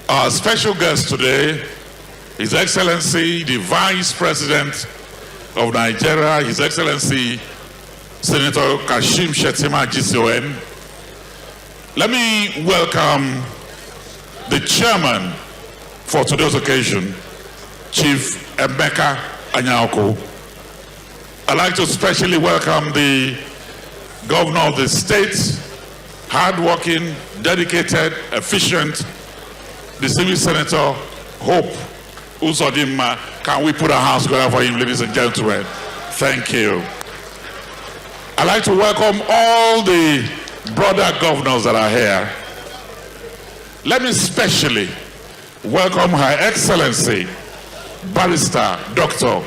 Our special guest today, His Excellency, the Vice President of Nigeria, His Excellency, Senator Kashim Shettima GCON. Let me welcome the chairman for today's occasion, Chief Emeka Anyaoku. I'd like to especially welcome the governor of the state, hardworking, dedicated, efficient, distinguished Senator Hope Uzodimma. Can we put a house together for him, ladies and gentlemen? Thank you. I'd like to welcome all the brother governors that are here. Let me especially welcome Her Excellency, Barrister Dr.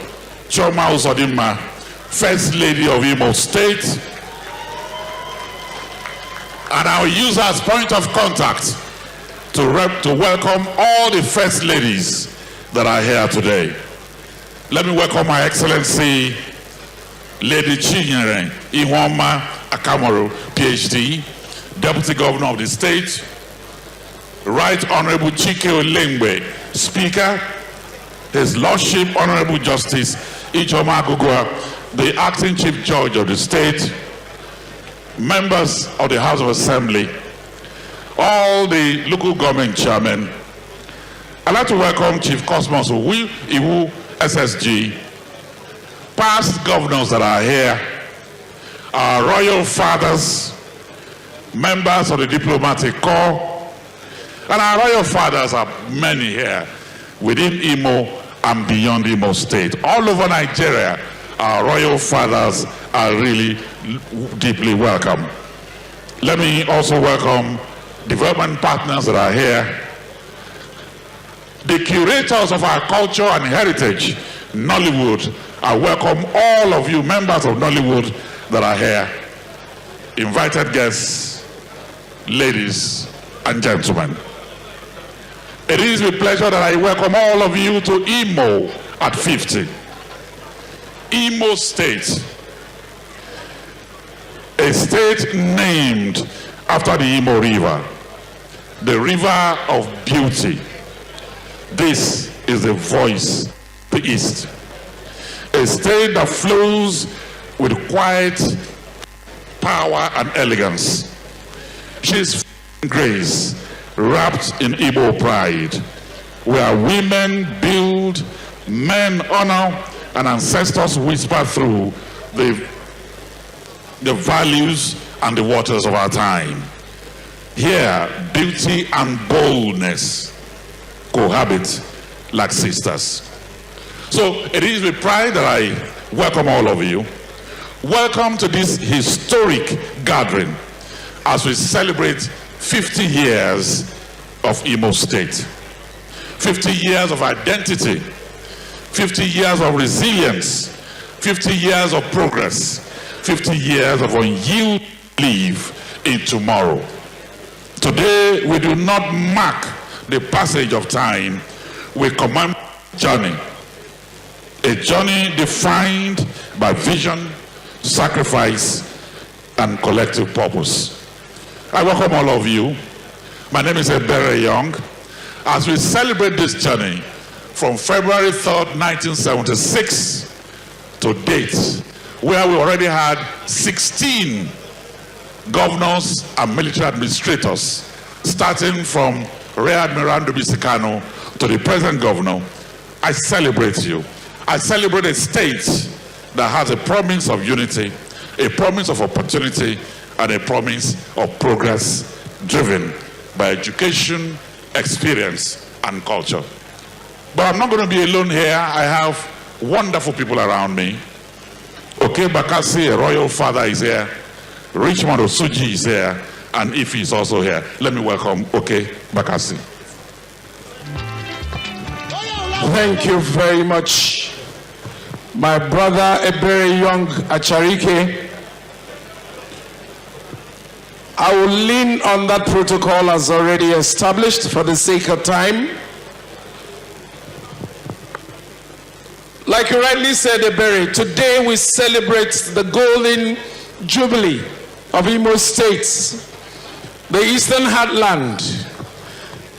Chioma Uzodimma, First Lady of Imo State. And I'll use her as point of contact to welcome all the First Ladies that are here today. Let me welcome Her Excellency, Lady Chinyere Ihuoma Akamoro, PhD, Deputy Governor of the State, Right Honorable Chike Olengbe, Speaker, His Lordship Honorable Justice Ijeoma Agugua, the Acting Chief Judge of the State, members of the House of Assembly, all the local government chairmen. I'd like to welcome Chief Cosmos Iwu SSG, past governors that are here, our royal fathers, members of the diplomatic corps, and our royal fathers are many here within Imo and beyond Imo State. All over Nigeria, our royal fathers are really deeply welcome. Let me also welcome development partners that are here, the curators of our culture and heritage, Nollywood. I welcome all of you members of Nollywood that are here, invited guests, ladies and gentlemen. It is with pleasure that I welcome all of you to Imo at 50. Imo State, a state named after the Imo River, the river of beauty. This is the voice of the East, a state that flows with quiet power and elegance. She's grace wrapped in Igbo pride, where women build, men honor, and ancestors whisper through the values and the waters of our time. Here, beauty and boldness cohabit like sisters. So it is with pride that I welcome all of you. Welcome to this historic gathering as we celebrate 50 years of Imo State. 50 years of identity, 50 years of resilience, 50 years of progress, 50 years of unyielding belief in tomorrow. Today, we do not mark the passage of time, we commemorate a journey defined by vision, sacrifice, and collective purpose. I welcome all of you. My name is Ebere Young. As we celebrate this journey from February 3rd, 1976 to date, where we already had 16 governors and military administrators, starting from Rear Admiral Ndubisi Kanu to the present governor, I celebrate you. I celebrate a state that has a promise of unity, a promise of opportunity, and a promise of progress driven by education, experience, and culture. But I'm not going to be alone here. I have wonderful people around me. Okay, Bakassi, a royal father, is here. Richmond Osuji is here. And Ife is also here. Let me welcome Okay Bakassi. Thank you very much, my brother Ebere Young Acharike. I will lean on that protocol as already established for the sake of time. Like you rightly said, Ebere, today we celebrate the golden jubilee of Imo State, the Eastern Heartland,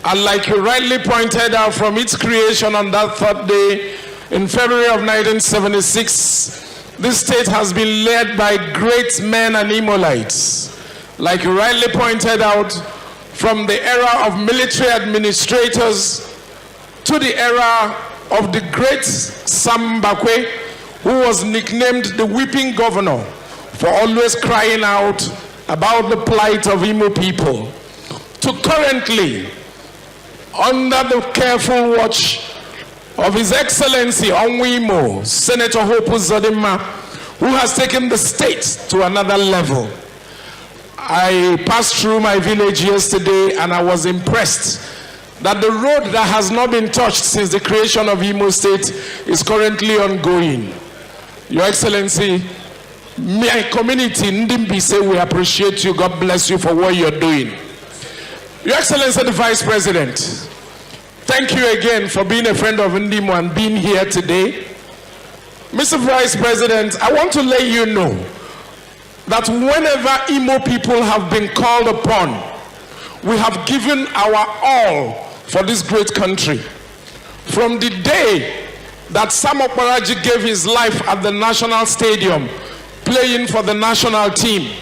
And like you rightly pointed out, from its creation on that third day in February of 1976, this state has been led by great men and Imolites. Like you rightly pointed out, from the era of military administrators to the era of the great Sam Mbakwe, who was nicknamed the weeping governor for always crying out about the plight of Imo people, to currently, under the careful watch of His Excellency Onwimo, Senator Hope Uzodimma, who has taken the state to another level. I passed through my village yesterday and I was impressed that the road that has not been touched since the creation of Imo State is currently ongoing. Your Excellency, my community, Ndimbi, say we appreciate you. God bless you for what you're doing. Your Excellency, the Vice President, thank you again for being a friend of Ndimo and being here today. Mr. Vice President, I want to let you know that whenever Imo people have been called upon, we have given our all for this great country. From the day that Sam Okparaji gave his life at the National Stadium, playing for the national team,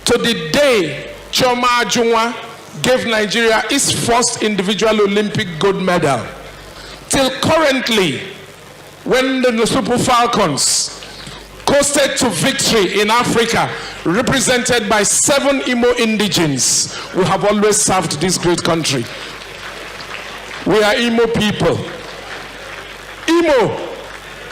to the day Choma Ajunwa gave Nigeria its first individual Olympic gold medal, till currently, when the Super Falcons coasted to victory in Africa, represented by 7 Imo indigenes, we have always served this great country. We are Imo people. Imo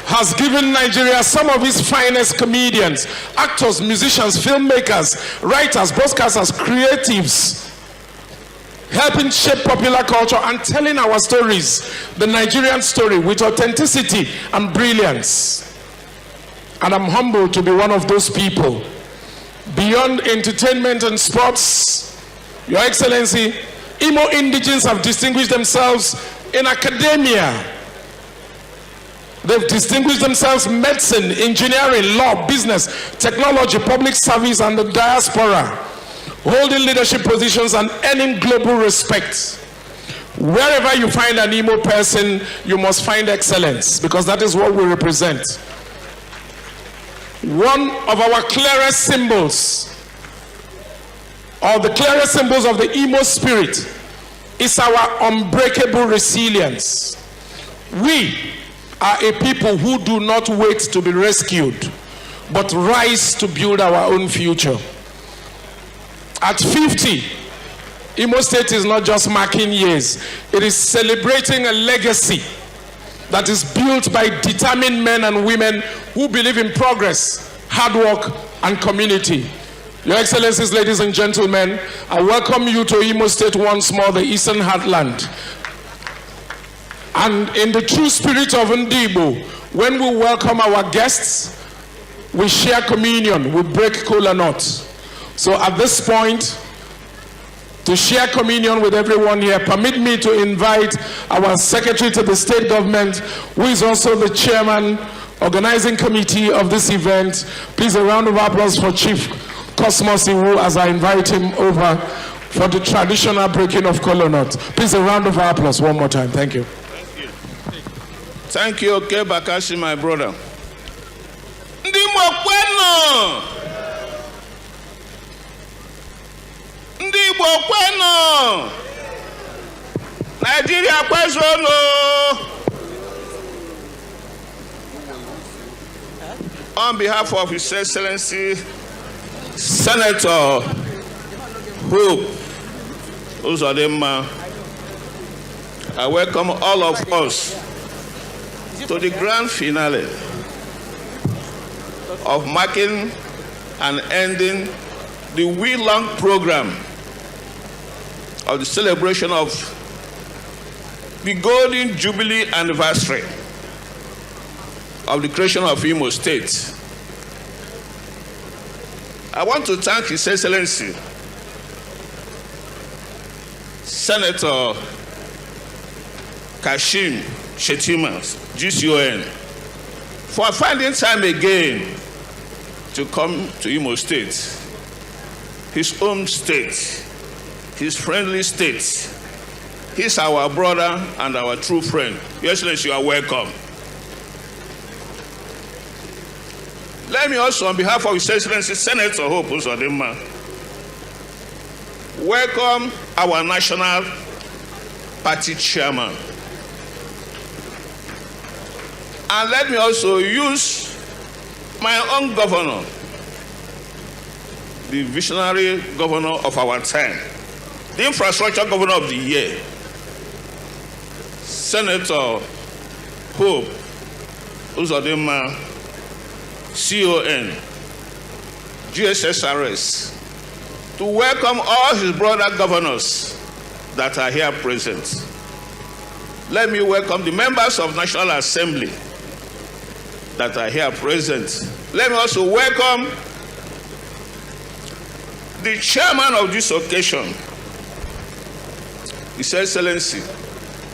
has given Nigeria some of its finest comedians, actors, musicians, filmmakers, writers, broadcasters, creatives, helping shape popular culture and telling our stories, the Nigerian story, with authenticity and brilliance. And I'm humbled to be one of those people. Beyond entertainment and sports, Your Excellency, Imo indigenes have distinguished themselves in academia. They've distinguished themselves in medicine, engineering, law, business, technology, public service, and the diaspora, holding leadership positions and earning global respect. Wherever you find an Imo person, you must find excellence, because that is what we represent. One of our clearest symbols, or the clearest symbols of the Imo spirit, is our unbreakable resilience. We are a people who do not wait to be rescued, but rise to build our own future. At 50, Imo State is not just marking years, it is celebrating a legacy that is built by determined men and women who believe in progress, hard work, and community. Your Excellencies, ladies and gentlemen, I welcome you to Imo State once more, the Eastern Heartland. And in the true spirit of Ndibo, when we welcome our guests, we share communion, we break kola nuts. So at this point, to share communion with everyone here, permit me to invite our Secretary to the State Government, who is also the Chairman, Organizing Committee of this event. Please, a round of applause for Chief Cosmos Iwu as I invite him over for the traditional breaking of kola nut. Please, a round of applause one more time. Thank you. Thank you, okay, Bakashi, my brother. Ndimo kwenu! Ndimo kwenu! Nigeria kwezono! On behalf of His Excellency Senator Hope Uzodimma, I welcome all of us to the grand finale of marking and ending the week-long program of the celebration of the Golden Jubilee anniversary of the creation of Imo State. I want to thank His Excellency Senator Kashim Shettima, GCON, for finding time again to come to Imo State, his home state, his friendly state, He's our brother and our true friend. Your Excellency, you are welcome. Let me also, on behalf of His Excellency Senator Hope Uzodimma, welcome our National Party Chairman. And let me also use my own governor, the visionary governor of our time, the infrastructure governor of the year, Senator Hope Uzodimma, CON, GSSRS, to welcome all his brother governors that are here present. Let me welcome the members of National Assembly that are here present. Let me also welcome the chairman of this occasion, His Excellency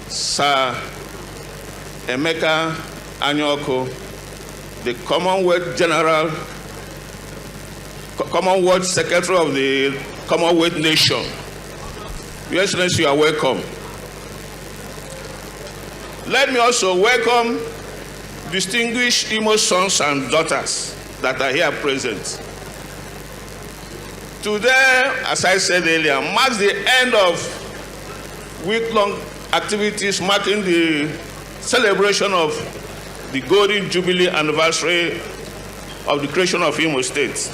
Sir Emeka Anyoko, the Commonwealth Secretary of the Commonwealth Nation. Your Excellency, you are welcome. Let me also welcome distinguished Imo sons and daughters that are here present. Today, as I said earlier, marks the end of week-long activities marking the celebration of the Golden Jubilee anniversary of the creation of Imo State.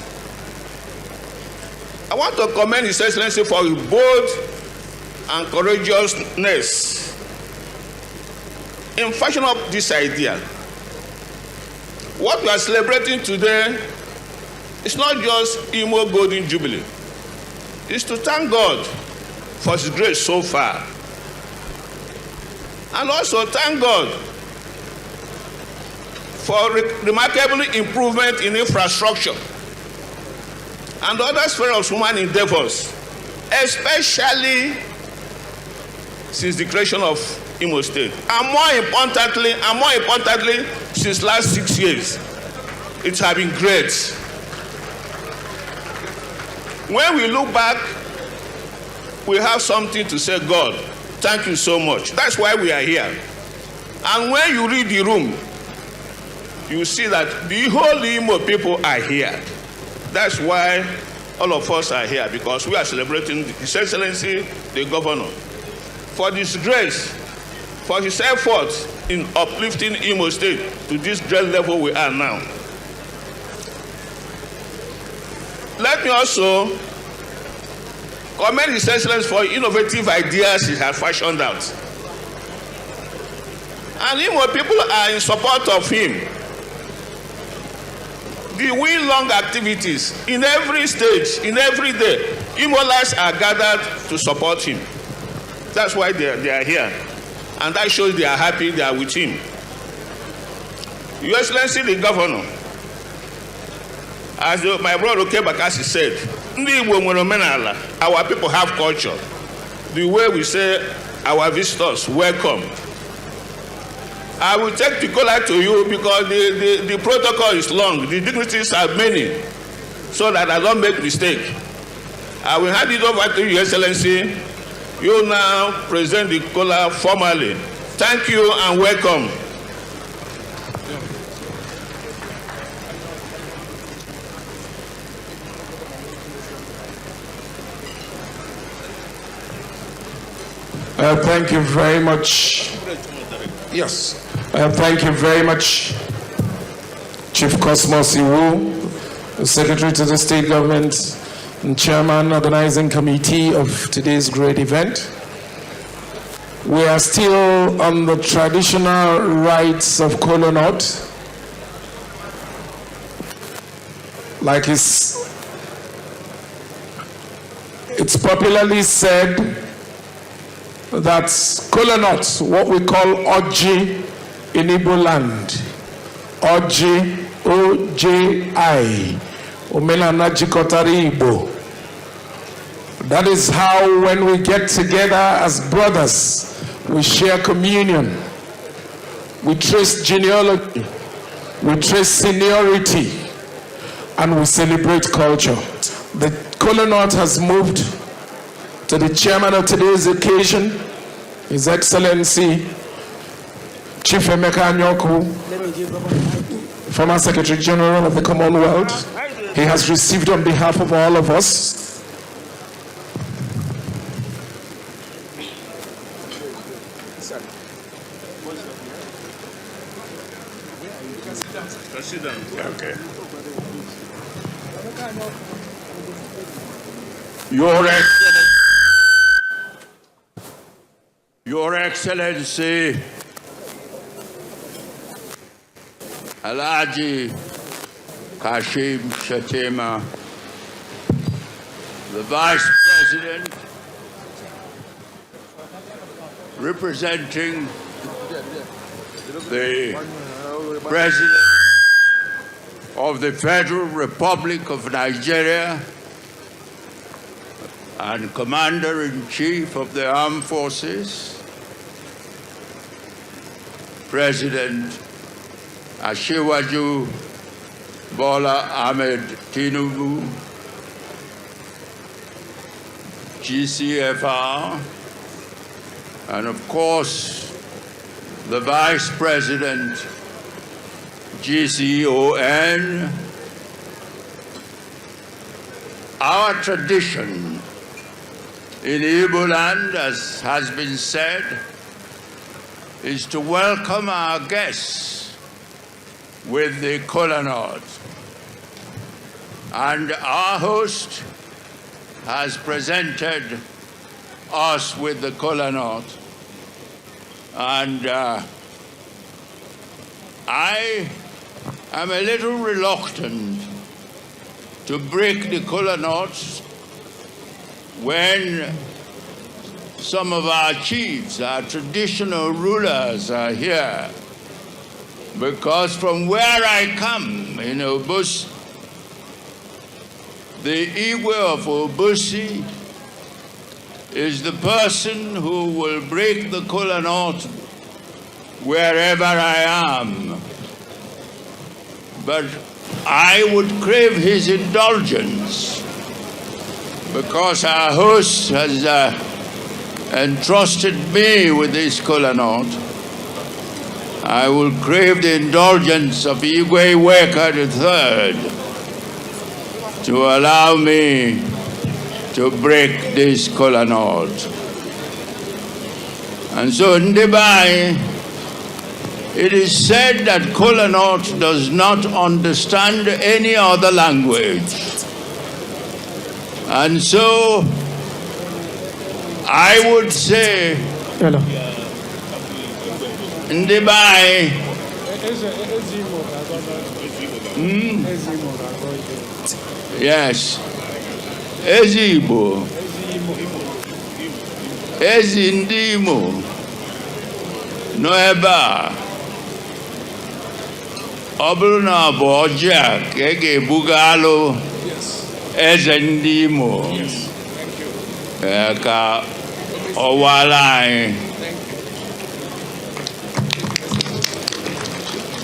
I want to commend His Excellency for his bold and courageousness in fashioning up this idea. What we are celebrating today is not just Imo Golden Jubilee. It's to thank God for His grace so far. And also thank God for remarkable improvement in infrastructure and other spheres of human endeavors, especially since the creation of Imo State. And more importantly, since last 6 years, it has been great. When we look back, we have something to say, God, thank you so much. That's why we are here. And when you read the room, you see that the whole Imo people are here. That's why all of us are here, because we are celebrating His Excellency, the Governor, for this grace, for his efforts in uplifting Imo State to this great level we are now. Let me also commend His Excellency for innovative ideas he has fashioned out. And Imo people are in support of him. The week-long activities in every stage, in every day, Imolans are gathered to support him. That's why they are here. And that shows they are happy, they are with him. Your Excellency, the Governor, as my brother Kebakasi said, our people have culture. The way we say our visitors, welcome. I will take the caller to you because the protocol is long, the dignitaries are many, so that I don't make mistake. I will hand it over to Your Excellency. You now present the caller formally. Thank you and welcome. Thank you very much. Yes. Thank you very much, Chief Cosmos Iwu, Secretary to the State Government and Chairman Organizing Committee of today's great event. We are still on the traditional rites of keynote. Like it's popularly said that keynote, what we call Oji in Igbo land, Oji, O-J-I, Omenana Jikotari Igbo. That is how when we get together as brothers, we share communion, we trace genealogy, we trace seniority, and we celebrate culture. The keynote has moved to the chairman of today's occasion, His Excellency Chief Emeka Anyoku, former Secretary General of the Commonwealth, he has received on behalf of all of us. Okay. Your Excellency, Alhaji Kashim Shettima, the Vice President, representing the President of the Federal Republic of Nigeria and Commander-in-Chief of the Armed Forces, President Asiwaju Bola Ahmed Tinubu, GCFR, and of course, the Vice President, GCON. Our tradition in Igbo land, as has been said, is to welcome our guests with the kola nut. And our host has presented us with the kola nut. And I am a little reluctant to break the kola nuts when some of our chiefs, our traditional rulers are here. Because from where I come in Obusi, the Igwe of Obusi is the person who will break the kola nut wherever I am. But I would crave his indulgence because our host has entrusted me with this kola nut. I will crave the indulgence of Igwe Weka III to allow me to break this kola nut. And so, Ndibai, it is said that kola nut does not understand any other language. And so, I would say, Ndibai, yes, Ezibo, Ezindimo, Noeba, Obruna Boja, Kege Bugalo, Ezendimo, Eka Owalai.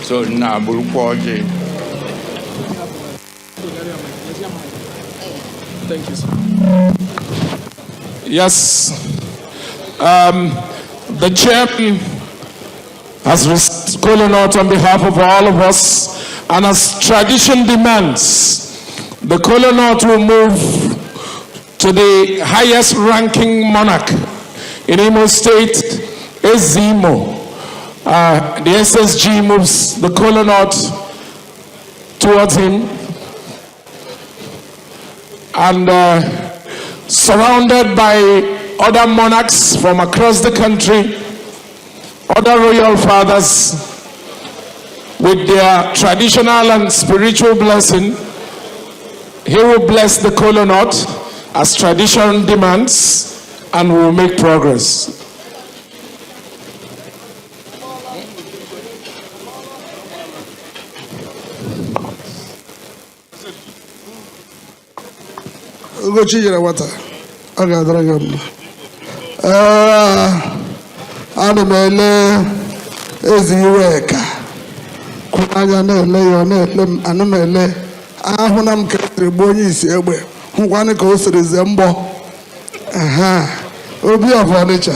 So Nabul Kwaji. Thank you, sir. Yes, the chairman has received kola nut on behalf of all of us, and as tradition demands, the kola nut will move to the highest ranking monarch in Imo State, is Imo. The SSG moves the kola nut towards him, and surrounded by other monarchs from across the country, other royal fathers, with their traditional and spiritual blessing, he will bless the kola nut as tradition demands, and will make progress. Ugochi jere wata, ọ ga-adara gị mma. Ana m ele Eziweka, kwụrụ anya na-ele ya, na-ele m, ana m ele ahụna m ka esiri gbuo onye isi egbe, hụkwanụ ka o siri ze mbọ. Obi of Onitsha,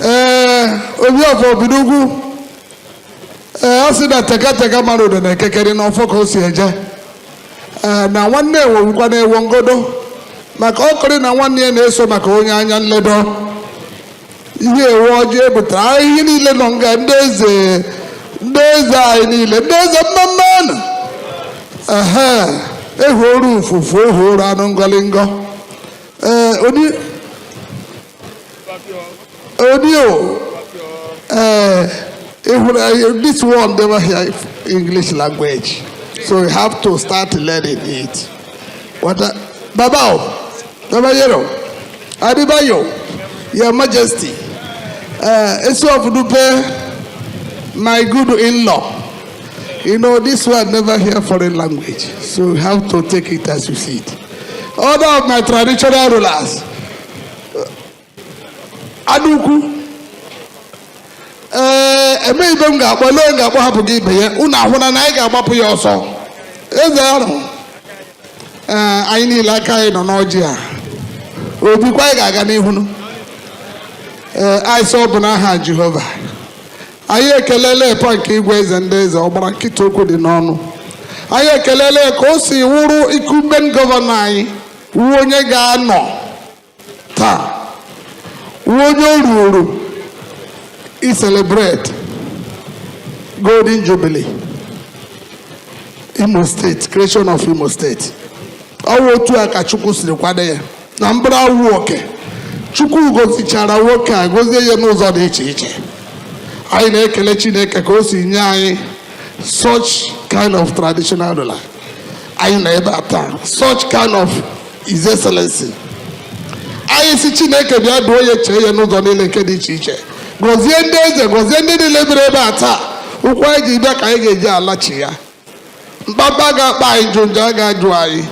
Obi of Obidugu. I see that Teka Maro than a Kekari no focus here. Now one day we'll go there, won't go do. Macokori na 1 year, so Maconia and Ledo. Here, what you but I need a longer days. There's I need there's a man. Aha. A whole room for 4 whole Galingo. Audio. This one never hear English language, so you have to start learning it. What? Babao, Babayero, Adibayo, Your Majesty. It's of Dupe, my good in-law. You know, this one never hear foreign language, so you have to take it as you see it. Order of my traditional rulers. Aduku. Ebe nga bolo nga bo hapu gi beye una hona na ga gbapu ya oso eze aru anyị niile aka anyị nọ n'ọjị a obi kwa ga aga n'ihu no anyị sọ bụ n'aha Jehova anyị ekelele epa nke igwe eze ndị eze ọgbara nkịta okwu dị n'ọnụ anyị ekelele ka o si wụrụ incumbent gọvanọ anyị wu onye ga-anọ taa wu onye oruru I celebrate Golden Jubilee. Imo State, creation of Imo State. Awo tu aka Chukwu siri kwade ya. Na mbra woke. Chukwu gozichara woke a gozie ya n'ụzọ dị iche iche. Anyị na-ekele Chineke ka o si nye anyị such kind of traditional ruler. Anyị na ebe ata such kind of His Excellency. Anyị si Chineke bịa duo ya chee ya n'ụzọ niile nke dị iche iche. Gozie ndị eze, gozie ndị niile bere ebe a taa ụkwụ anyị ji bịa ka anyị ga-eji alachi ya mkpapa ga-akpa anyị njụnjụ a ga-ajụ anyị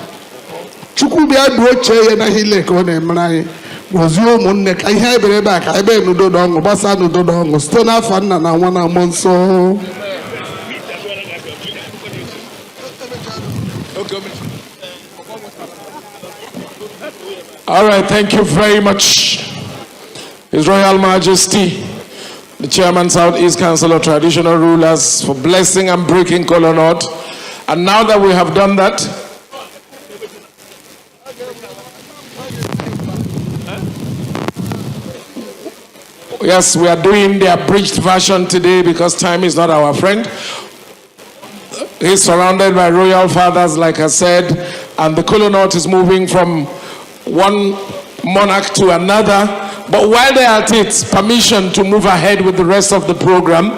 Chukwu bịa duo chee ya na ile ka ọ na-emere anyị gozie ụmụnne ka ihe anyị bere ebe a ka ebe n'udo na ọṅụ gbasaa n'udo na ọṅụ site n'afọ Nna na Nwa na Mmụọ Nsọ. All right, thank you very much, His Royal Majesty, the Chairman, Southeast Council of Traditional Rulers, for blessing and breaking kola nut. And now that we have done that, yes, we are doing the abridged version today because time is not our friend. He's surrounded by royal fathers, like I said, and the kola nut is moving from one monarch to another. But while they are at it, permission to move ahead with the rest of the program.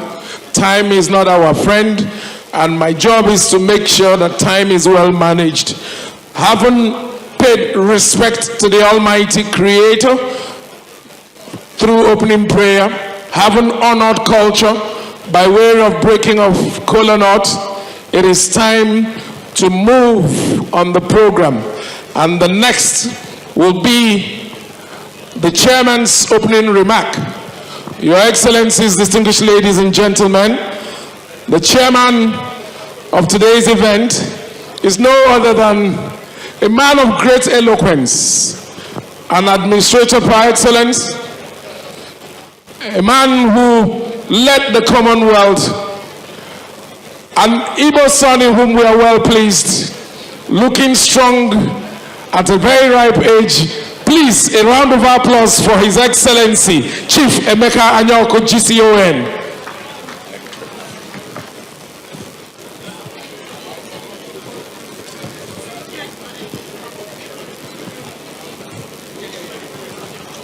Time is not our friend, and my job is to make sure that time is well managed. Having paid respect to the Almighty Creator through opening prayer, having honored culture by way of breaking of kola nut, it is time to move on the program. And the next will be the Chairman's opening remark. Your Excellencies, distinguished ladies and gentlemen, the Chairman of today's event is no other than a man of great eloquence, an administrator par excellence, a man who led the Commonwealth, an Igbo son in whom we are well pleased, looking strong at a very ripe age. Please, a round of applause for His Excellency, Chief Emeka Anyako, GCON.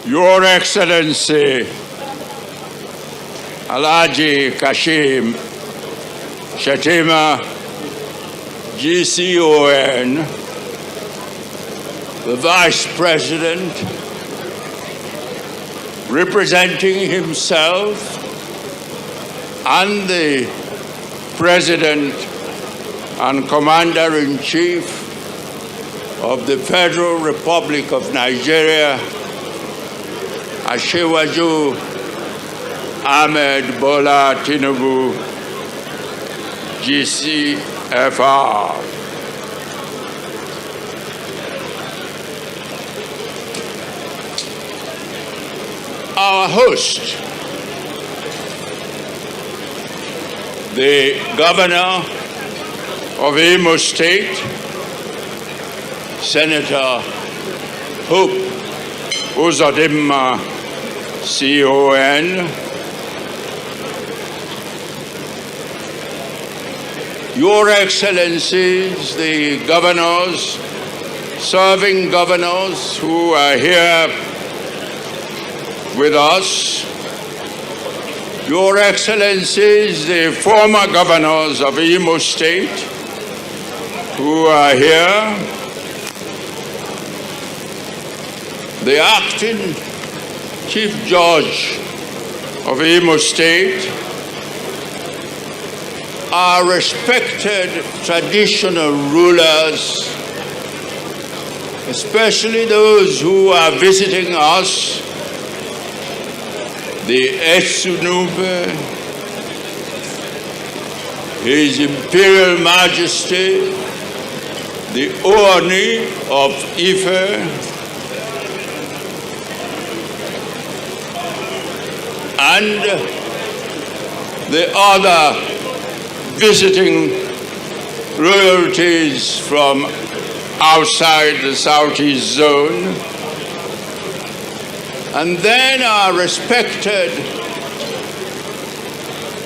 Your Excellency, Alhaji Kashim Shettima, GCON, the Vice President, representing himself, and the President and Commander-in-Chief of the Federal Republic of Nigeria, Asiwaju Ahmed Bola Tinubu, GCFR. Our host, the governor of Imo State, Senator Hope Uzodimma, CON, Your Excellencies, the governors, serving governors who are here with us, Your Excellencies, the former governors of Imo State who are here, the acting Chief Judge of Imo State, our respected traditional rulers, especially those who are visiting us, the Etsunube, His Imperial Majesty, the Ooni of Ife, and the other visiting royalties from outside the Southeast Zone, and then our respected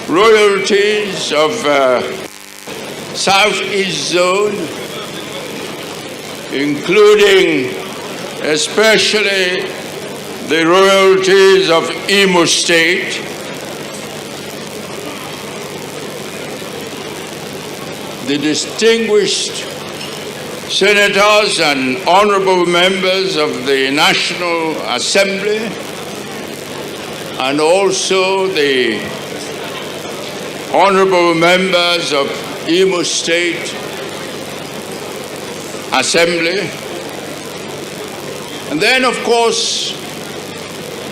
royalties of Southeast Zone, including especially the royalties of Imo State, the distinguished senators and honorable members of the National Assembly, and also the honorable members of Imo State Assembly. And then, of course,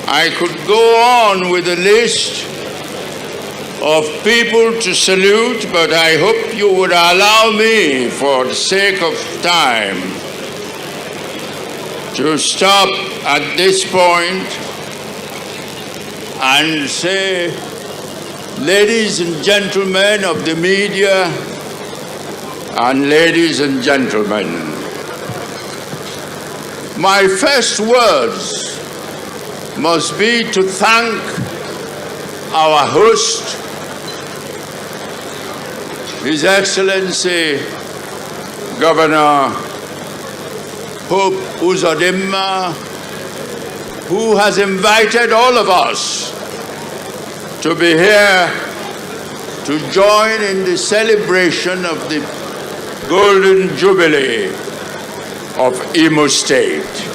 I could go on with a list of people to salute, but I hope you would allow me, for the sake of time, to stop at this point and say, ladies and gentlemen of the media, and ladies and gentlemen, my first words must be to thank our host, His Excellency Governor Hope Uzodimma, who has invited all of us to be here to join in the celebration of the Golden Jubilee of Imo State.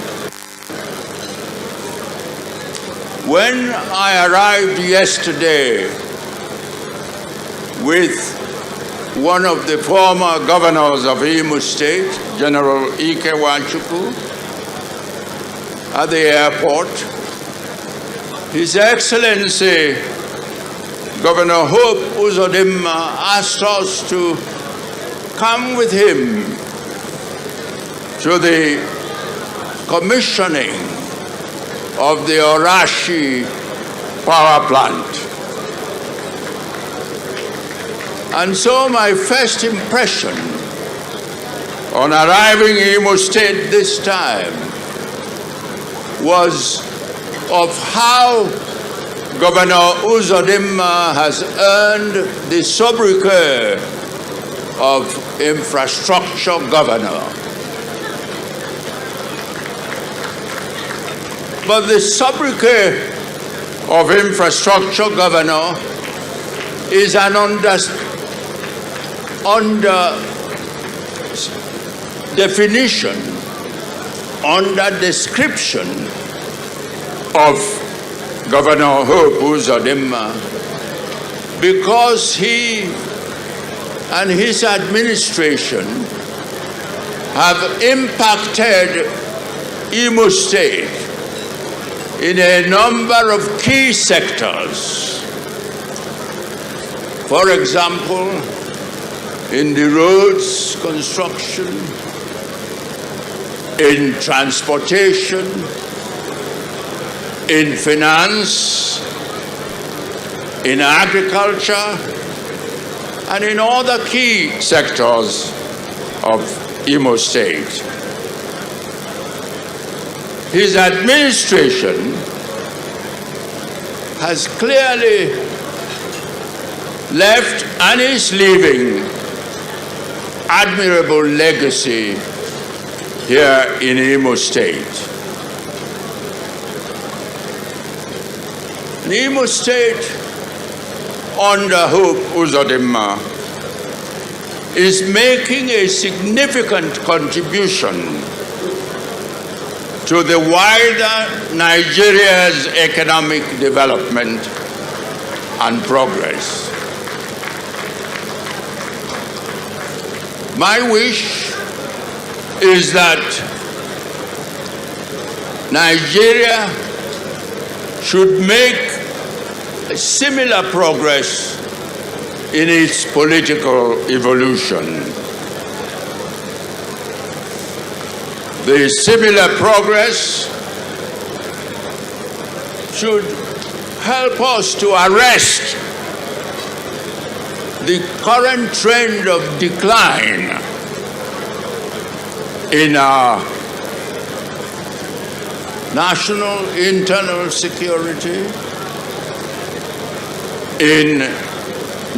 When I arrived yesterday with one of the former governors of Imo State, General Ike Wanchukwu, at the airport, His Excellency Governor Hope Uzodimma asked us to come with him to the commissioning of the Orashi power plant. And so my first impression on arriving in Imo State this time was of how Governor Uzodimma has earned the sobriquet of infrastructure governor. But the sobriquet of infrastructure governor is an definition, under description of Governor Hope Uzodimma, because he and his administration have impacted Imo State in a number of key sectors. For example, in the roads construction, in transportation, in finance, in agriculture, and in other key sectors of Imo State. His administration has clearly left and is leaving admirable legacy here in Imo State. And Imo State, under Hope Uzodimma, is making a significant contribution to the wider Nigeria's economic development and progress. My wish is that Nigeria should make a similar progress in its political evolution. The similar progress should help us to arrest the current trend of decline in our national internal security, in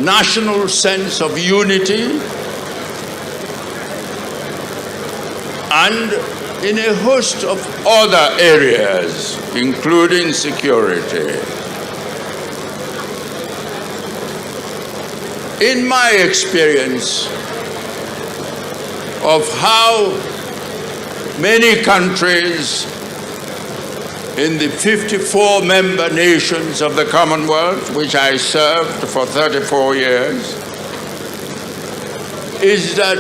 national sense of unity, and in a host of other areas, including security. In my experience of how many countries in the 54 member nations of the Commonwealth, which I served for 34 years, is that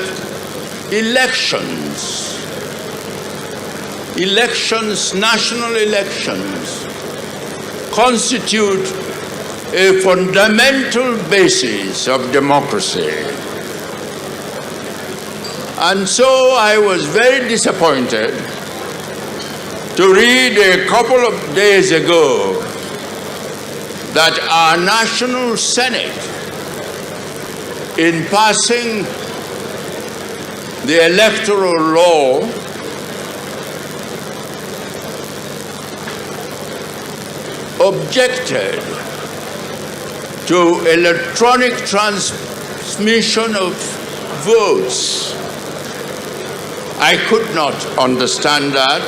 national elections, constitute a fundamental basis of democracy. And so I was very disappointed to read a couple of days ago that our National Senate, in passing the electoral law, objected to electronic transmission of votes. I could not understand that,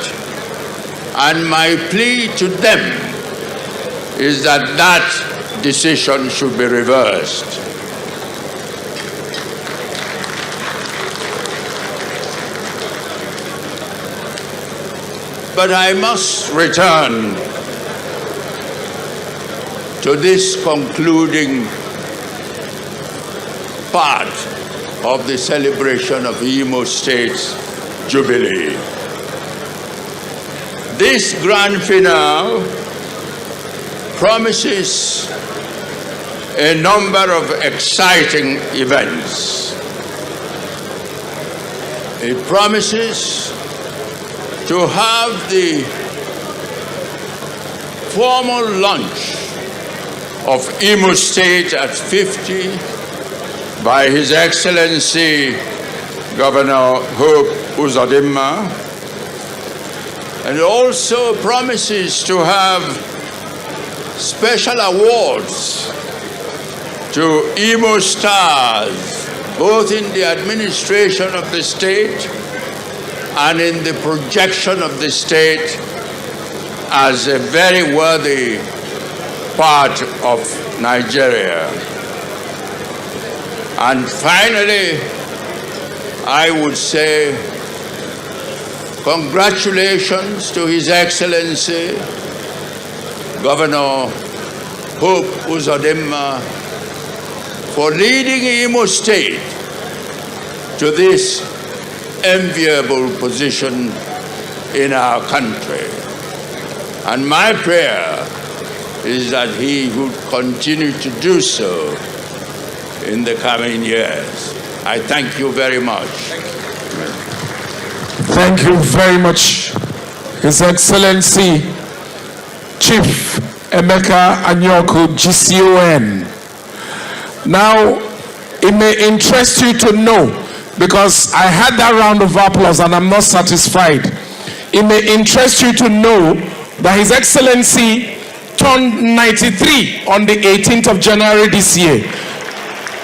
and my plea to them is that that decision should be reversed. But I must return to this concluding part of the celebration of Imo State's Jubilee. This grand finale promises a number of exciting events. It promises to have the formal launch of Imo State at 50 by His Excellency Governor Hope Uzodimma, and also promises to have special awards to Imo stars, both in the administration of the state and in the projection of the state as a very worthy part of Nigeria. And finally, I would say congratulations to His Excellency Governor Hope Uzodimma for leading Imo State to this enviable position in our country. And my prayer is that he would continue to do so in the coming years. I thank you very much. Thank you very much, His Excellency Chief Emeka Anyoku, GCON. Now, It may interest you to know, because I had that round of applause and I'm not satisfied. It may interest you to know that His Excellency turned 93 on the 18th of January this year.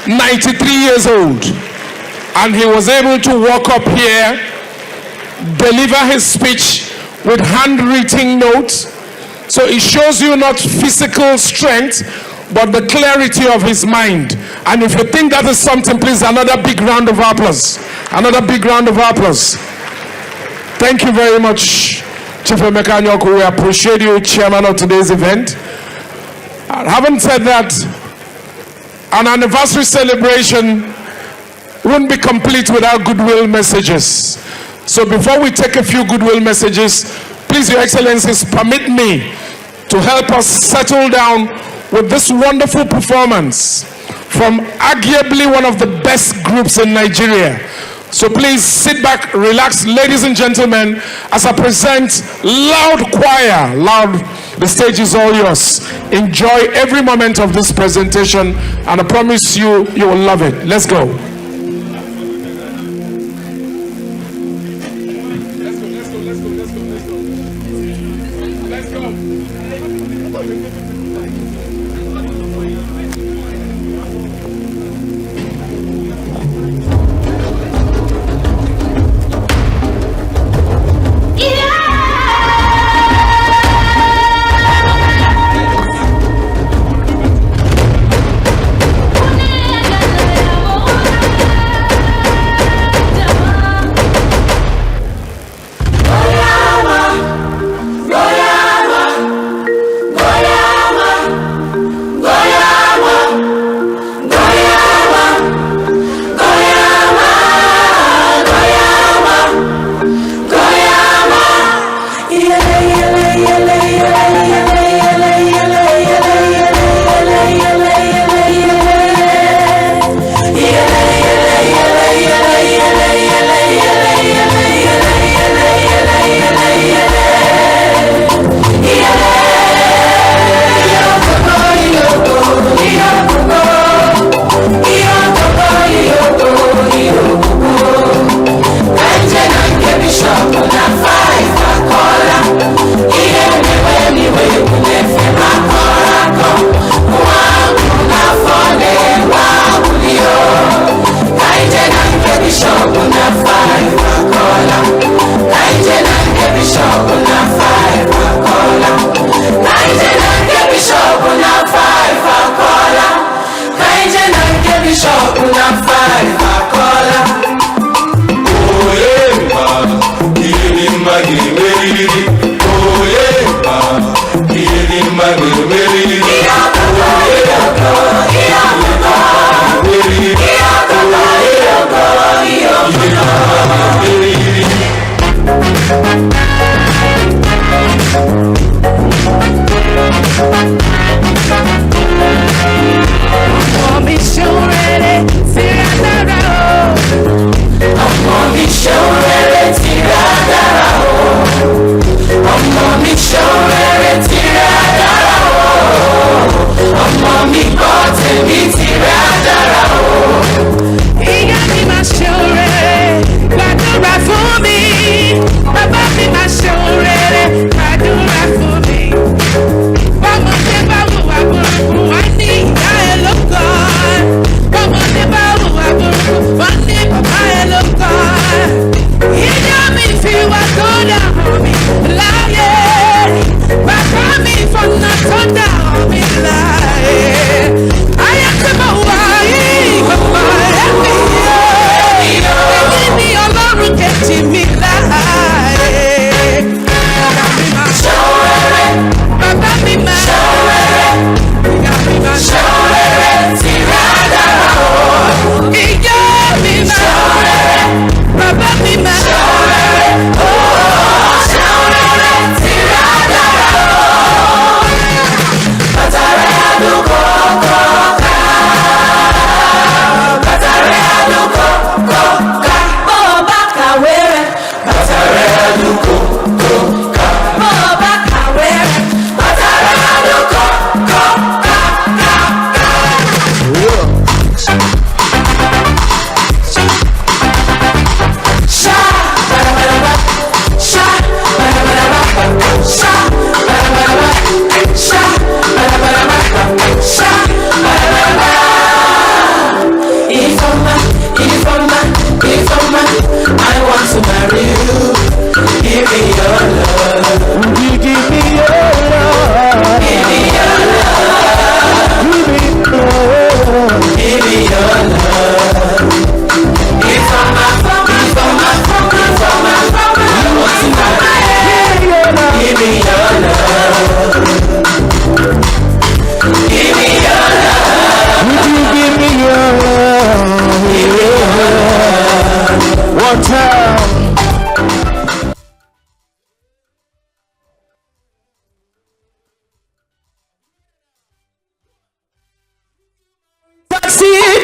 93 years old. And he was able to walk up here, deliver his speech with handwritten notes. So it shows you not physical strength, but the clarity of his mind. And if you think that is something, please, another big round of applause. Another big round of applause. Thank you very much, Chief Emeka Anyoku. We appreciate you, Chairman of today's event. Having said that, an anniversary celebration wouldn't be complete without goodwill messages. So before we take a few goodwill messages, please, Your Excellencies, permit me to help us settle down with this wonderful performance from arguably one of the best groups in Nigeria. So please sit back, relax, ladies and gentlemen, as I present Loud Choir. Loud, the stage is all yours. Enjoy every moment of this presentation, and I promise you, you will love it. Let's go. Yeah.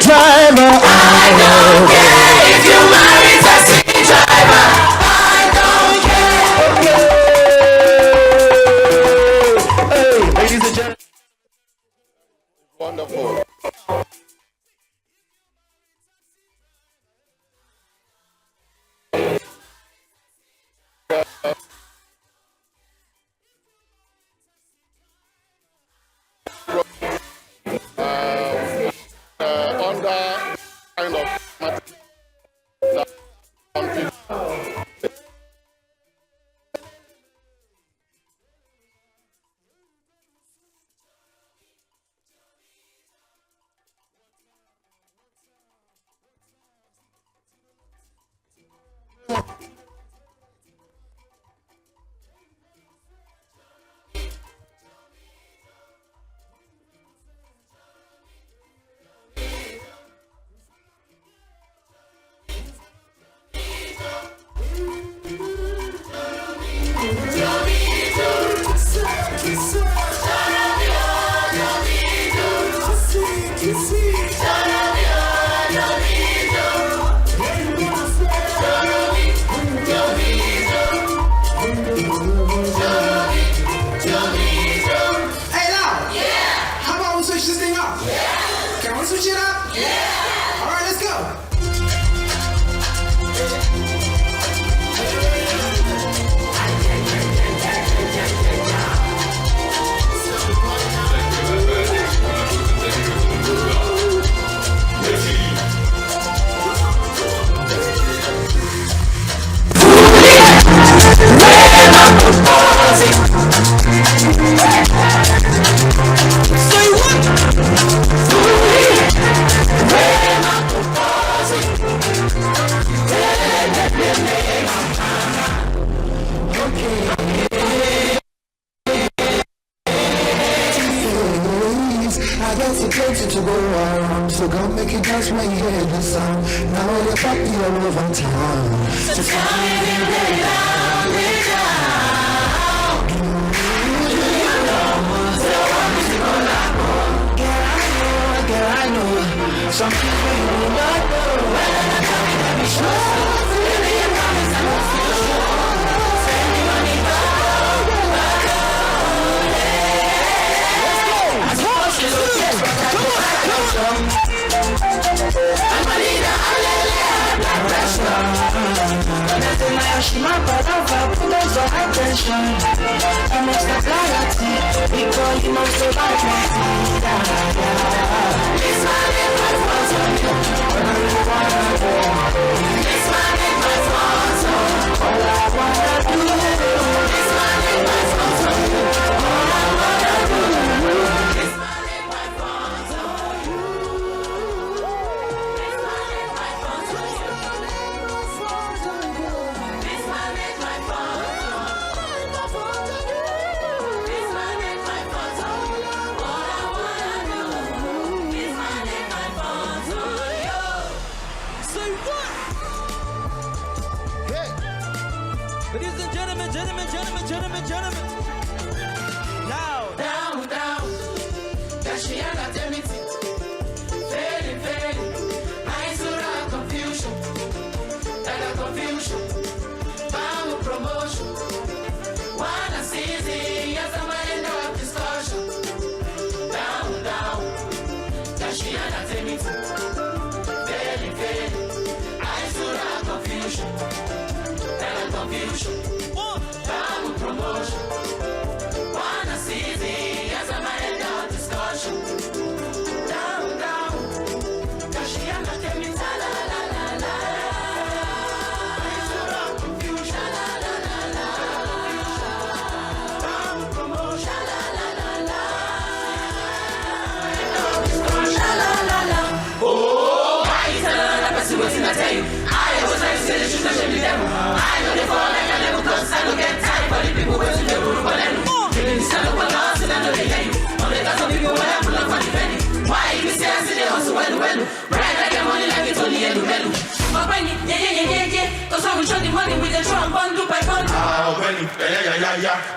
driver. I don't care if you marry taxi driver. I don't care. Hey, ladies and gentlemen. Wonderful.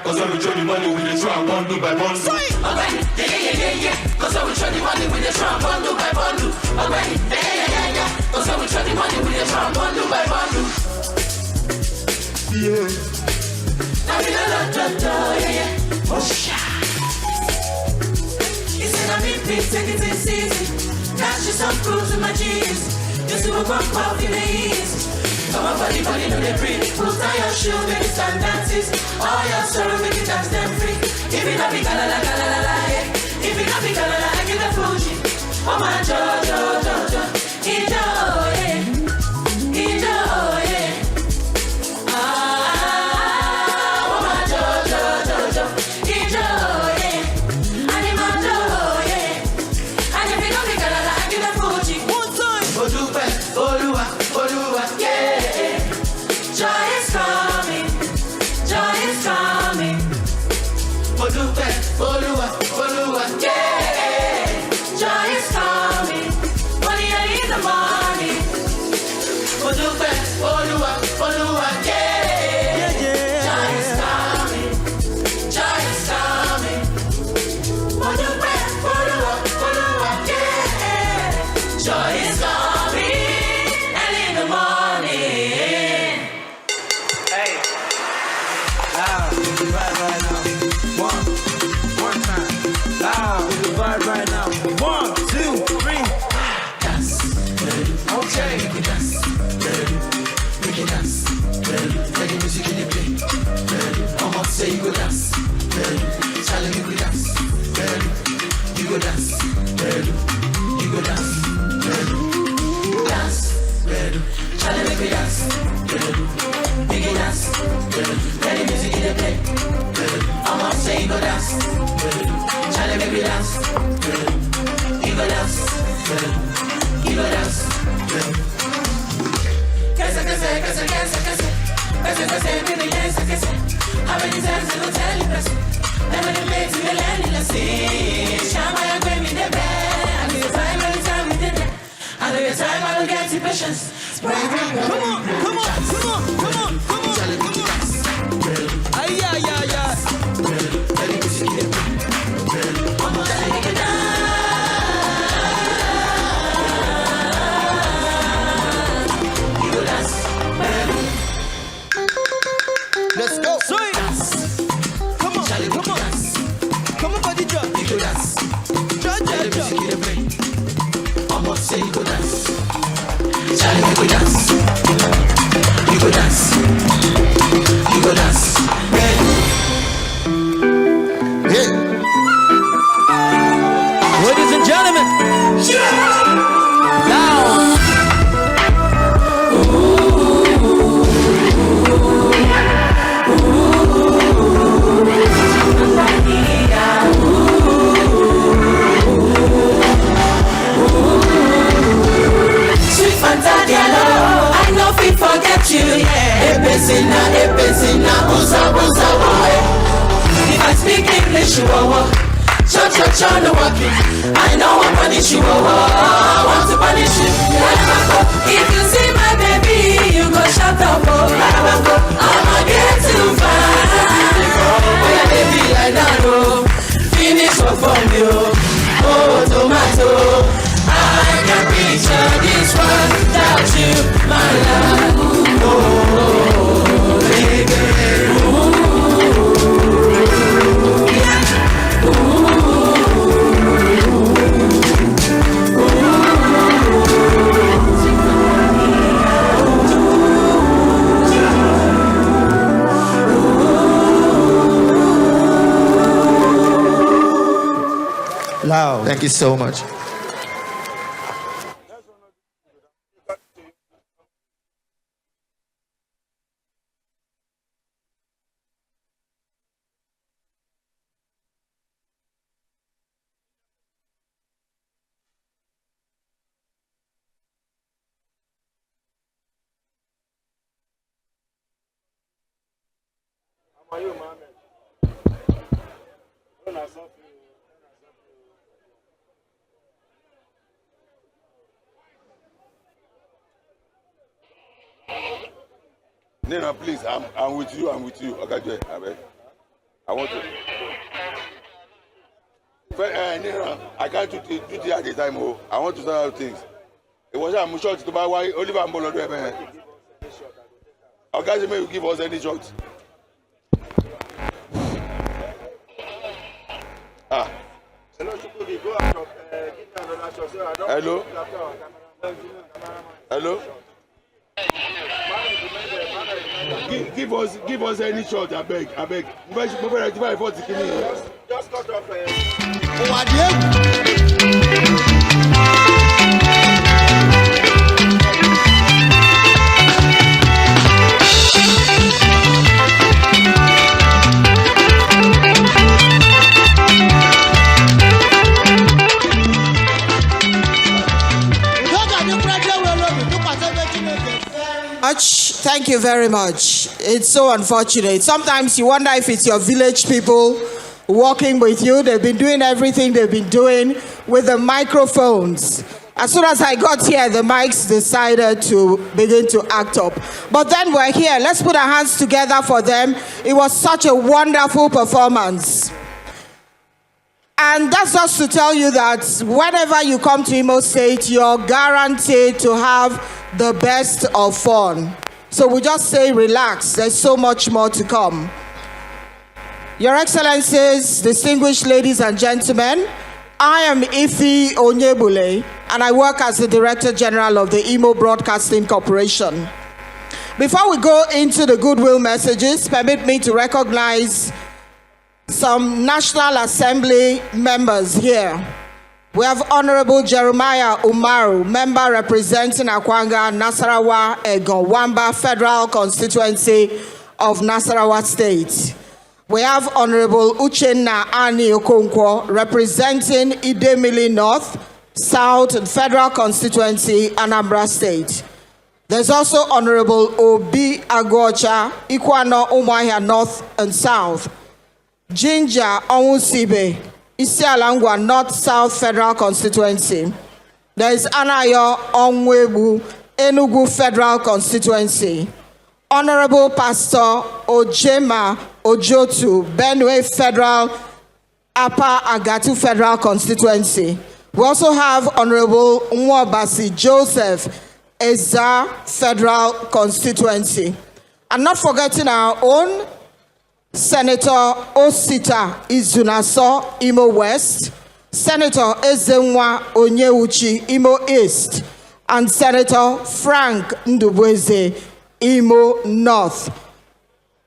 Cause when we throw the money with the strong bundle by bundle. Yeah, cause when we throw the money with the strong bundle by bundle. feet, take it easy. Cash you some cruise with my G's. You see what one coffee in the east. Come on, body, no they breathe. Put on your shoe, make it stand dances. All your sorrow, make it dance them free. If it not be galala, yeah. If it not be galala, give the Fuji. Oh my Jojo, Ijo, yeah. Ijo, yeah. Oh my Jojo, Ijo, yeah. Animado, yeah. And if it not be galala, give the Fuji. One time. Odupe, Olua, yeah. Joy is coming. Odupe, Olua, yeah. Joy is coming. Money in the morning. Odupe, Olua, yeah. Joy is coming. Odupe, Olua, yeah. Joy is coming. Early in the morning. Hey, loud, we can vibe right now. One time. Loud, we can vibe right now. 1, 2, 3. Dance. Okay. We can dance. Like the music in the play. Come on, say you go dance. Charlie, you go dance. You go dance. You go dance. Dance. Charlie, make me dance. Make it dance. Let the music in the play. Come on, say you go dance. Charlie, make me dance. You go dance. You go dance. How many times I go tell you person? Never the place in the land in the sea. Shama ya gave me the bed. I give you time every time we did that. I know your time I don't get the patience. Come on. Ay. Let's go. Sweet. Come on. Come on, body drop. You go dance. Drop. Almost say you go dance. Charlie, you go dance. You go dance. You go dance. Yeah. Ladies and gentlemen. Now. Sweet Fanta Diallo, I know we forget you, yeah. Epesina, buza, boy. If I speak English, you will walk. Cha, no walking. I know I'm punish you, I want to punish you. If you see my baby, you go shut up, I'ma get too far. When your baby like that, finish up from you. Oh, tomato. I can picture this one without you, my love. Oh, baby. Loud. Thank you so much. Nina, please, I'm with you. Okay, I want to. Nina, I can't do it at the time. Oh, I want to start out things. It was I'm short to buy why Oliver and Bolo do it. Okay, may you give us any shot? Ah. Hello? Hello? Give us any shot, I beg. Just cut off. Thank you very much. It's so unfortunate. Sometimes you wonder if it's your village people working with you. They've been doing everything they've been doing with the microphones. As soon as I got here, the mics decided to begin to act up. But then we're here. Let's put our hands together for them. It was such a wonderful performance. And that's just to tell you that whenever you come to Imo State, you're guaranteed to have the best of fun. So we just say relax. There's so much more to come. Your Excellencies, distinguished ladies and gentlemen, I am Ifi Onyebule, and I work as the Director General of the Imo Broadcasting Corporation. Before we go into the goodwill messages, permit me to recognize some National Assembly members here. We have Honorable Jeremiah Umaru, member representing Akwanga, Nasarawa, Egon, Wamba Federal Constituency of Nasarawa State. We have Honorable Uchenna Ani Okonkwo, representing Idemili North, South, and Federal Constituency, Anambra State. There's also Honorable Obi Agocha, Ikwano Umuahia North and South. Ginger Onwusibe, Isialangwa North South Federal Constituency. There is Anayo Onwebu, Enugu Federal Constituency. Honorable Pastor Ojema Ojotu, Benue Federal, Upper Agatu Federal Constituency. We also have Honorable Mwabasi Joseph, Eza Federal Constituency. And not forgetting our own Senator Osita Izunaso, Imo West, Senator Ezenwa Onyewuchi, Imo East, and Senator Frank Ndubweze, Imo North.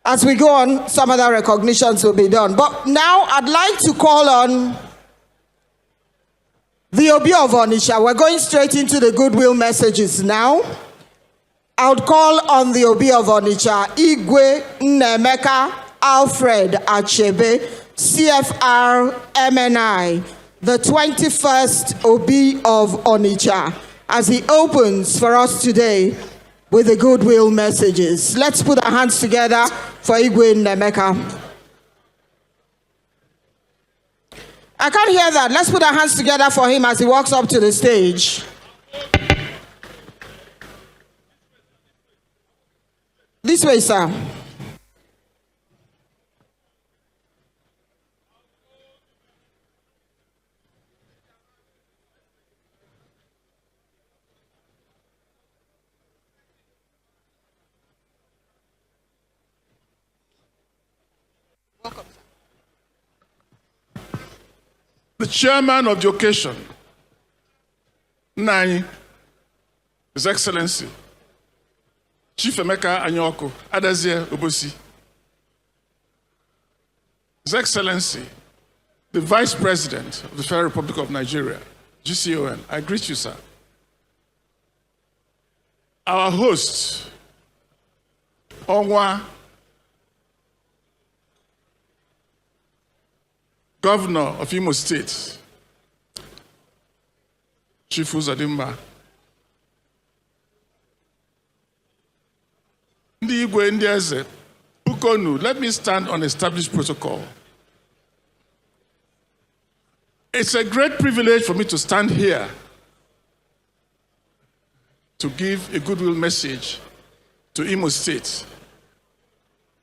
As we go on, some other recognitions will be done. But now I'd like to call on the Obi of Onitsha. We're going straight into the goodwill messages now. I would call on the Obi of Onitsha, Igwe Nnemeka Alfred Achebe, CFR MNI, the 21st Obi of Onitsha, as he opens for us today with the goodwill messages. Let's put our hands together for Igwe Nnemeka. I can't hear that. Let's put our hands together for him as he walks up to the stage. This way, sir. The chairman of the occasion, Nani, His Excellency, Chief Emeka Anyoko, Adazie Obosi, His Excellency, the Vice President of the Federal Republic of Nigeria, GCON, I greet you, sir. Our host, Onwa, Governor of Imo State, Chief Uzodimma, Ndi Igwe Ndi Eze, Ukonu, let me stand on established protocol. It's a great privilege for me to stand here to give a goodwill message to Imo State.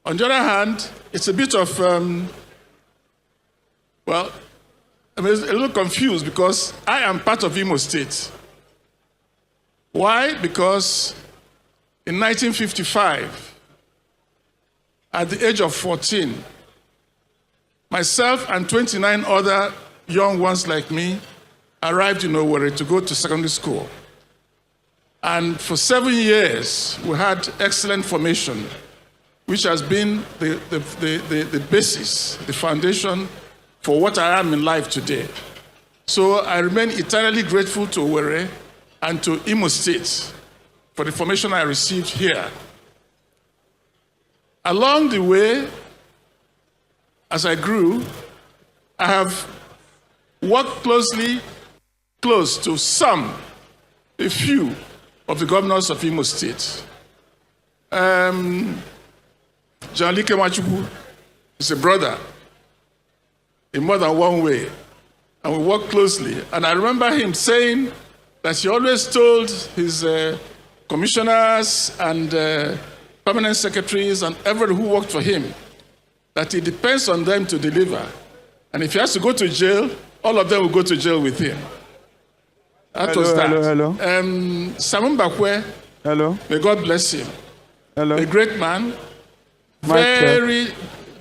On the other hand, it's a bit of well, I'm a little confused because I am part of Imo State. Why? Because in 1955, at the age of 14, myself and 29 other young ones like me arrived in Owerri to go to secondary school. And for 7 years, we had excellent formation, which has been the basis, the foundation for what I am in life today. So I remain eternally grateful to Owerri and to Imo State for the formation I received here. Along the way, as I grew, I have worked close to a few of the governors of Imo State. John Like Machuku is a brother in more than one way, and we work closely. And I remember him saying that he always told his commissioners and permanent secretaries and everyone who worked for him that it depends on them to deliver. And if he has to go to jail, all of them will go to jail with him. That was that. Hello. Simon Bakwe, Hello. may God bless him. Hello. A great man, very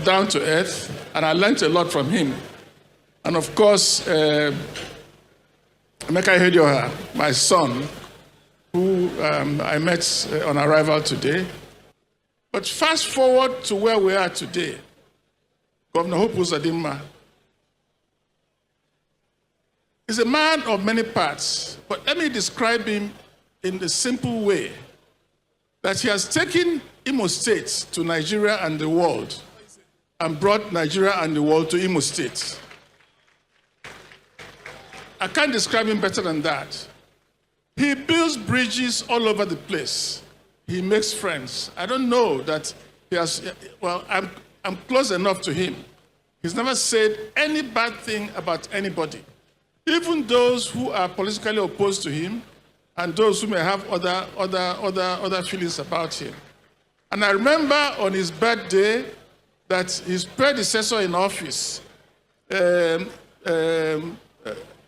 down to earth, and I learned a lot from him. And of course, Emeka Ihedioha, my son, who I met on arrival today. But fast forward to where we are today, Governor Hope Uzodimma is a man of many parts, but let me describe him in the simple way that he has taken Imo State to Nigeria and the world and brought Nigeria and the world to Imo State. I can't describe him better than that. He builds bridges all over the place. He makes friends. I don't know that he has, well, I'm close enough to him. He's never said any bad thing about anybody, even those who are politically opposed to him and those who may have other feelings about him. And I remember on his birthday that his predecessor in office,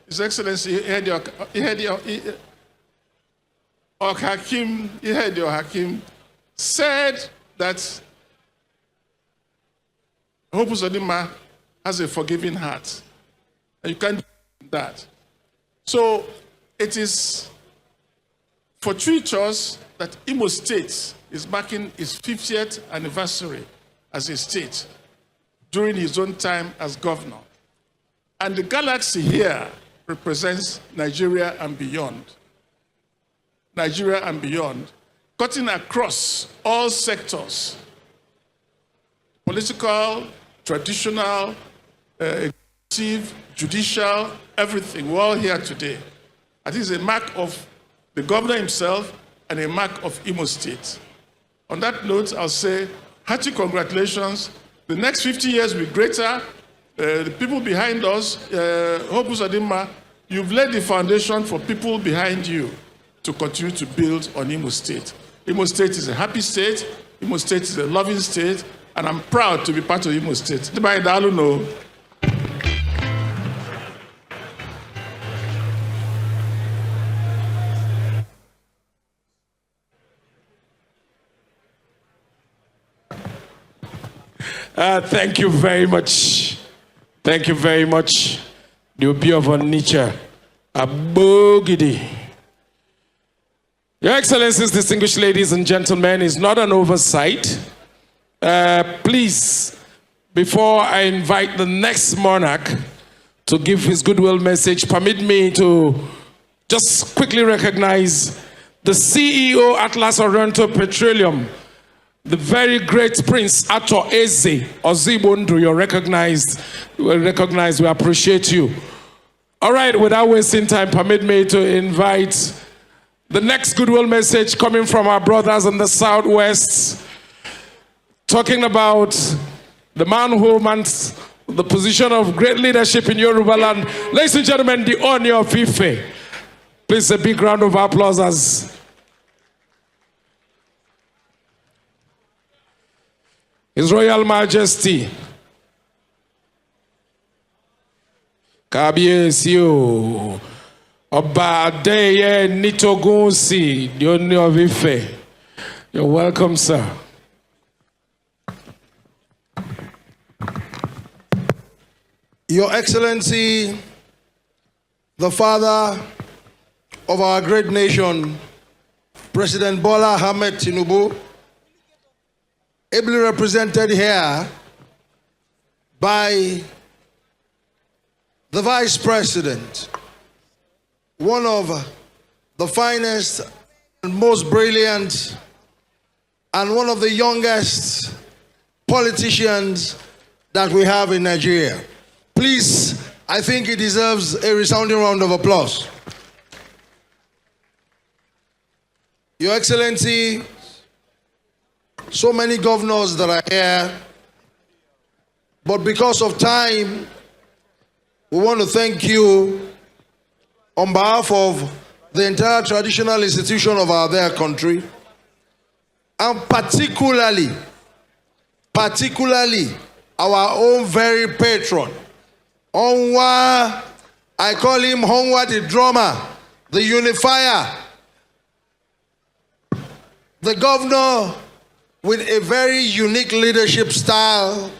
His Excellency Ihedioha Hakim, said that Hope Uzodimma has a forgiving heart. And you can't do that. So it is fortuitous that Imo State is marking its 50th anniversary as a state during his own time as governor. And the galaxy here represents Nigeria and beyond. Nigeria and beyond, cutting across all sectors, political, traditional, executive, judicial, everything. We're all here today. I think it's a mark of the governor himself and a mark of Imo State. On that note, I'll say hearty congratulations. The next 50 years will be greater. The people behind us, Hope Uzodimma, you've laid the foundation for people behind you to continue to build on Imo State. Imo State is a happy state. Imo State is a loving state. And I'm proud to be part of Imo State. Thank you very much. Thank you very much. The Obi of Onitsha, Abogidi. Your Excellencies, distinguished ladies and gentlemen, is not an oversight. Please, before I invite the next monarch to give his goodwill message, permit me to just quickly recognize the CEO Atlas Oriental Petroleum, the very great Prince Ato Eze Ozibundu. You're recognized. We appreciate you. All right, without wasting time, permit me to invite the next goodwill message coming from our brothers in the Southwest, talking about the man who mans the position of great leadership in Yoruba land. Ladies and gentlemen, the Oni of Ife. Please, a big round of applause as His Royal Majesty Kábíyèsí o Ọba Adéyẹ Nítògúnwùsì, the Oni of Ife. You're welcome, sir. Your Excellency, the father of our great nation, President Bola Ahmed Tinubu, ably represented here by the Vice President, one of the finest and most brilliant and one of the youngest politicians that we have in Nigeria. Please, I think he deserves a resounding round of applause. Your Excellency, so many governors that are here, but because of time, we want to thank you on behalf of the entire traditional institution of our dear country, and particularly our own very patron, Onwa, I call him Onwa the drummer, the unifier, the governor with a very unique leadership style,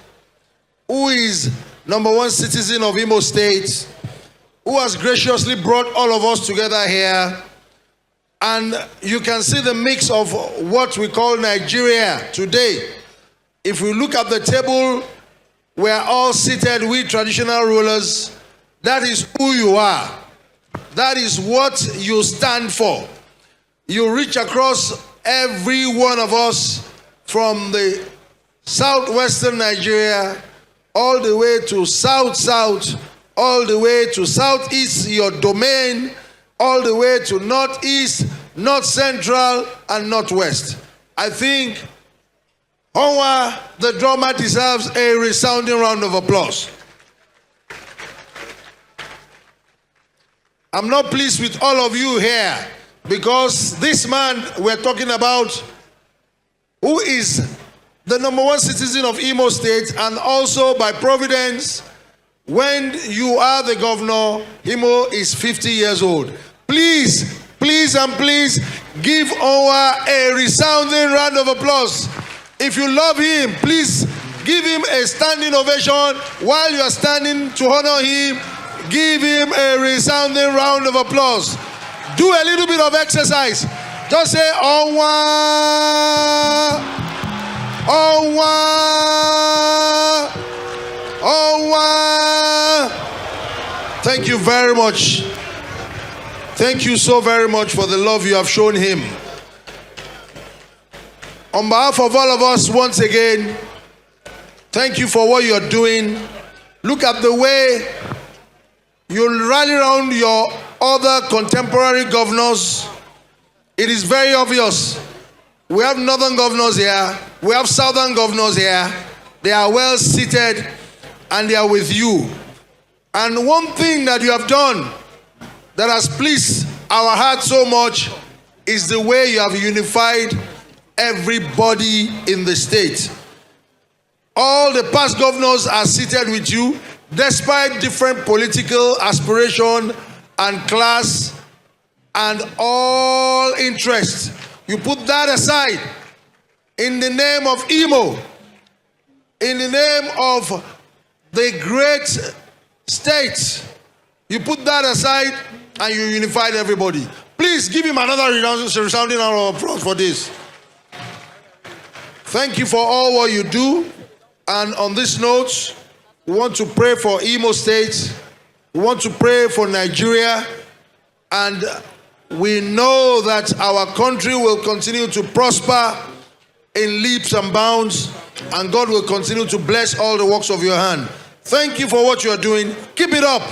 who is #1 citizen of Imo State, who has graciously brought all of us together here. And you can see the mix of what we call Nigeria today. If we look at the table, we are all seated with traditional rulers. That is who you are. That is what you stand for. You reach across every one of us from the southwestern Nigeria all the way to south, all the way to southeast, your domain, all the way to northeast, north central, and northwest. I think Onwa, the drummer, deserves a resounding round of applause. I'm not pleased with all of you here because this man we're talking about, who is the #1 citizen of Imo State, and also by providence, when you are the governor, Imo is 50 years old. Please give Onwa a resounding round of applause. If you love him, please give him a standing ovation. While you are standing to honor him, give him a resounding round of applause. Do a little bit of exercise. Just say, Onwa, Onwa, Onwa. Thank you very much. Thank you so very much for the love you have shown him. On behalf of all of us, once again, thank you for what you're doing. Look at the way you rally around your other contemporary governors. It is very obvious. We have northern governors here. We have southern governors here. They are well seated and they are with you. And one thing that you have done that has pleased our heart so much is the way you have unified everybody in the state. All the past governors are seated with you, despite different political aspiration and class and all interests. You put that aside in the name of Imo, in the name of the great state. You put that aside and you unified everybody. Please give him another resounding round of applause for this. Thank you for all what you do. And on this note, we want to pray for Imo State. We want to pray for Nigeria. And we know that our country will continue to prosper in leaps and bounds. And God will continue to bless all the works of your hand. Thank you for what you are doing. Keep it up.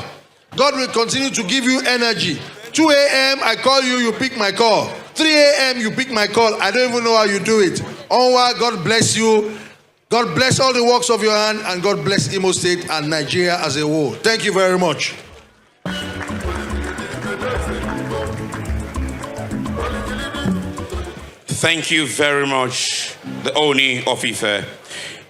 God will continue to give you energy. 2 a.m. I call you, you pick my call. 3 a.m. you pick my call. I don't even know how you do it. Onwa, God bless you. God bless all the works of your hand, and God bless Imo State and Nigeria as a whole. Thank you very much. Thank you very much, the Oni of Ife.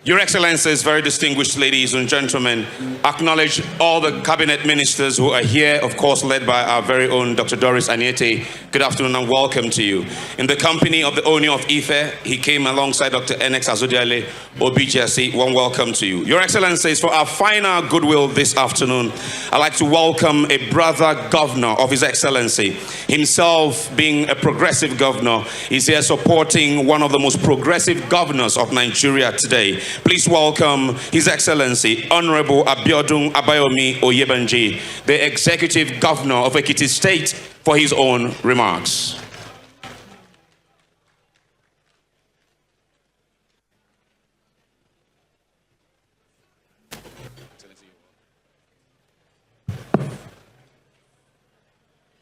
Your Excellencies, very distinguished ladies and gentlemen, acknowledge all the cabinet ministers who are here, of course, led by our very own Dr. Doris Aniete. Good afternoon and welcome to you. In the company of the Oni of Ife, he came alongside Dr. NX Azodiale Obijasi. One welcome to you. Your Excellencies, for our final goodwill this afternoon, I'd like to welcome a brother governor of His Excellency. Himself being a progressive governor, he's here supporting one of the most progressive governors of Nigeria today. Please welcome His Excellency Honorable Abiodun Abayomi Oyebanji, the Executive Governor of Ekiti State, for his own remarks.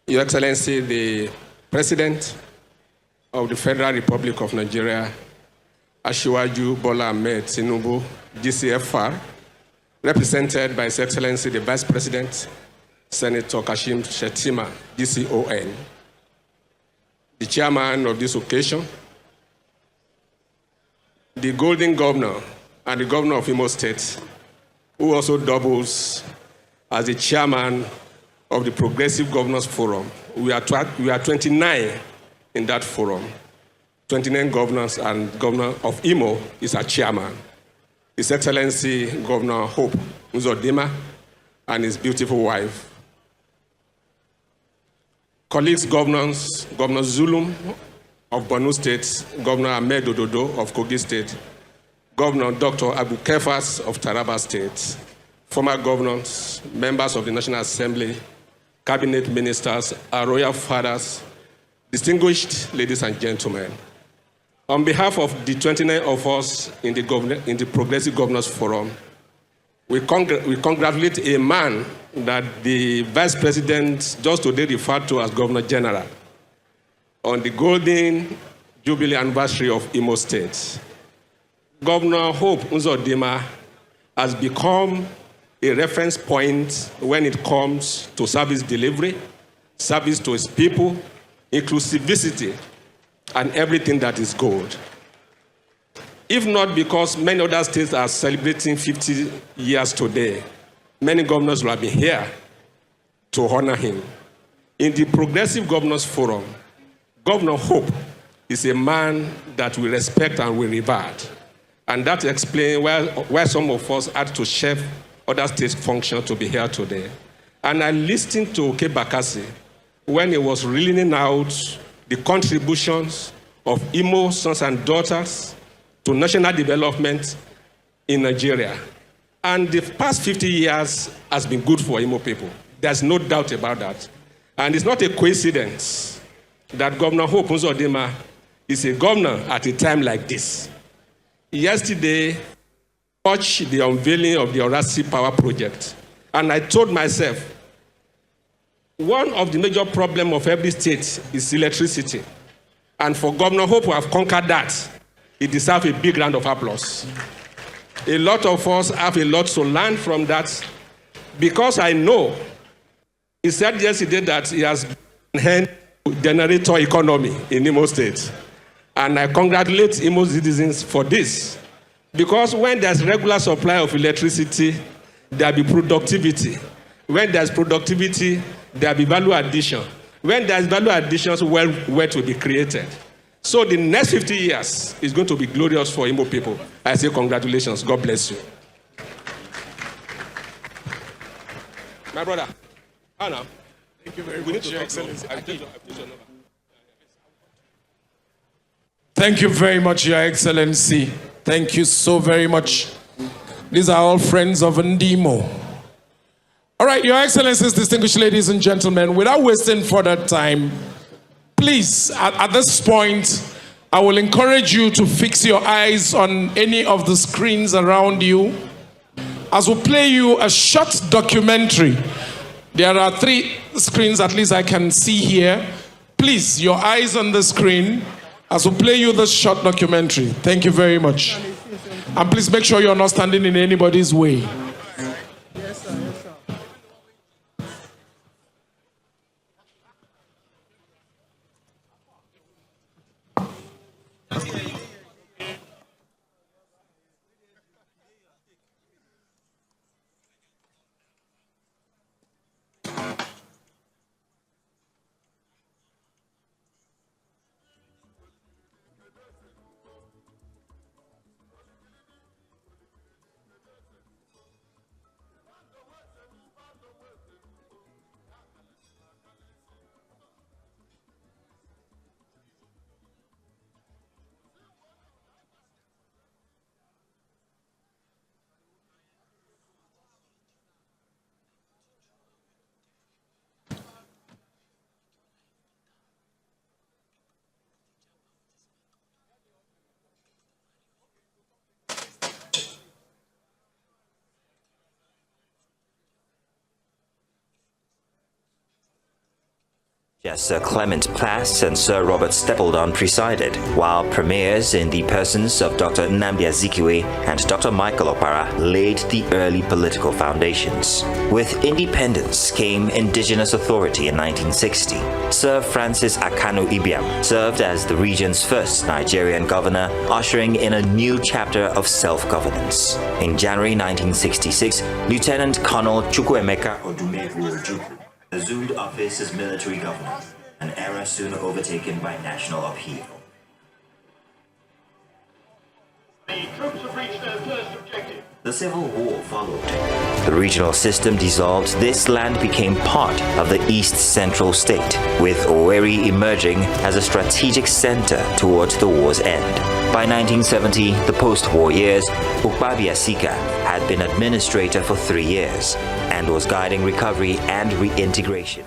Your Excellency, the President of the Federal Republic of Nigeria, Asiwaju Bola Ahmed Tinubu, GCFR, represented by His Excellency the Vice President, Senator Kashim Shettima, GCON, the chairman of this occasion, the Golden Governor and the Governor of Imo State, who also doubles as the chairman of the Progressive Governors Forum. We are 29 in that forum. 29 governors, and Governor of Imo is our chairman. His Excellency Governor Hope Uzodimma and his beautiful wife. Colleagues governors, Governor Zulum of Borno State, Governor Ahmed Ododo of Kogi State, Governor Dr. Abu Kefas of Taraba State, former governors, members of the National Assembly, cabinet ministers, our royal fathers, distinguished ladies and gentlemen. On behalf of the 29 of us in the Progressive Governors Forum, we congratulate a man that the Vice President just today referred to as Governor General on the Golden Jubilee Anniversary of Imo State. Governor Hope Uzodimma has become a reference point when it comes to service delivery, service to his people, inclusivity, and everything that is good. If not because many other states are celebrating 50 years today, many governors will have been here to honor him. In the Progressive Governors Forum, Governor Hope is a man that we respect and we revere. And that explains why some of us had to chef other states' function to be here today. And I listened to K. Bakassi when he was reeling out the contributions of Imo sons and daughters to national development in Nigeria. And the past 50 years has been good for Imo people. There's no doubt about that. And it's not a coincidence that Governor Hope Uzodimma is a governor at a time like this. Yesterday, I watched the unveiling of the Orasi Power Project. And I told myself, one of the major problems of every state is electricity. And for Governor Hope to have conquered that, he deserves a big round of applause. A lot of us have a lot to learn from that, because I know, he said yesterday that he has enhanced generator economy in Imo State. And I congratulate Imo citizens for this. Because when there's regular supply of electricity, there'll be productivity. When there's productivity, there'll be value addition. When there's value additions, wealth will be created. So the next 50 years is going to be glorious for Imo people. I say congratulations. God bless you. My brother, Anna. Thank you very much, Your Excellency. Thank you very much, Your Excellency. Thank you so very much. These are all friends of Ndimo. All right, Your Excellencies, distinguished ladies and gentlemen, without wasting further time, please, at this point, I will encourage you to fix your eyes on any of the screens around you as we play you a short documentary. There are 3 screens, at least I can see here. Please, your eyes on the screen as we play you this short documentary. Thank you very much. And please make sure you're not standing in anybody's way. Yes, sir. Yes, sir. Sir Clement Plass and Sir Robert Stapledon presided, while premiers in the persons of Dr. Nnamdi Azikiwe and Dr. Michael Opara laid the early political foundations. With independence came indigenous authority in 1960. Sir Francis Akanu Ibiam served as the region's first Nigerian governor, ushering in a new chapter of self-governance. In January 1966, Lieutenant Colonel Chukwuemeka Odumegwu Ojukwu assumed office as military governor, an era soon overtaken by national upheaval. The troops have reached their first objective. The Civil War followed. The regional system dissolved. This land became part of the East Central State, with Owerri emerging as a strategic center towards the war's end. By 1970, the post-war years, Ukpabi Asika had been administrator for 3 years and was guiding recovery and reintegration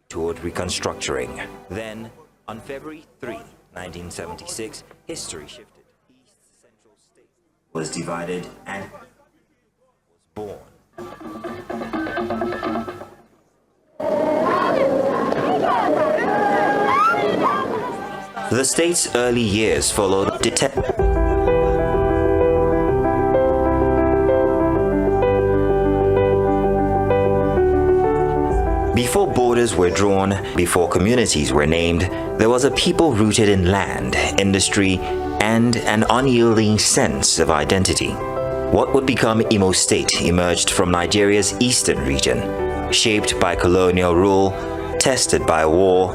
toward reconstructuring. Then, on February 3, 1976, history shifted. East Central State was divided and was born. The state's early years followed Before borders were drawn, before communities were named, there was a people rooted in land, industry, and an unyielding sense of identity. What would become Imo State emerged from Nigeria's eastern region, shaped by colonial rule, tested by war,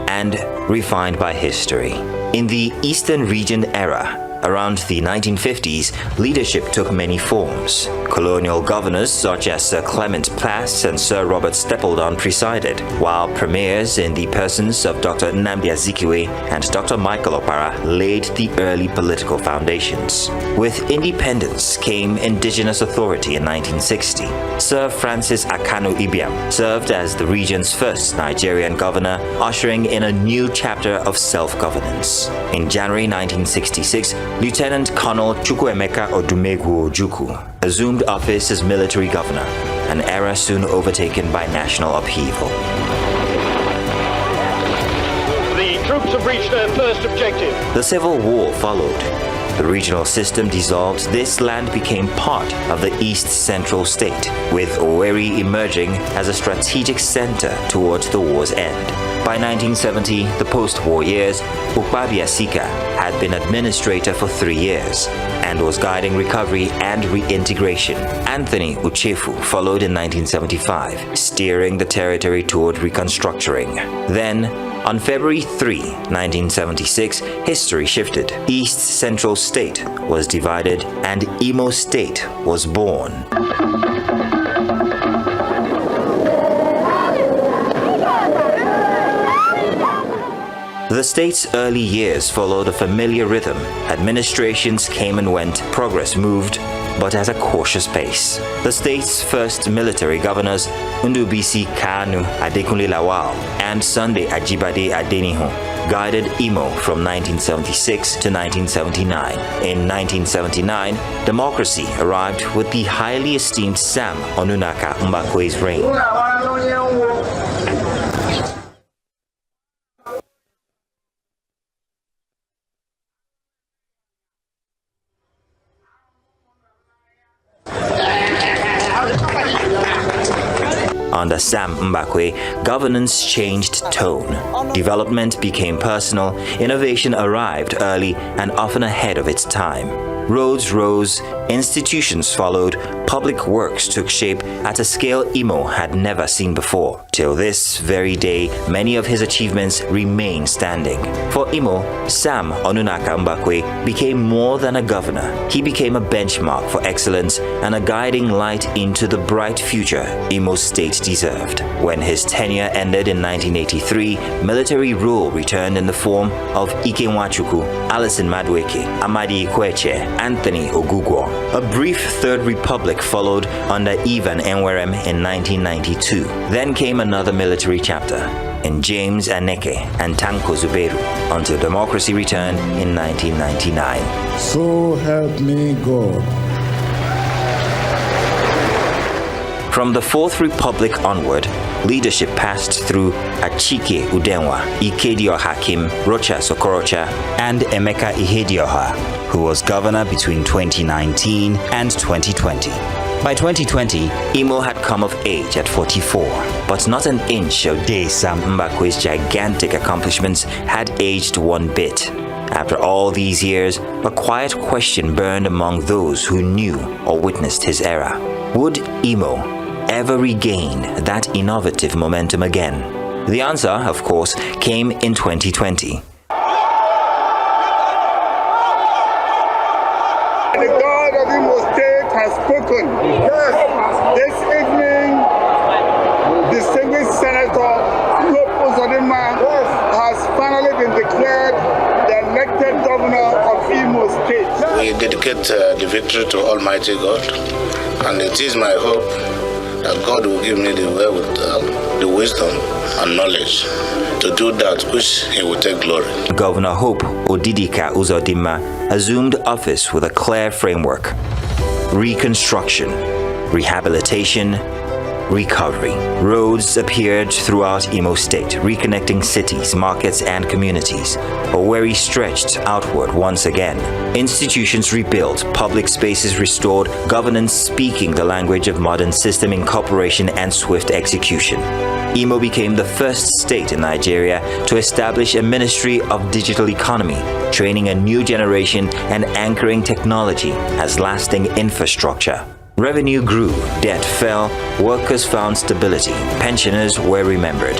and refined by history. In the Eastern Region era, around the 1950s, leadership took many forms. Colonial governors such as Sir Clement Plass and Sir Robert Stapledon presided, while premiers in the persons of Dr. Nnamdi Azikiwe and Dr. Michael Opara laid the early political foundations. With independence came indigenous authority in 1960. Sir Francis Akanu Ibiam served as the region's first Nigerian governor, ushering in a new chapter of self-governance. In January 1966, Lieutenant Colonel Chukwuemeka Odumegwu Ojukwu assumed office as military governor, an era soon overtaken by national upheaval. The troops have reached their first objective. The Civil War followed. The regional system dissolved. This land became part of the East Central State, with Owerri emerging as a strategic center towards the war's end. By 1970, the post-war years, Ukpabi Asika had been administrator for 3 years and was guiding recovery and reintegration. Anthony Uchefu followed in 1975, steering the territory toward reconstructuring. Then, on February 3, 1976, history shifted. East Central State was divided and Imo State was born. The state's early years followed a familiar rhythm. Administrations came and went, progress moved, but at a cautious pace. The state's first military governors, Ndubisi Kanu Adekunle Lawal and Sunday Ajibade Adenihu, guided Imo from 1976 to 1979. In 1979, democracy arrived with the highly esteemed Sam Onunaka Mbakwe's reign. Under Sam Mbakwe, governance changed tone. Development became personal, innovation arrived early and often ahead of its time. Roads rose, institutions followed, public works took shape at a scale Imo had never seen before. Till this very day, many of his achievements remain standing. For Imo, Sam Onunaka Mbakwe became more than a governor. He became a benchmark for excellence and a guiding light into the bright future Imo State deserved. When his tenure ended in 1983, military rule returned in the form of Ike Nwachukwu, Alison Madueke, Amadi Ikweche, Anthony Ogugwo. A brief Third Republic followed under Ivan Enwerem in 1992. Then came another military chapter in James Aneke and Tanko Zuberu until democracy returned in 1999. So help me God. From the Fourth Republic onward, leadership passed through Achike Udenwa, Ikedio Hakim, Rocha Sokorocha, and Emeka Ihedioha, who was governor between 2019 and 2020. By 2020, Imo had come of age at 44, but not an inch of Desam Mbakwe's gigantic accomplishments had aged one bit. After all these years, a quiet question burned among those who knew or witnessed his era. Would Imo ever regain that innovative momentum again? The answer, of course, came in 2020. The God of Imo State has spoken. Yes. This evening, distinguished Senator Uzodimma has finally been declared the elected governor of Imo State. We dedicate the victory to Almighty God, and it is my hope that God will give me the wisdom and knowledge to do that which He will take glory. Governor Hope Odidika Uzodimma assumed office with a clear framework: reconstruction, rehabilitation, recovery. Roads appeared throughout Imo State, reconnecting cities, markets, and communities. Owerri stretched outward once again. Institutions rebuilt, public spaces restored, governance speaking the language of modern system incorporation and swift execution. Imo became the first state in Nigeria to establish a ministry of digital economy, training a new generation and anchoring technology as lasting infrastructure. Revenue grew, debt fell, workers found stability, pensioners were remembered.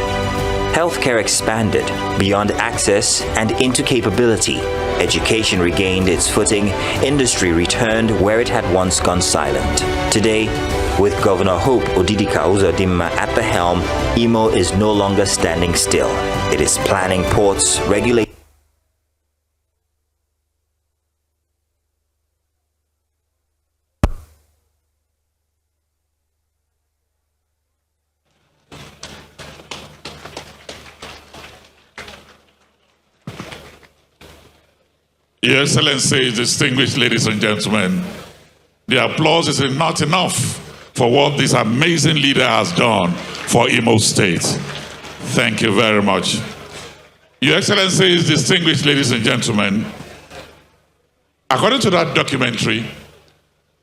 Healthcare expanded beyond access and into capability. Education regained its footing, industry returned where it had once gone silent. Today, with Governor Hope Odidika Uzodimma at the helm, Imo is no longer standing still. It is planning ports, regulating. Your Excellency, distinguished ladies and gentlemen, the applause is not enough for what this amazing leader has done for Imo State. Thank you very much. Your Excellency, distinguished ladies and gentlemen, according to that documentary,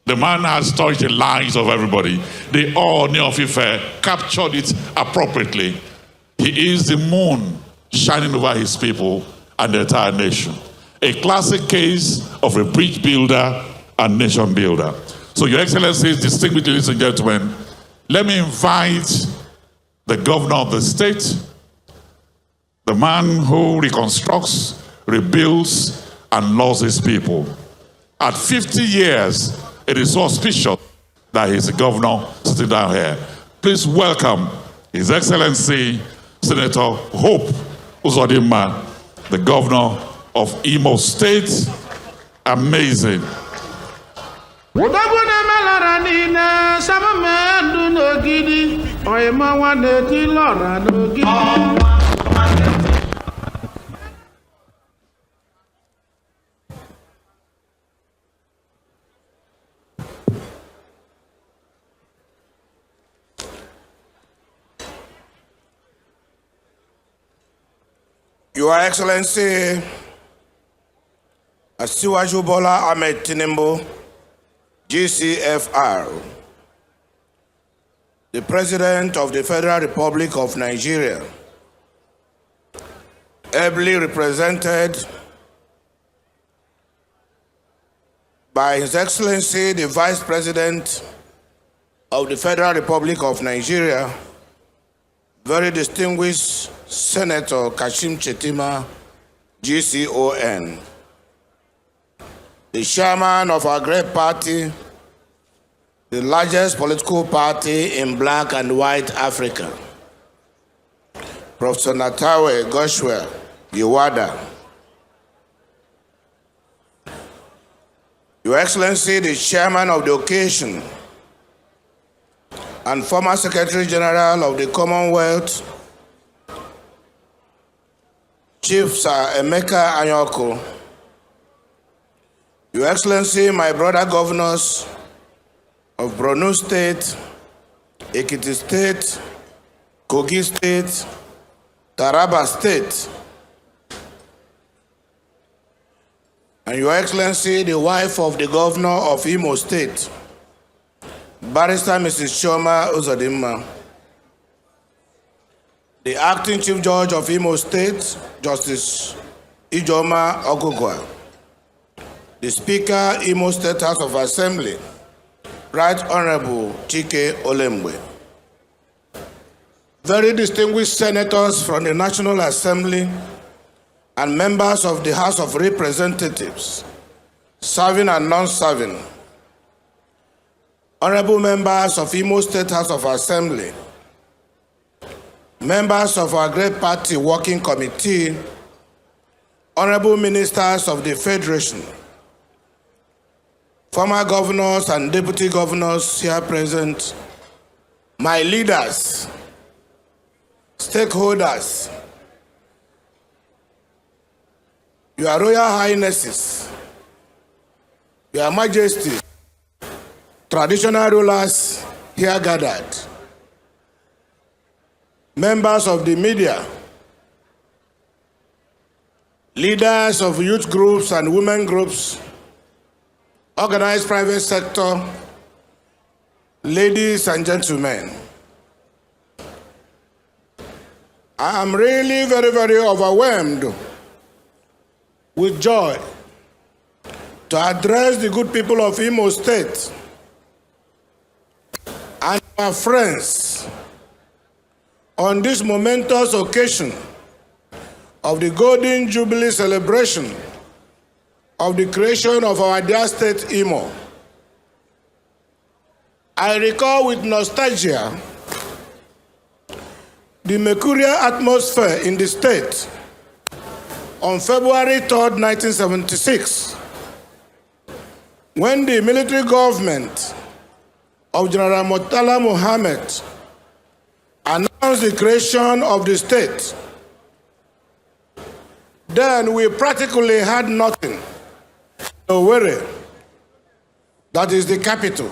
the man has touched the lives of everybody. They all, of Ife, captured it appropriately. He is the moon shining over his people and the entire nation. A classic case of a bridge builder and nation builder. So, Your Excellencies, distinguished ladies and gentlemen, let me invite the governor of the state, the man who reconstructs, rebuilds, and loves his people. At 50 years, it is so auspicious that he's the governor sitting down here. Please welcome His Excellency, Senator Hope Uzodimma, the governor of Imo State. Amazing. Your Excellency, Asiwaju Bola Ahmed Tinubu, GCFR, the President of the Federal Republic of Nigeria, ably represented by His Excellency, the Vice President of the Federal Republic of Nigeria, very distinguished Senator Kashim Chetima, GCON, the chairman of our great party, the largest political party in black and white Africa, Professor Natawe Goshwe Yewada, Your Excellency, the chairman of the occasion and former Secretary General of the Commonwealth, Chief Sir Emeka Anyoko, Your Excellency, my brother governors of Borno State, Ekiti State, Kogi State, Taraba State, and Your Excellency, the wife of the Governor of Imo State, Barrister Mrs. Chioma Uzodimma, the Acting Chief Judge of Imo State, Justice Ijoma Ogugwa, the Speaker, Imo State House of Assembly, Right Honorable Chike Olemgbe, very distinguished senators from the National Assembly and members of the House of Representatives, serving and non-serving, honorable members of Imo State House of Assembly, members of our great party working committee, honorable ministers of the Federation, former governors and deputy governors here present, my leaders, stakeholders, Your Royal Highnesses, Your Majesty, traditional rulers here gathered, members of the media, leaders of youth groups and women groups, organized private sector, ladies and gentlemen. I am really very, very overwhelmed with joy to address the good people of Imo State and our friends on this momentous occasion of the Golden Jubilee celebration of the creation of our dear state, Imo. I recall with nostalgia the mercurial atmosphere in the state on February 3rd, 1976, when the military government of General Murtala Mohammed announced the creation of the state. Then we practically had nothing. Owerri, that is the capital.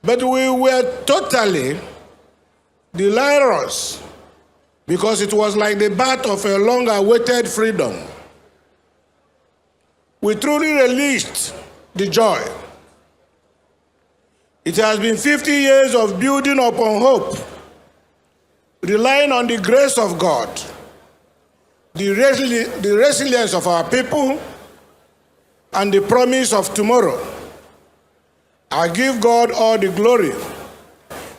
But we were totally delirious because it was like the birth of a long-awaited freedom. We truly relished the joy. It has been 50 years of building upon hope, relying on the grace of God, the resilience of our people, and the promise of tomorrow. I give God all the glory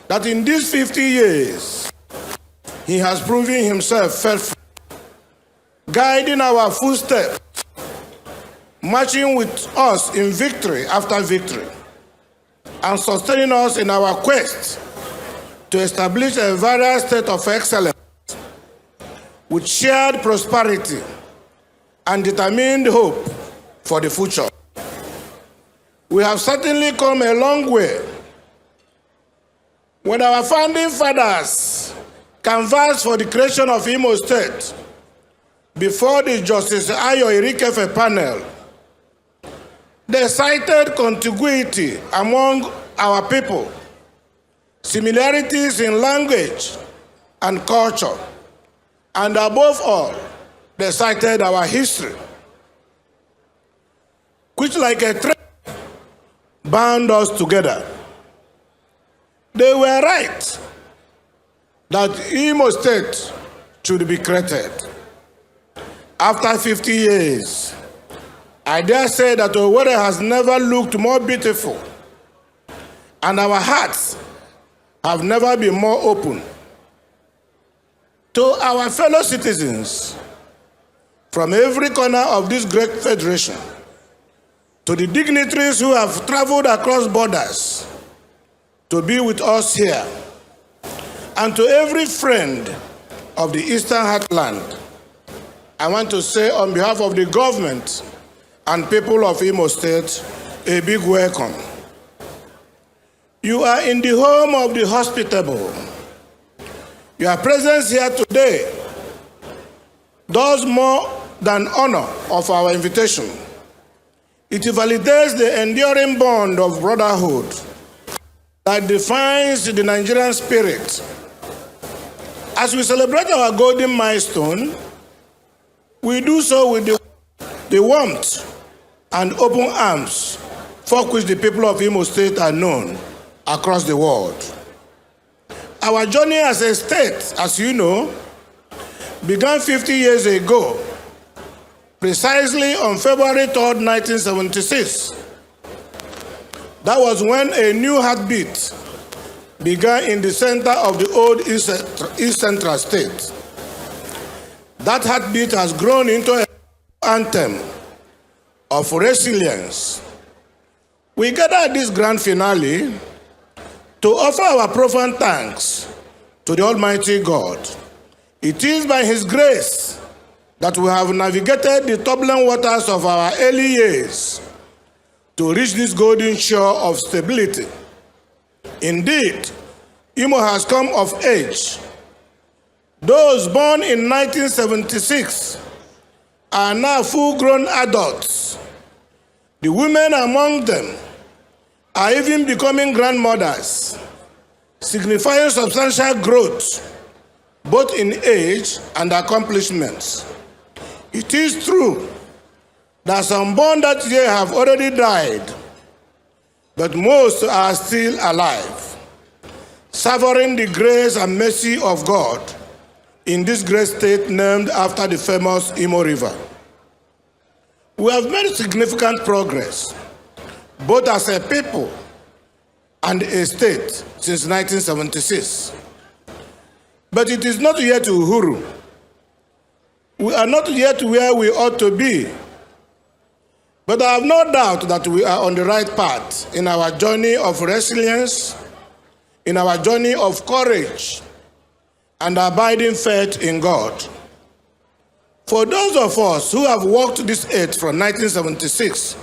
that in these 50 years, He has proven Himself faithful, guiding our footsteps, marching with us in victory after victory, and sustaining us in our quest to establish a various state of excellence with shared prosperity and determined hope for the future. We have certainly come a long way. When our founding fathers canvassed for the creation of Imo State before the Justice Ayo Irikefe panel, they cited contiguity among our people, similarities in language and culture, and above all, they cited our history, which like a thread bound us together. They were right that Imo State should be created. After 50 years, I dare say that Owerri has never looked more beautiful, and our hearts have never been more open. To our fellow citizens from every corner of this great federation, to the dignitaries who have traveled across borders to be with us here, and to every friend of the Eastern Heartland, I want to say on behalf of the government and people of Imo State, a big welcome. You are in the home of the hospitable. Your presence here today does more than honor of our invitation. It validates the enduring bond of brotherhood that defines the Nigerian spirit. As we celebrate our golden milestone, we do so with the warmth and open arms for which the people of Imo State are known across the world. Our journey as a state, as you know, began 50 years ago, precisely on February 3rd, 1976. That was when a new heartbeat began in the center of the old East Central State. That heartbeat has grown into an anthem of resilience. We gather at this grand finale to offer our profound thanks to the Almighty God. It is by His grace that we have navigated the turbulent waters of our early years to reach this golden shore of stability. Indeed, Imo has come of age. Those born in 1976 are now full-grown adults. The women among them are even becoming grandmothers, signifying substantial growth, both in age and accomplishments. It is true that some born that year have already died, but most are still alive, savoring the grace and mercy of God in this great state named after the famous Imo River. We have made significant progress, both as a people and a state, since 1976. But it is not yet Uhuru. We are not yet where we ought to be. But I have no doubt that we are on the right path in our journey of resilience, in our journey of courage, and abiding faith in God. For those of us who have walked this earth from 1976,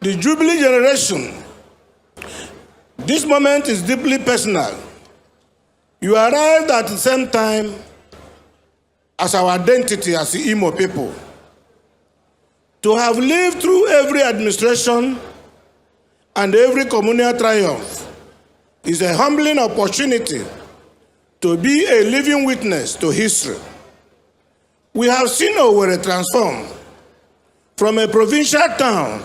the Jubilee generation, this moment is deeply personal. You arrived at the same time as our identity as the Imo people. To have lived through every administration and every communal triumph is a humbling opportunity to be a living witness to history. We have seen Owerri transform from a provincial town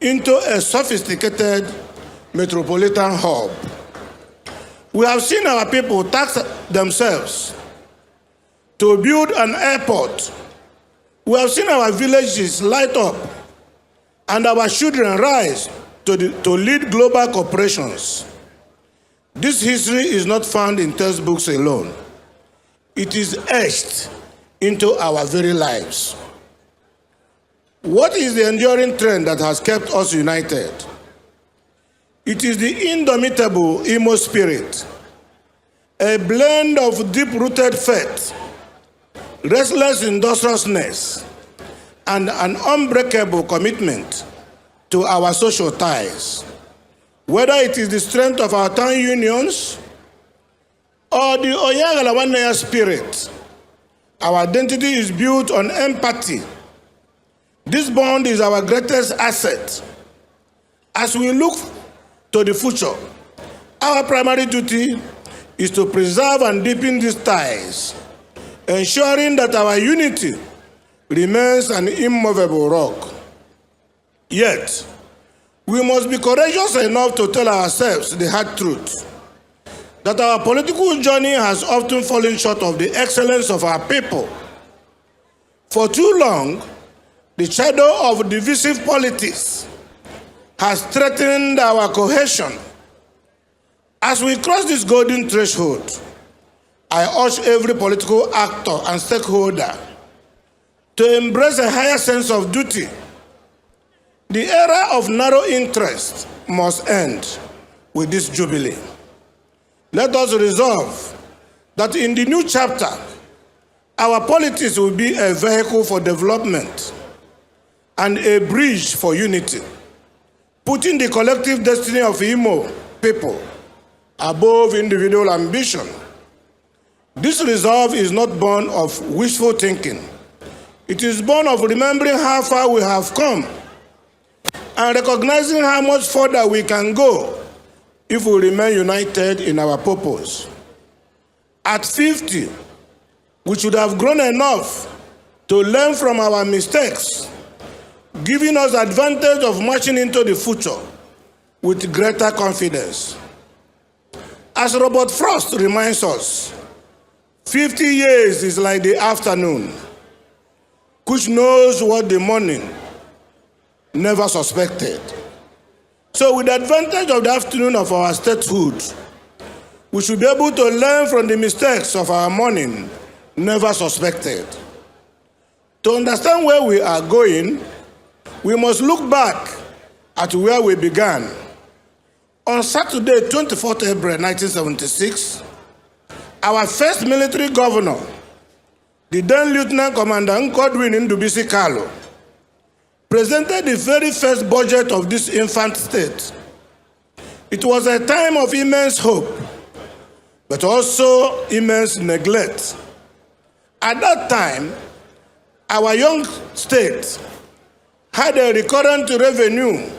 into a sophisticated metropolitan hub. We have seen our people tax themselves to build an airport. We have seen our villages light up and our children rise to lead global corporations. This history is not found in textbooks alone. It is etched into our very lives. What is the enduring trend that has kept us united? It is the indomitable Imo spirit, a blend of deep-rooted faith, restless industriousness, and an unbreakable commitment to our social ties. Whether it is the strength of our town unions or the Oyagalawanaya spirit, our identity is built on empathy. This bond is our greatest asset. As we look to the future, our primary duty is to preserve and deepen these ties, ensuring that our unity remains an immovable rock. Yet, we must be courageous enough to tell ourselves the hard truth, that our political journey has often fallen short of the excellence of our people. For too long, the shadow of divisive politics has threatened our cohesion. As we cross this golden threshold, I urge every political actor and stakeholder to embrace a higher sense of duty. The era of narrow interest must end with this jubilee. Let us resolve that in the new chapter, our politics will be a vehicle for development and a bridge for unity, putting the collective destiny of Imo people above individual ambition. This resolve is not born of wishful thinking. It is born of remembering how far we have come and recognizing how much further we can go if we remain united in our purpose. At 50, we should have grown enough to learn from our mistakes, giving us advantage of marching into the future with greater confidence. As Robert Frost reminds us, 50 years is like the afternoon, which knows what the morning never suspected. So with the advantage of the afternoon of our statehood, we should be able to learn from the mistakes of our morning never suspected. To understand where we are going, we must look back at where we began. On Saturday, 24th April 1976, our first military governor, the then Lieutenant Commander Goodwill Ndubisi Kalu, presented the very first budget of this infant state. It was a time of immense hope, but also immense neglect. At that time, our young state had a recurrent revenue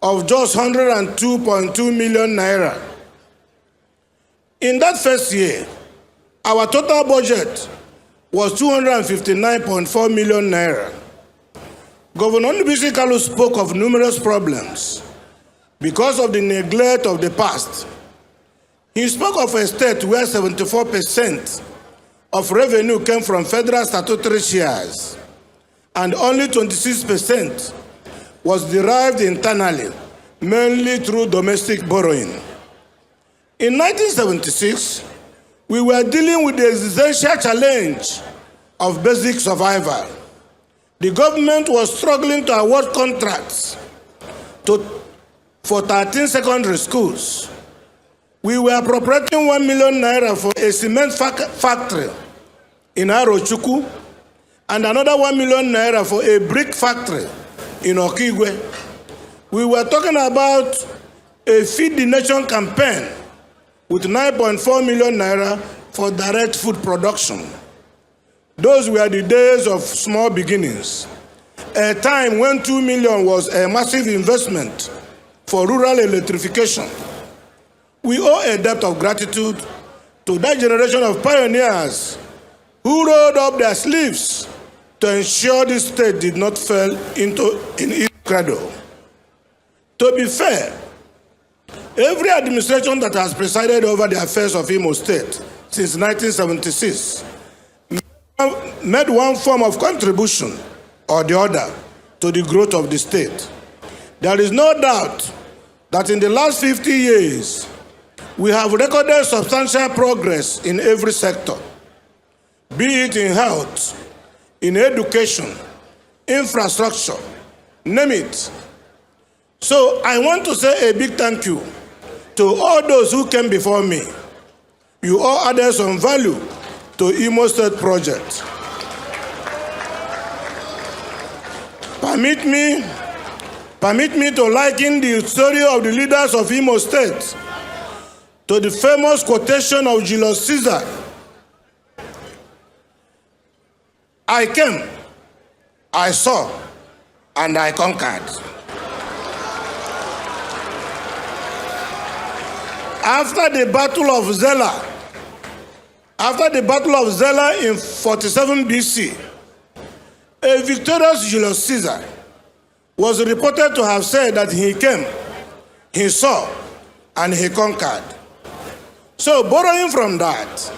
of just 102.2 million naira. In that first year, our total budget was 259.4 million naira. Governor Ndubisi Kalu spoke of numerous problems because of the neglect of the past. He spoke of a state where 74% of revenue came from federal statutory shares and only 26% was derived internally, mainly through domestic borrowing. In 1976, we were dealing with the existential challenge of basic survival. The government was struggling to award contracts for 13 secondary schools. We were appropriating 1 million naira for a cement factory in Arochukwu and another 1 million naira for a brick factory in Okigwe. We were talking about a Feed the Nation campaign with 9.4 million naira for direct food production. Those were the days of small beginnings, a time when 2 million was a massive investment for rural electrification. We owe a debt of gratitude to that generation of pioneers who rolled up their sleeves to ensure this state did not fall into its cradle. To be fair, every administration that has presided over the affairs of Imo State since 1976 made one form of contribution or the other to the growth of the state. There is no doubt that in the last 50 years, we have recorded substantial progress in every sector, be it in health, in education, infrastructure, name it. So I want to say a big thank you to all those who came before me. You all added some value to Imo State project. Permit me to liken the story of the leaders of Imo State to the famous quotation of Julius Caesar. I came, I saw, and I conquered. After the Battle of Zela in 47 BC, a victorious Julius Caesar was reported to have said that he came, he saw, and he conquered. So borrowing from that,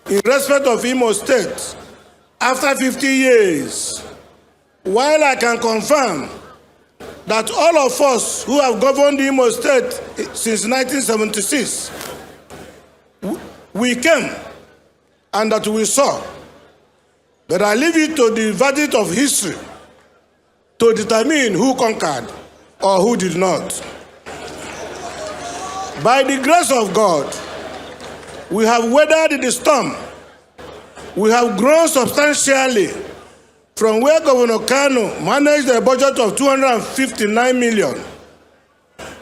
in respect of Imo State, after 50 years, while I can confirm that all of us who have governed Imo State since 1976, we came and that we saw, but I leave it to the verdict of history to determine who conquered or who did not. By the grace of God, we have weathered the storm. We have grown substantially from where Governor Kano managed a budget of 259 million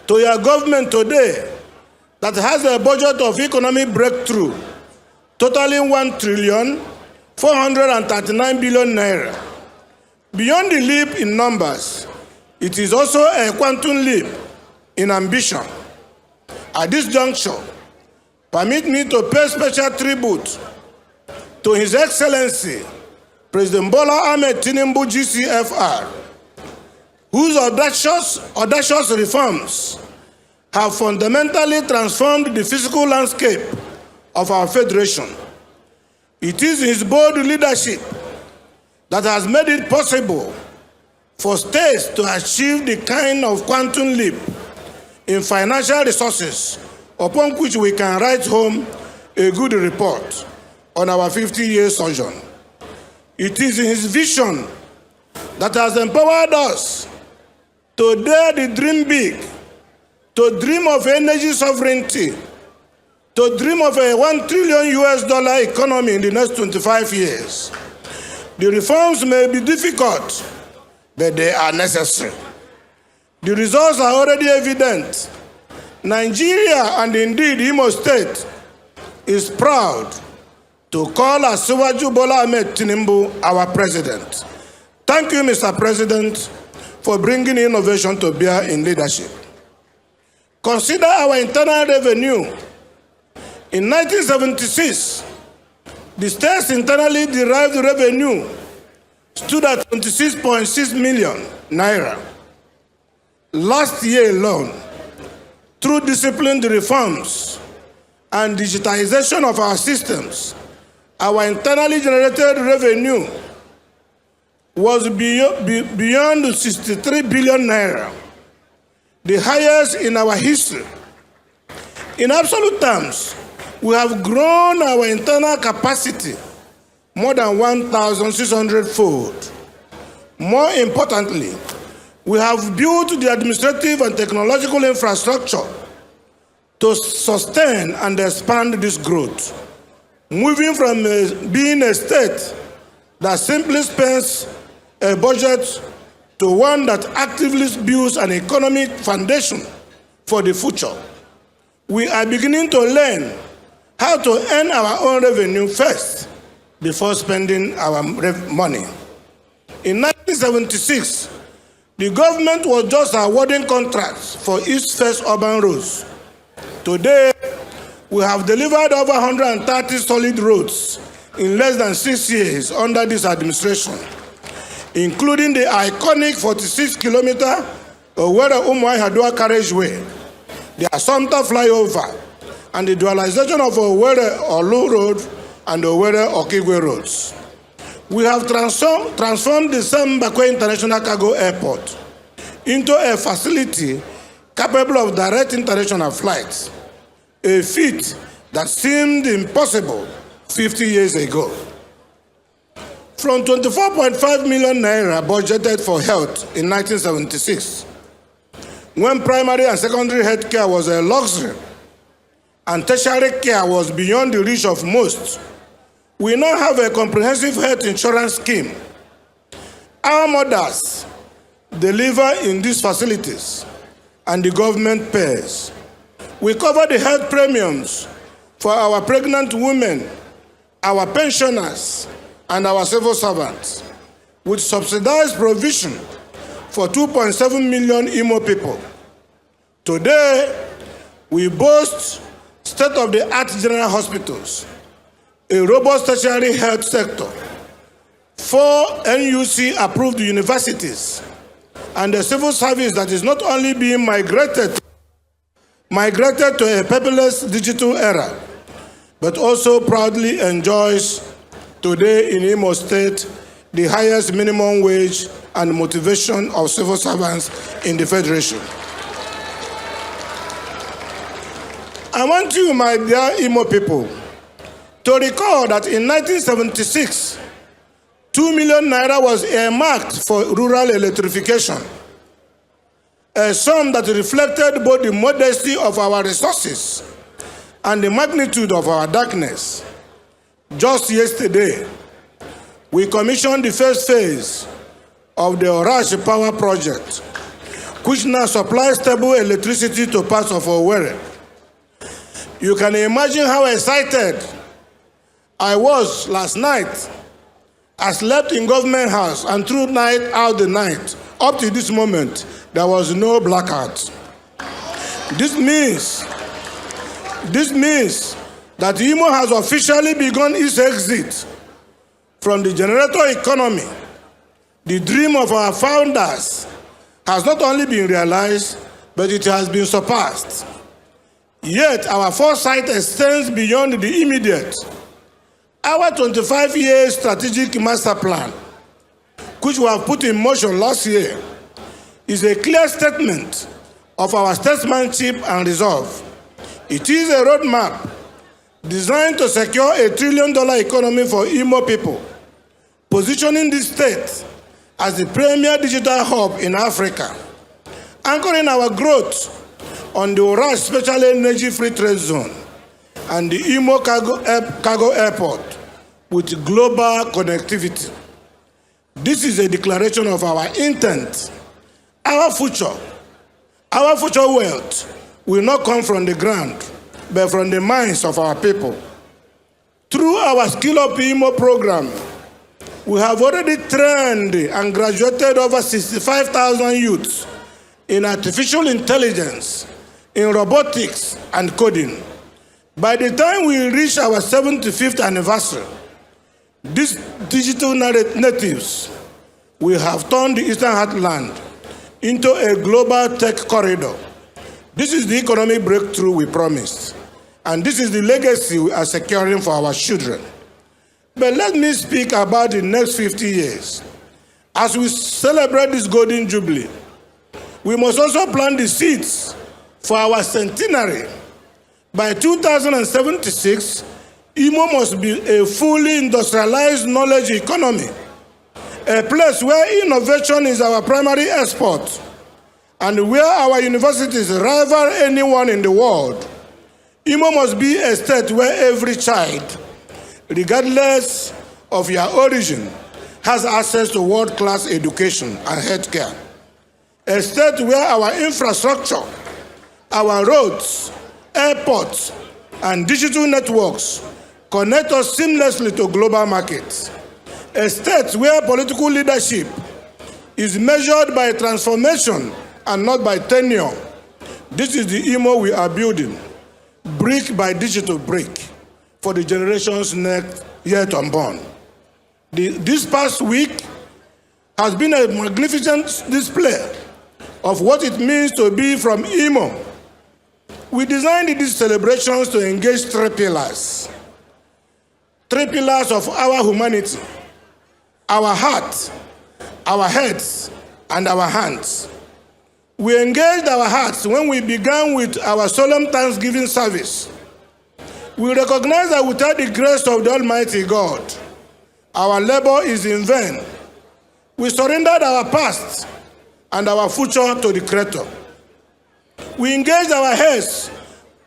to your government today that has a budget of economic breakthrough totaling 1,439 billion naira. Beyond the leap in numbers, it is also a quantum leap in ambition. At this juncture, permit me to pay special tribute to His Excellency, President Bola Ahmed Tinubu GCFR, whose audacious reforms have fundamentally transformed the physical landscape of our federation. It is his bold leadership that has made it possible for states to achieve the kind of quantum leap in financial resources upon which we can write home a good report on our 50-year sojourn. It is his vision that has empowered us to dare to dream big, to dream of energy sovereignty, to dream of a $1 trillion economy in the next 25 years. The reforms may be difficult, but they are necessary. The results are already evident. Nigeria, and indeed Imo State, is proud to call Asiwaju Bola Ahmed Tinubu our president. Thank you, Mr. President, for bringing innovation to bear in leadership. Consider our internal revenue. In 1976, the state's internally derived revenue stood at 26.6 million naira. Last year alone, through disciplined reforms and digitization of our systems, our internally generated revenue was beyond 63 billion naira, the highest in our history. In absolute terms, we have grown our internal capacity more than 1,600-fold. More importantly, we have built the administrative and technological infrastructure to sustain and expand this growth, moving from being a state that simply spends a budget to one that actively builds an economic foundation for the future. We are beginning to learn how to earn our own revenue first before spending our money. In 1976, the government was just awarding contracts for East First urban roads. Today, we have delivered over 130 solid roads in less than 6 years under this administration, including the iconic 46-kilometer Owerri-Umuahia carriageway, the Assumpta flyover, and the dualization of Owerri-Olu Road and Owerri-Okigwe roads. We have transformed the Sam Mbakwe International Cargo Airport into a facility capable of direct international flights, a feat that seemed impossible 50 years ago. From 24.5 million naira budgeted for health in 1976, when primary and secondary health care was a luxury and tertiary care was beyond the reach of most, we now have a comprehensive health insurance scheme. Our mothers deliver in these facilities, and the government pays. We cover the health premiums for our pregnant women, our pensioners, and our civil servants, with subsidized provision for 2.7 million Imo people. Today, we boast state-of-the-art general hospitals, a robust tertiary health sector, 4 NUC-approved universities, and a civil service that is not only being migrated to a paperless digital era, but also proudly enjoys today in Imo State the highest minimum wage and motivation of civil servants in the Federation. I want you, my dear Imo people, to recall that in 1976, 2 million naira was earmarked for rural electrification, a sum that reflected both the modesty of our resources and the magnitude of our darkness. Just yesterday, we commissioned the first phase of the Orashi Power Project, which now supplies stable electricity to parts of Owerri. You can imagine how excited I was last night. I slept in government house and throughout the night, up to this moment, there was no blackout. This means This means that Imo has officially begun its exit from the generator economy. The dream of our founders has not only been realized, but it has been surpassed. Yet our foresight extends beyond the immediate. Our 25-year strategic master plan, which we have put in motion last year, is a clear statement of our statesmanship and resolve. It is a roadmap designed to secure $1 trillion economy for Imo people, positioning this state as the premier digital hub in Africa, anchoring our growth on the Ora Special Energy Free Trade Zone and the Imo Cargo Airport with global connectivity. This is a declaration of our intent. Our future wealth will not come from the ground, but from the minds of our people. Through our Skill Up Imo program, we have already trained and graduated over 65,000 youths in artificial intelligence, in robotics and coding. By the time we reach our 75th anniversary, these digital natives will have turned the Eastern Heartland into a global tech corridor. This is the economic breakthrough we promised, and this is the legacy we are securing for our children. But let me speak about the next 50 years. As we celebrate this golden jubilee, we must also plant the seeds for our centenary. By 2076, Imo must be a fully industrialized knowledge economy, a place where innovation is our primary export, and where our universities rival anyone in the world. Imo must be a state where every child, regardless of your origin, has access to world-class education and healthcare. A state where our infrastructure, our roads, airports, and digital networks connect us seamlessly to global markets. A state where political leadership is measured by transformation and not by tenure. This is the Imo we are building, brick by digital brick, for the generations yet unborn. This past week has been a magnificent display of what it means to be from Imo. We designed these celebrations to engage three pillars of our humanity: our heart, our heads, and our hands. We engaged our hearts when we began with our solemn Thanksgiving service. We recognize that without the grace of the Almighty God, our labor is in vain. We surrendered our past and our future to the Creator. We engaged our heads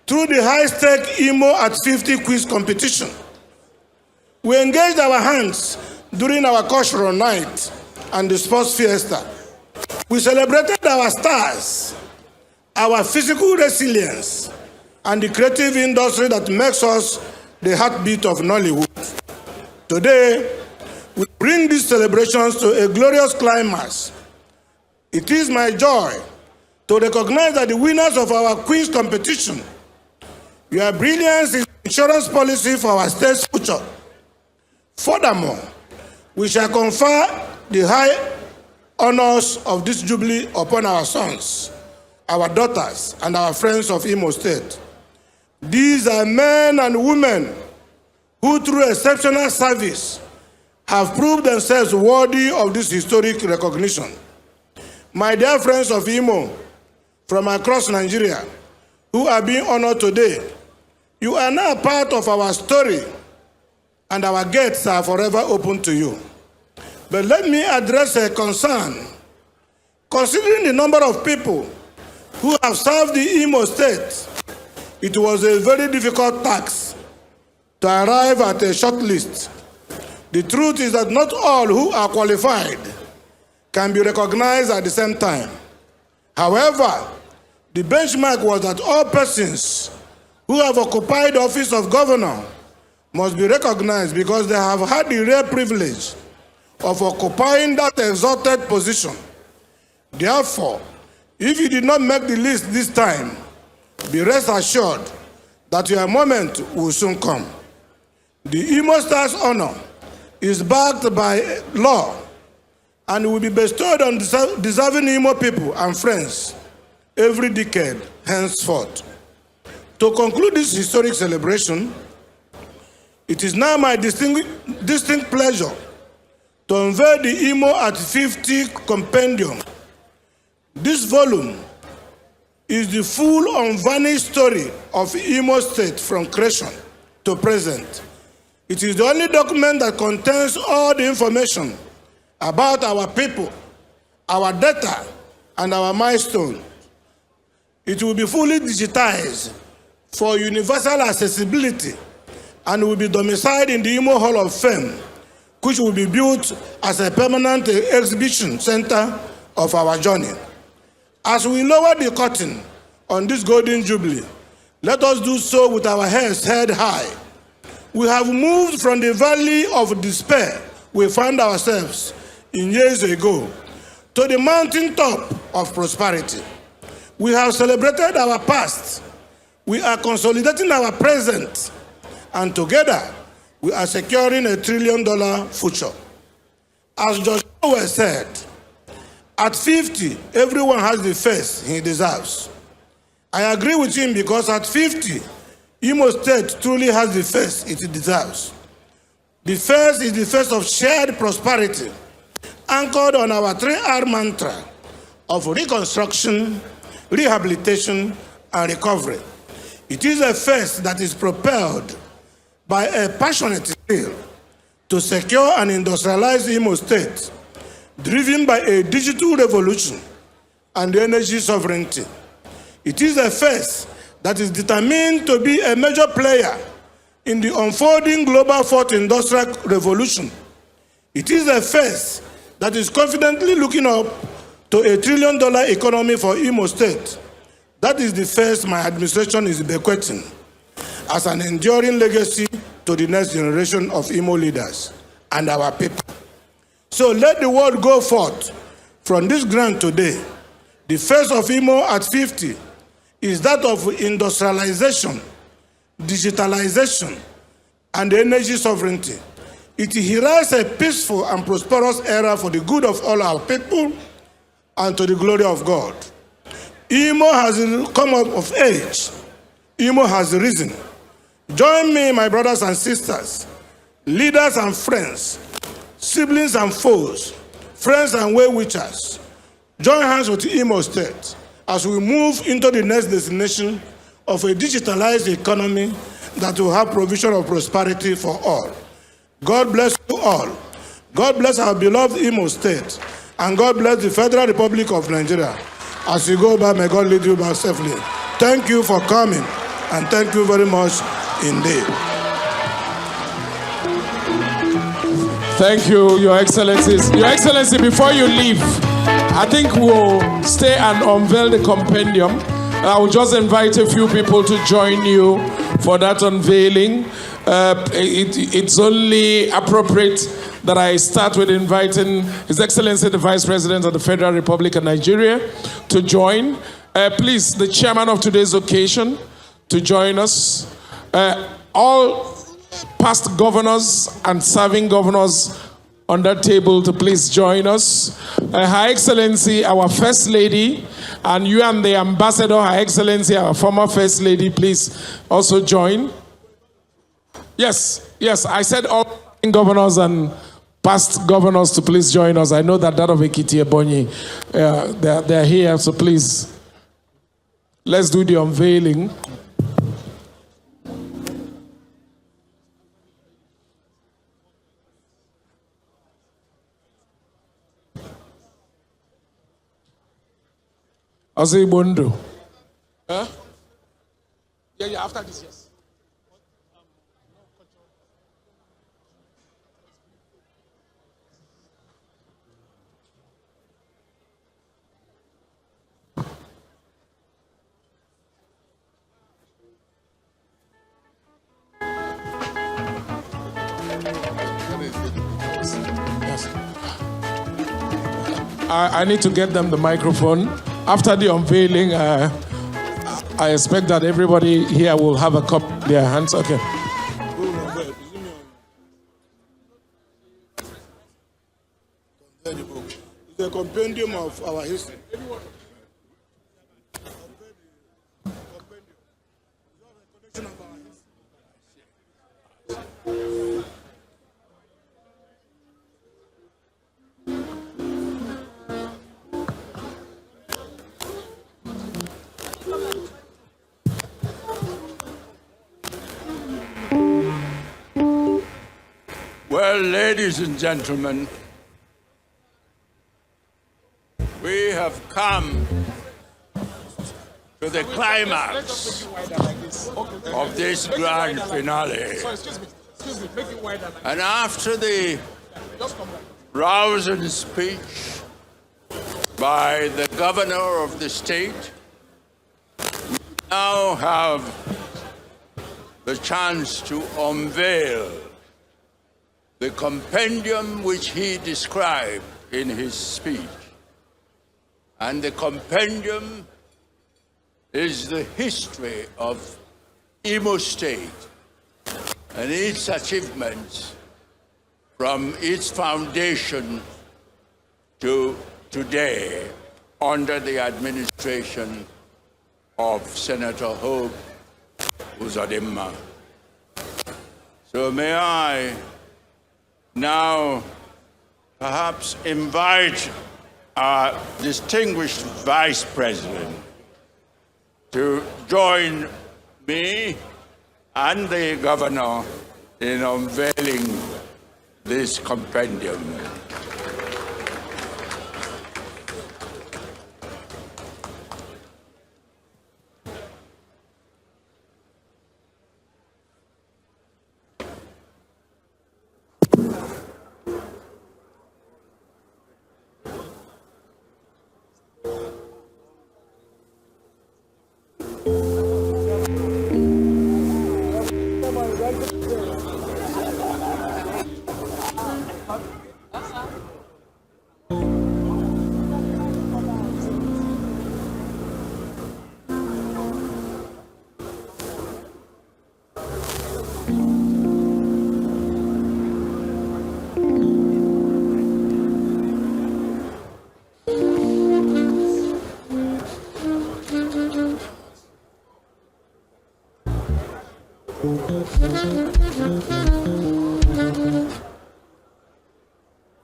through the high-stake Imo at 50 quiz competition. We engaged our hands during our cultural night and the sports fiesta. We celebrated our stars, our physical resilience, and the creative industry that makes us the heartbeat of Nollywood. Today, we bring these celebrations to a glorious climax. It is my joy to recognize that the winners of our quiz competition, your brilliance is insurance policy for our state's future. Furthermore, we shall confer the high honors of this jubilee upon our sons, our daughters, and our friends of Imo State. These are men and women who, through exceptional service, have proved themselves worthy of this historic recognition. My dear friends of Imo from across Nigeria who are being honored today, you are now part of our story, and our gates are forever open to you. But let me address a concern. Considering the number of people who have served the Imo State, it was a very difficult task to arrive at a short list. The truth is that not all who are qualified can be recognized at the same time. However, the benchmark was that all persons who have occupied the office of governor must be recognized because they have had the rare privilege of occupying that exalted position. Therefore, if you did not make the list this time, be rest assured that your moment will soon come. The Imo Star's honor is backed by law and will be bestowed on deserving Imo people and friends every decade henceforth. To conclude this historic celebration, it is now my distinct pleasure to unveil the Imo at 50 compendium. This volume is the full unvarnished story of Imo State from creation to present. It is the only document that contains all the information about our people, our data, and our milestones. It will be fully digitized for universal accessibility and will be domiciled in the Imo Hall of Fame, which will be built as a permanent exhibition center of our journey. As we lower the curtain on this golden jubilee, let us do so with our heads held high. We have moved from the valley of despair we found ourselves in years ago to the mountaintop of prosperity. We have celebrated our past. We are consolidating our present. And together, we are securing $1 trillion future. As George Orwell said, at 50, everyone has the face he deserves. I agree with him because at 50, Imo State truly has the face it deserves. The face is the face of shared prosperity, anchored on our 3R mantra of reconstruction, rehabilitation, and recovery. It is a face that is propelled by a passionate zeal to secure and industrialize Imo State, driven by a digital revolution and energy sovereignty. It is a face that is determined to be a major player in the unfolding global fourth industrial revolution. It is a face that is confidently looking up to $1 trillion economy for Imo State. That is the face my administration is bequeathing as an enduring legacy to the next generation of Imo leaders and our people. So let the world go forth from this ground today. The face of Imo at 50 is that of industrialization, digitalization, and energy sovereignty. It heralds a peaceful and prosperous era for the good of all our people and to the glory of God. Imo has come up of age. Imo has risen. Join me, my brothers and sisters, leaders and friends, siblings and foes, friends and well-wishers. Join hands with Imo State as we move into the next destination of a digitalized economy that will have provision of prosperity for all. God bless you all. God bless our beloved Imo State. And God bless the Federal Republic of Nigeria. As you go back, may God lead you back safely. Thank you for coming. And thank you very much indeed. Thank you, Your Excellencies. Your Excellency, before you leave, I think we'll stay and unveil the compendium. I will just invite a few people to join you for that unveiling. It's only appropriate that I start with inviting His Excellency the Vice President of the Federal Republic of Nigeria to join. Please, the chairman of today's occasion to join us. All past governors and serving governors on that table to please join us. Her Excellency, our First Lady, and you and the Ambassador, Her Excellency, our former First Lady, please also join. Yes, I said all governors and past governors to please join us. I know that of Ekiti Ebonyi, they're here, so please, let's do the unveiling. Azibundo. Huh? Yeah, after this, yes. Yes. I need to get them the microphone. After the unveiling, I expect that everybody here will have a cup in their hands. Okay. It's a compendium of our history. Well, ladies and gentlemen, we have come to the climax of this grand finale. And after the rousing speech by the governor of the state, we now have the chance to unveil the compendium which he described in his speech. And the compendium is the history of Imo State and its achievements from its foundation to today under the administration of Senator Hope Uzodimma. So may I now perhaps invite our distinguished Vice President to join me and the Governor in unveiling this compendium.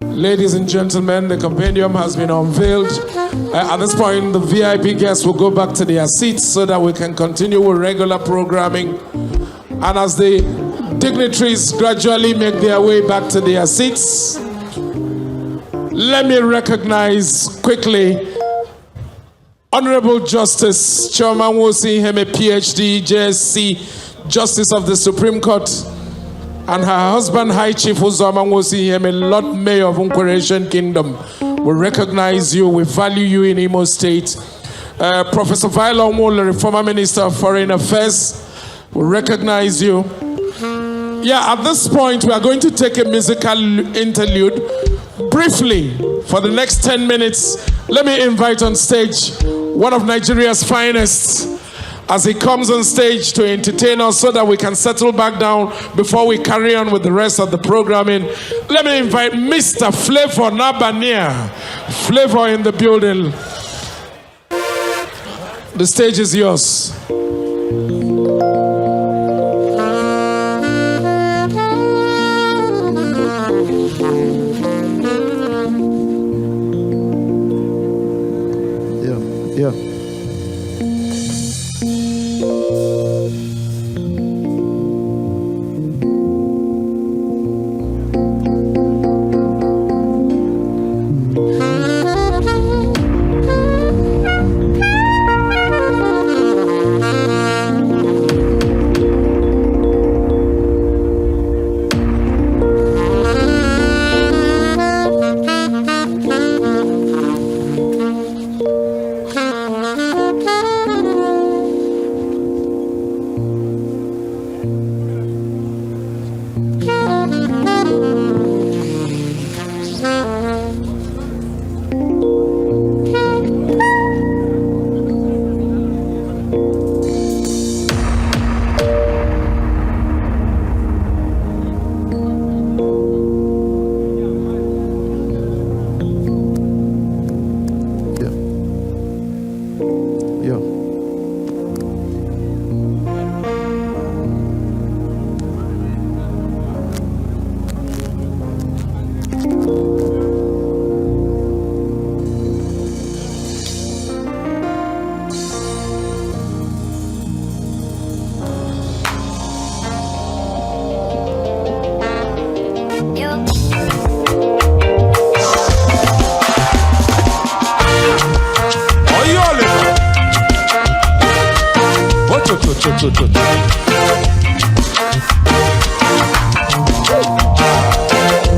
Ladies and gentlemen, the compendium has been unveiled. At this point, the VIP guests will go back to their seats so that we can continue with regular programming. And as the dignitaries gradually make their way back to their seats, let me recognize quickly Honorable Justice Chairman Wosi Heme, PhD, JSC, Justice of the Supreme Court, and her husband, High Chief Uzoma Wosi Heme, Lord Mayor of Unquarration Kingdom. We recognize you, we value you in Imo State. Professor Viola Omole, former Minister of Foreign Affairs, we recognize you. Yeah, at this point, we are going to take a musical interlude. Briefly, for the next 10 minutes, let me invite on stage one of Nigeria's finest as he comes on stage to entertain us so that we can settle back down before we carry on with the rest of the programming. Let me invite Mr. Flavor Nabania. Flavor in the building. The stage is yours. Yeah.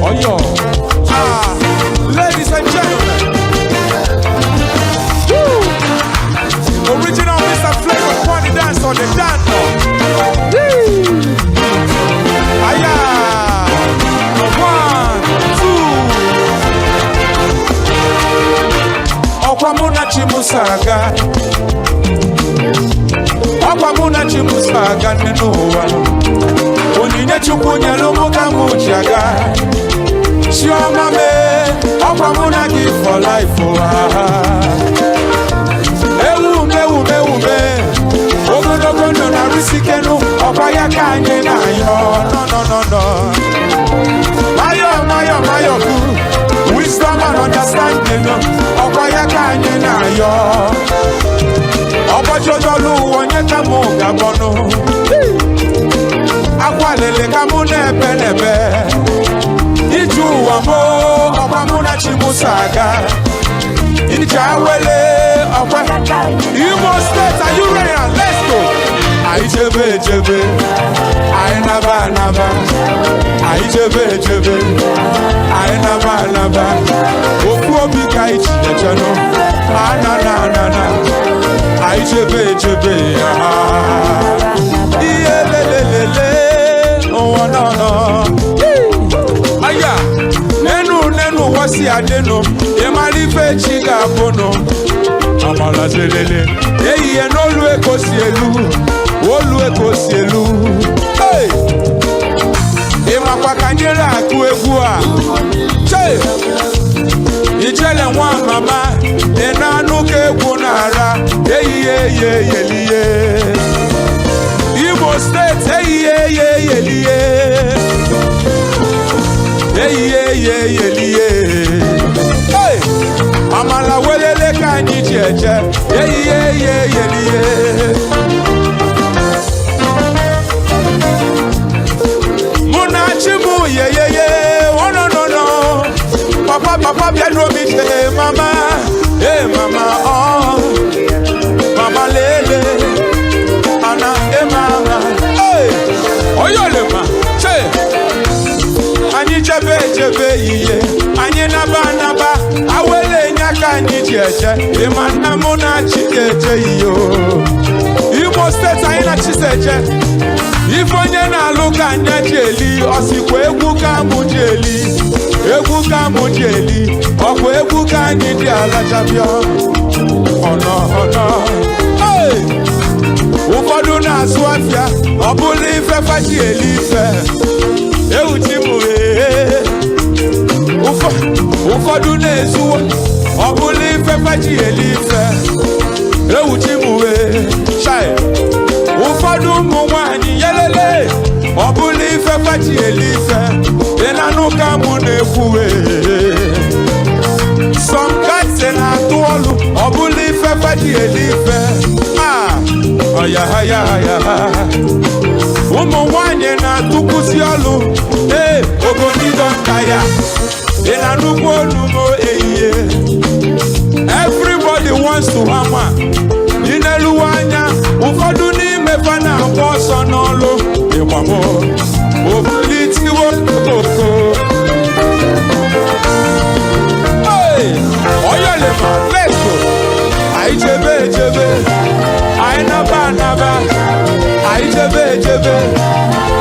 Oh, yo. Ladies and gentlemen. Woo. Original Mr. Flavor Party dance on the dance floor. Aya. 1, 2. Okwamuna chimusaga. Okwamuna chimusaga nenuwa. Onine chukunyalo mukamuchaga. Chioma me. Okwamuna give for life. Ewume. Ogodogondo na risikenu. Okwaya kanye na yo. No. Mayo ku. Wisdom and understanding. Okwaya kanye na yo. Okwajodolu onye kamu gabono. Akwalele kamu nebe. Iju wamo. Okwamuna chimusaga. Ijawele. Imo State, are you ready now? Let's go. I jebe. I naba. I jebe. I naba. Oku obi kaichi echano. Na. I jebe. Iyelelele. Oh no. Aya. Nenu wasi adeno. Emalife chiga bono. Amala zelele. Eyi enolu ekosi elu. Hey. Ema kwa kanyela aku egwu a. Che. Ijele nwa mama. Enanu ke egwu nara. Eyi. Imo State. Eyi. Hey. Amala welele kanyi jeje. Eyi. Munachimu ye. Oh no. Papa biano mi mama. Hey mama oh. Mama lele. Ana mama. Hey. Oyolema. Che. Ani jebe iye. Ani naba. Awele nyaka ni jeje. Emana muna chikeje iyo. Imo State aina chiseje. Ifonye na luka nyajeli. Osikwe egwu kamujeli. Okwe egwu kanyidi alajabio. Ono. Hey! Ufodu na aswafia. Obuli ife faji elife. Eutimu Ufodu na-ezuwo. Obuli ife faji elife. Eutimu Shai. Ufodu mwanyi yelele. Obuli ife faji elife. Enanuka munekuwe. Some guys na atuolu. Obuli ife faji elife. Aya. Umwanyi na tukusi olu. Ogoni don kaya. Everybody wants to hammer. Ineluwanya. Ufodu ni mefana boso nolo. Iwamo. Obiliti woko. Hey! Oyolema. Let's go. I jebe. I naba. I jebe.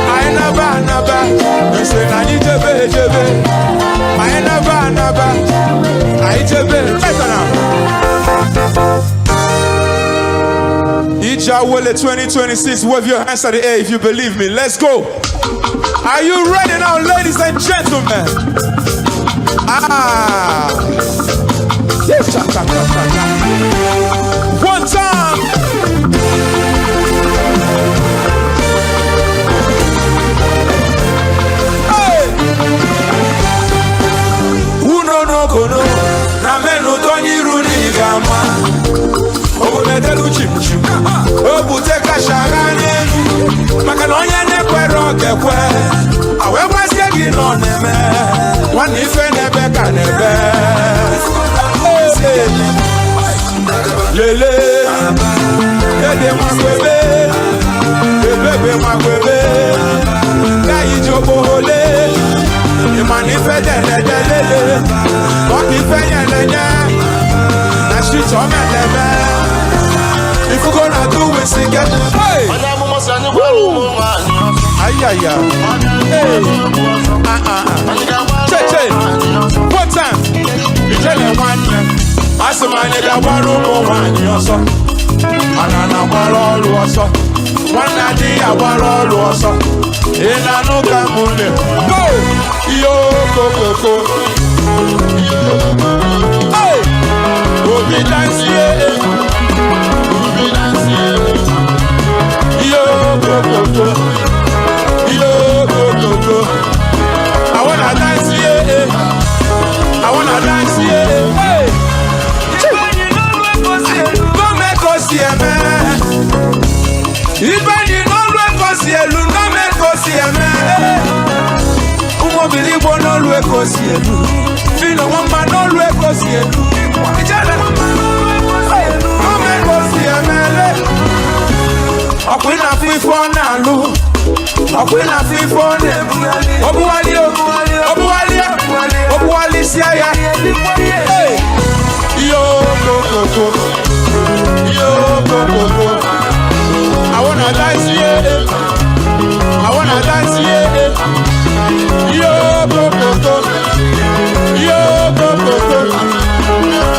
I naba. Nse na ni jebe. I naba. I jebe. Better now. Ijawele 2026. Wave your hands at the air if you believe me. Let's go. Are you ready now, ladies and gentlemen? One time. Kono na menu tonyi runi gama obunetelu chimchim obuteka shagane makanonya ne kwero kekwe awe kwasie gi no neme wani ife nebe ka nebe lele dede mwakwebe Magwebe, magwebe. Gayi jobo hole. Imani fe dele. Koki fe yenye. Na street on lebe. If you gonna do it, sing it. Hey! Ayaya. Hey! Che. One time. You tell them one. Asimani da waru mo wani oso. Anana waro oso. Wana di awaro oso. Ina no kamule. Go! Yo go. Hey! Obi dance ye. Yo go. Yo go. I wanna dance here. I wanna dance here. Hey. Don't make us here, man. Even you don't make us here, don't make us here, man. Umo believe one no make us here. Feel one man no make us here. Don't make us here, man. Akwena fifo na lu. Akwena fifo ne. Obuwali siaya. Hey. Yo go. Yo go. I wanna dance here. I wanna dance here. Yo go. Yo go.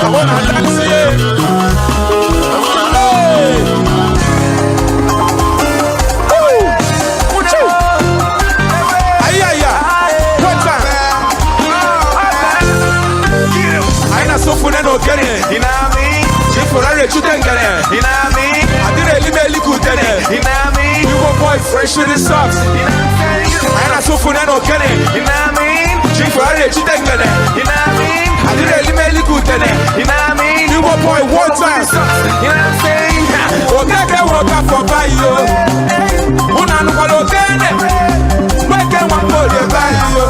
I wanna dance here. Hey. Sofune no kere inami Chifurare chutengere inami Adire limeli kutere inami You a boy fresh with the socks Aina sofune no kere inami Chifurare chutengere inami Adire limeli kutere inami You a boy one time Okeke woka for bayo Unanu kwalo kene Weke wambo de bayo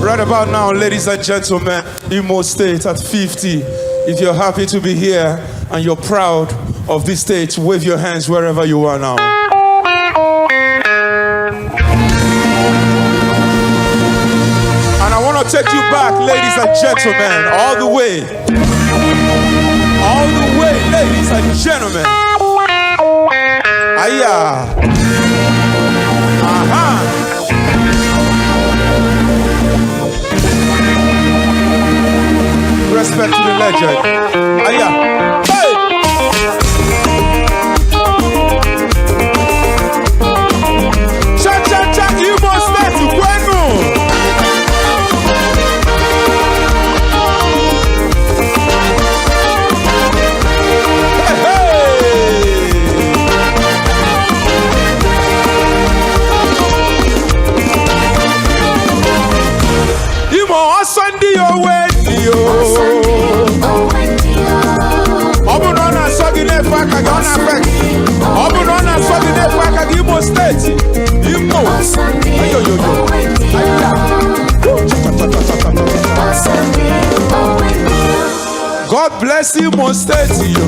Right about now, ladies and gentlemen, Imo State at 50. If you're happy to be here and you're proud of this state, wave your hands wherever you are now. And I want to take you back, ladies and gentlemen, all the way, ladies and gentlemen. Aya. Aha. Respect to the legend. Aya. Hey. Cha, Imo State, bueno. Sunday away, Obunona sogine faka gona fek. Obunona sogine faka Imo State. Imo. Ayo. God bless Imo State, yo.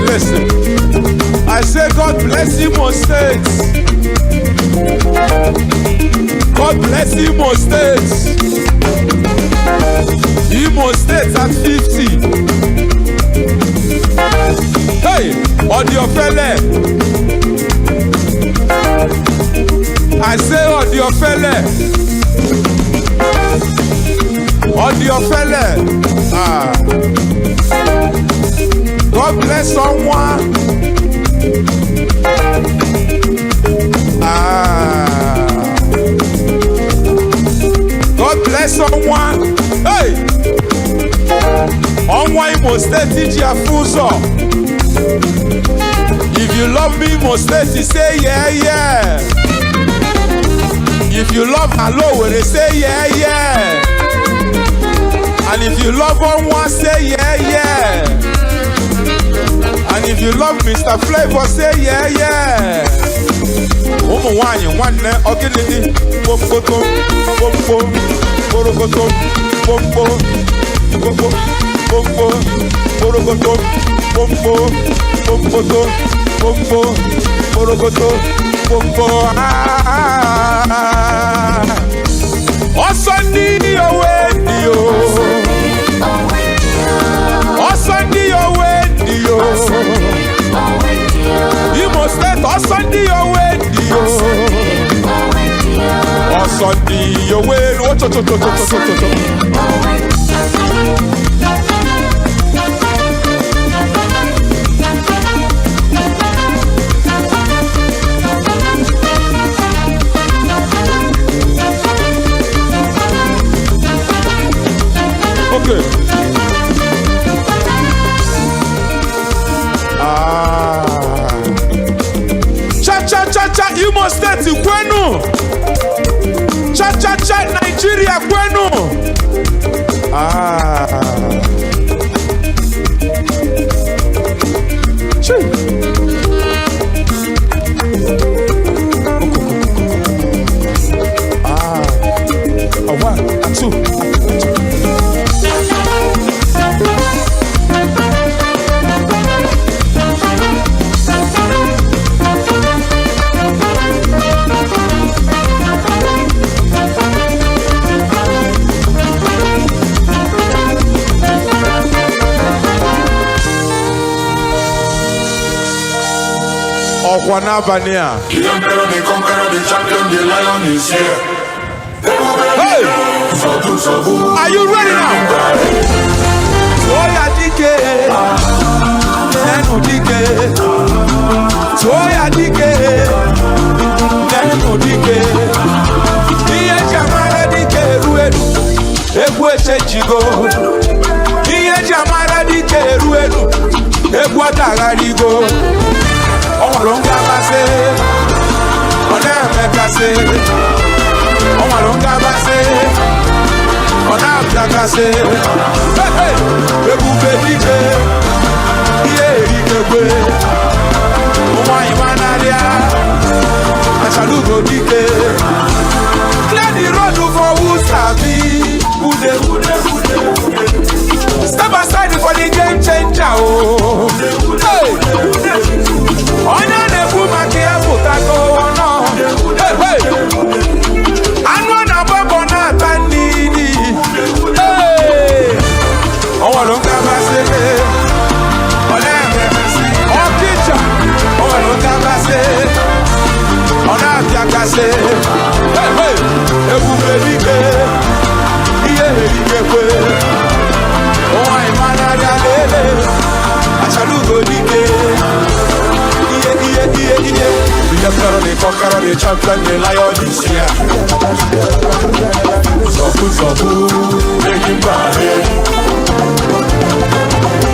Listen, I say God bless Imo State. God bless Imo State. Imo State at 50. Hey, Odiofele. I say Odiofele. Odiofele. God bless someone. God bless someone. Hey! On why Imo State Jiafuso. If you love me, Imo State, say yeah. if you love hello, they say yeah, yeah. And if you love one, say yeah, yeah. And if you love Mr. Flavor, say yeah, yeah. One one okay, pompo, pompo, porokoto, pompo, pompo, pompo, porokoto, pompo, pompo, pompo, porokoto, pompo. Osandi owendio, Osandi owendio, Imo State Osandi owendio, Osandi owendio. Okay. Cha Imo State kwenu. Cha Nigeria kwenu. Wanavania. The emperor, the conqueror, the champion, the lion is here. Hey! Are you ready now? Toya dike, nenu dike. Toya dike, nenu dike. Iye jamara dike ruedu, egwu eche jigo. Iye jamara dike ruedu, egwu atagarigo. On longa passé, on a cassé. On longa passé, on a cassé. Le bouffé d'Iké, Iké, on va y manalia, à Chalougo d'Iké. Clear the road for Wusabi, step aside for the game changer. Oh, hey. Onya nebu makia mutato ono. Hey hey. Anu na babo na tandidi. Hey. Owa longa base. Ona mbese. Okicha. Owa longa base. Ona biakase. Hey hey. Ebu belike. Iye belike kwe. Owa imana dalele. Achalugo dike. The emperor, the conqueror, the champion, the lion is here. Sofu, make him party.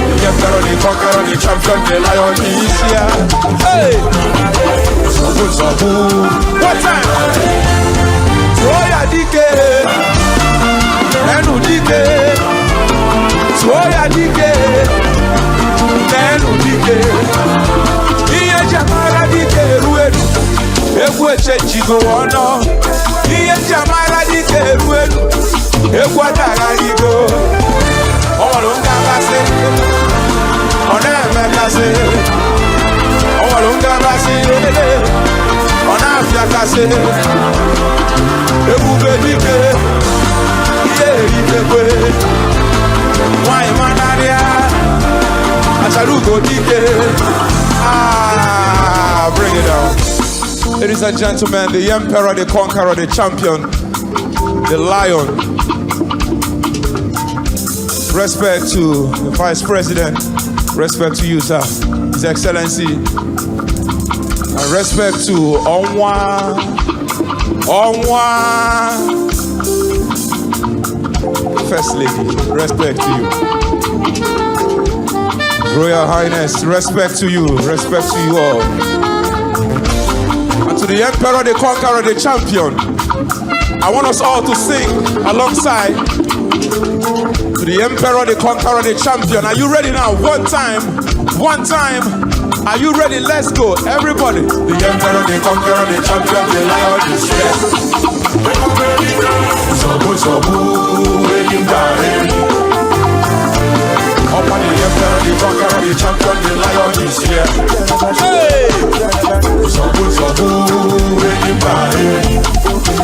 The emperor, the conqueror, the champion, the lion is here. Hey! Sofu, what time? Toya dike, nenu dike. Toya dike, nenu dike. Jamara dike ruedu, egwu eche jigo ono. Iye jamara dike ruedu, egwu atagarigo. Owalunga base, ona mekase. Owalunga base, ona afiakase. Egwu bedike, iye dike. Why manaria, achalugo dike. Bring it down. Ladies and gentlemen, the emperor, the conqueror, the champion, the lion. Respect to the vice president. Respect to you, sir. His Excellency. And respect to Onwa. First Lady. Respect to you. Royal Highness, respect to you all. And To the Emperor, the Conqueror, the Champion. I want us all to sing alongside. To the Emperor, the Conqueror, the Champion. Are you ready now? One time. One time. Are you ready? Let's go. Everybody. The Emperor, the Conqueror, the Champion, the Lion is here. Upon the Emperor, the Conqueror, the Champion, the Lion is here. Hey!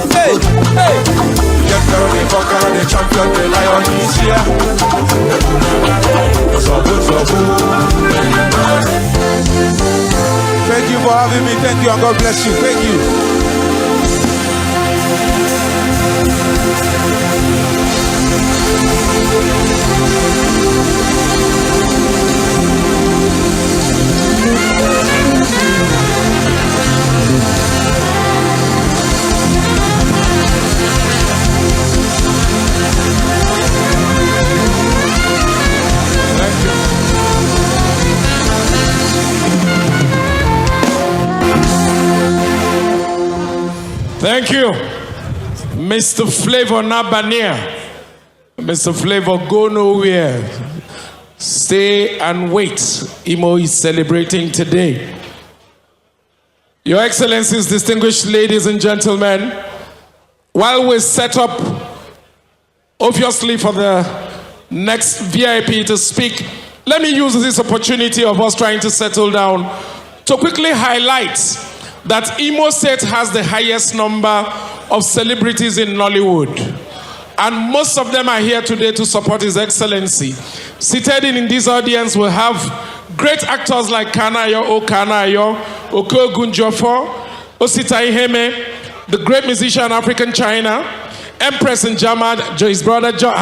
Hey! Hey! The Emperor, the Conqueror, the Champion, the Lion is here. Thank you for having me. Thank you and God bless you. Thank you. Thank you, Mr. Flavor Nabania. Mr. Flavor, go nowhere. Stay and wait. Imo is celebrating today. Your Excellencies, distinguished ladies and gentlemen, while we set up, obviously, for the next VIP to speak, let me use this opportunity of us trying to settle down to quickly highlight that Imo State has the highest number of celebrities in Nollywood. And most of them are here today to support His Excellency. Seated in this audience, we have great actors like Kanayo Okanayo, Oko Gunjofo, Osita Iheme, the great musician African China, Empress Njama, his brother John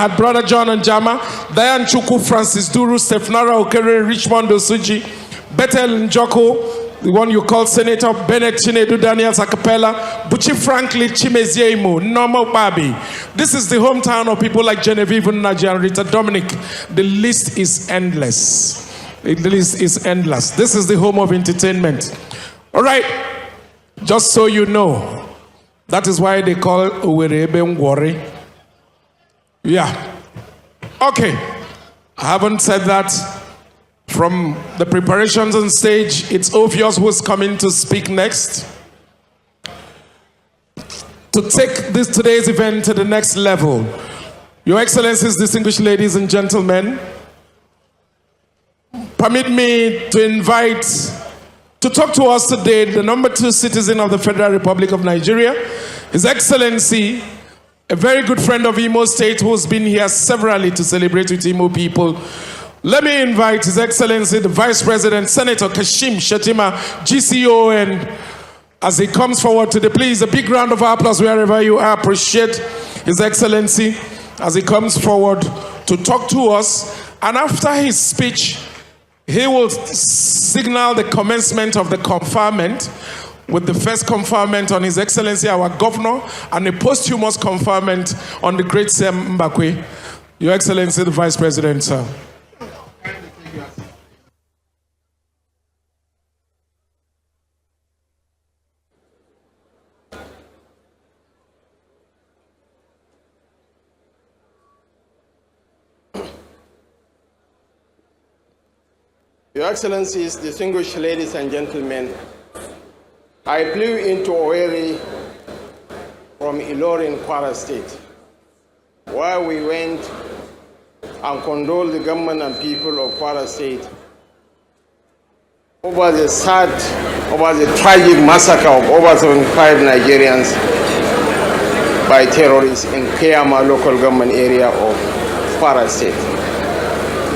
Njama, Diane Chukwu, Francis Duru, Stephnara Okere, Richmond Osuji, Bethel Njoko, the one you call Senator Bennett Chinedu Daniels Acapella, Buchi Franklin Chimezie Imo, Normal Babi. This is the hometown of people like Genevieve Naji and Rita Dominic. The list is endless. The list is endless. This is the home of entertainment. All right, just so you know, that is why they call Uwerebe Ngwori. Yeah. Okay. I haven't said that. From the preparations on stage, it's obvious who's coming to speak next. To take today's event to the next level, Your Excellencies, distinguished ladies and gentlemen, permit me to invite to talk to us today the number 2 citizen of the Federal Republic of Nigeria, His Excellency, a very good friend of Imo State who's been here severally to celebrate with Imo people. Let me invite His Excellency, the Vice President, Senator Kashim Shettima, GCON, as he comes forward today. Please, a big round of applause wherever you are. Appreciate His Excellency as he comes forward to talk to us. And after his speech, he will signal the commencement of the conferment, with the first conferment on His Excellency, our Governor, and a posthumous conferment on the great Sam Mbakwe. Your Excellency, the Vice President, sir. Your Excellencies, distinguished ladies and gentlemen, I flew into Owerri from Ilorin, Kwara State, where we went and condoled the government and people of Kwara State over the tragic massacre of over 75 Nigerians by terrorists in Keyama local government area of Kwara State.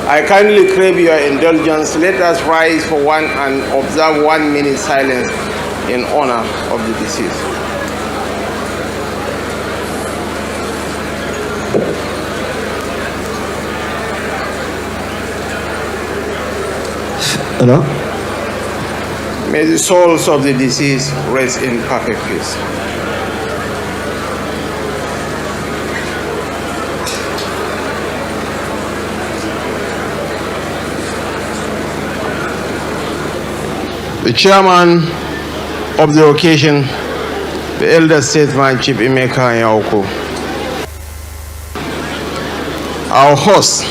I kindly crave your indulgence. Let us rise for one and observe 1 minute silence in honor of the deceased. Hello? May the souls of the deceased rest in perfect peace. The chairman of the occasion, the elder statesman, Chief Emeka Nyauko. Our host,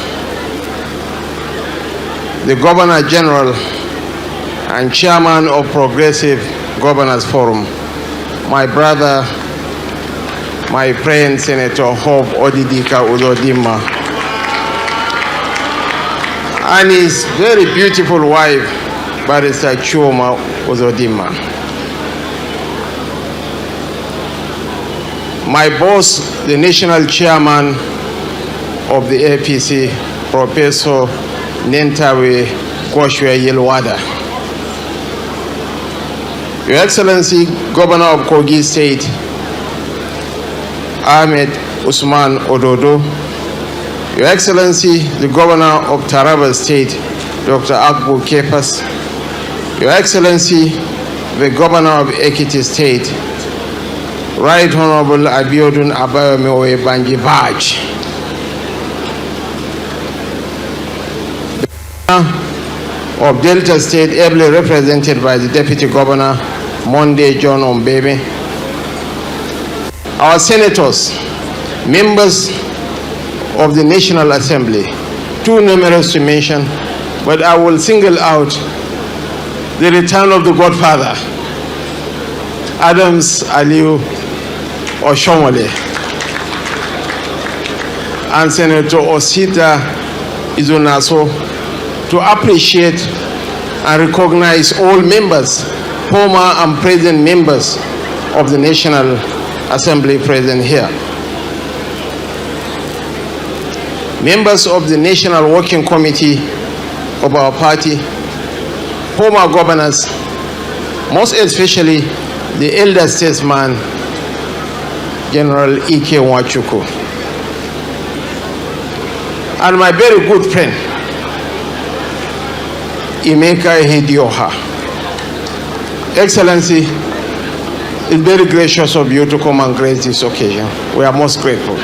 the Governor General and Chairman of Progressive Governors Forum, my brother, my friend, Senator Hope Odidika Udodima, and his very beautiful wife, Barrister Chuma Udodima. My boss, the National Chairman of the APC, Professor Nentawe Koshwe Yelwada. Your Excellency, Governor of Kogi State, Ahmed Usman Ododo. Your Excellency, the Governor of Taraba State, Dr. Akbu Kepas. Your Excellency, the Governor of Ekiti State, Right Honorable Abiodun Abayomi Banji Baj. Of Delta State, ably represented by the Deputy Governor, Monday John Ombebe. Our senators, members of the National Assembly, too numerous to mention, but I will single out the return of the Godfather, Adams Aliu Oshomole, and Senator Osita Izunaso, to appreciate and recognize all members, former and present members of the National Assembly present here. Members of the National Working Committee of our party, former governors, most especially the elder statesman, General Ike Nwachukwu, and my very good friend, Emeka Hedioha. Excellency, it's very gracious of you to come and grace this occasion. We are most grateful.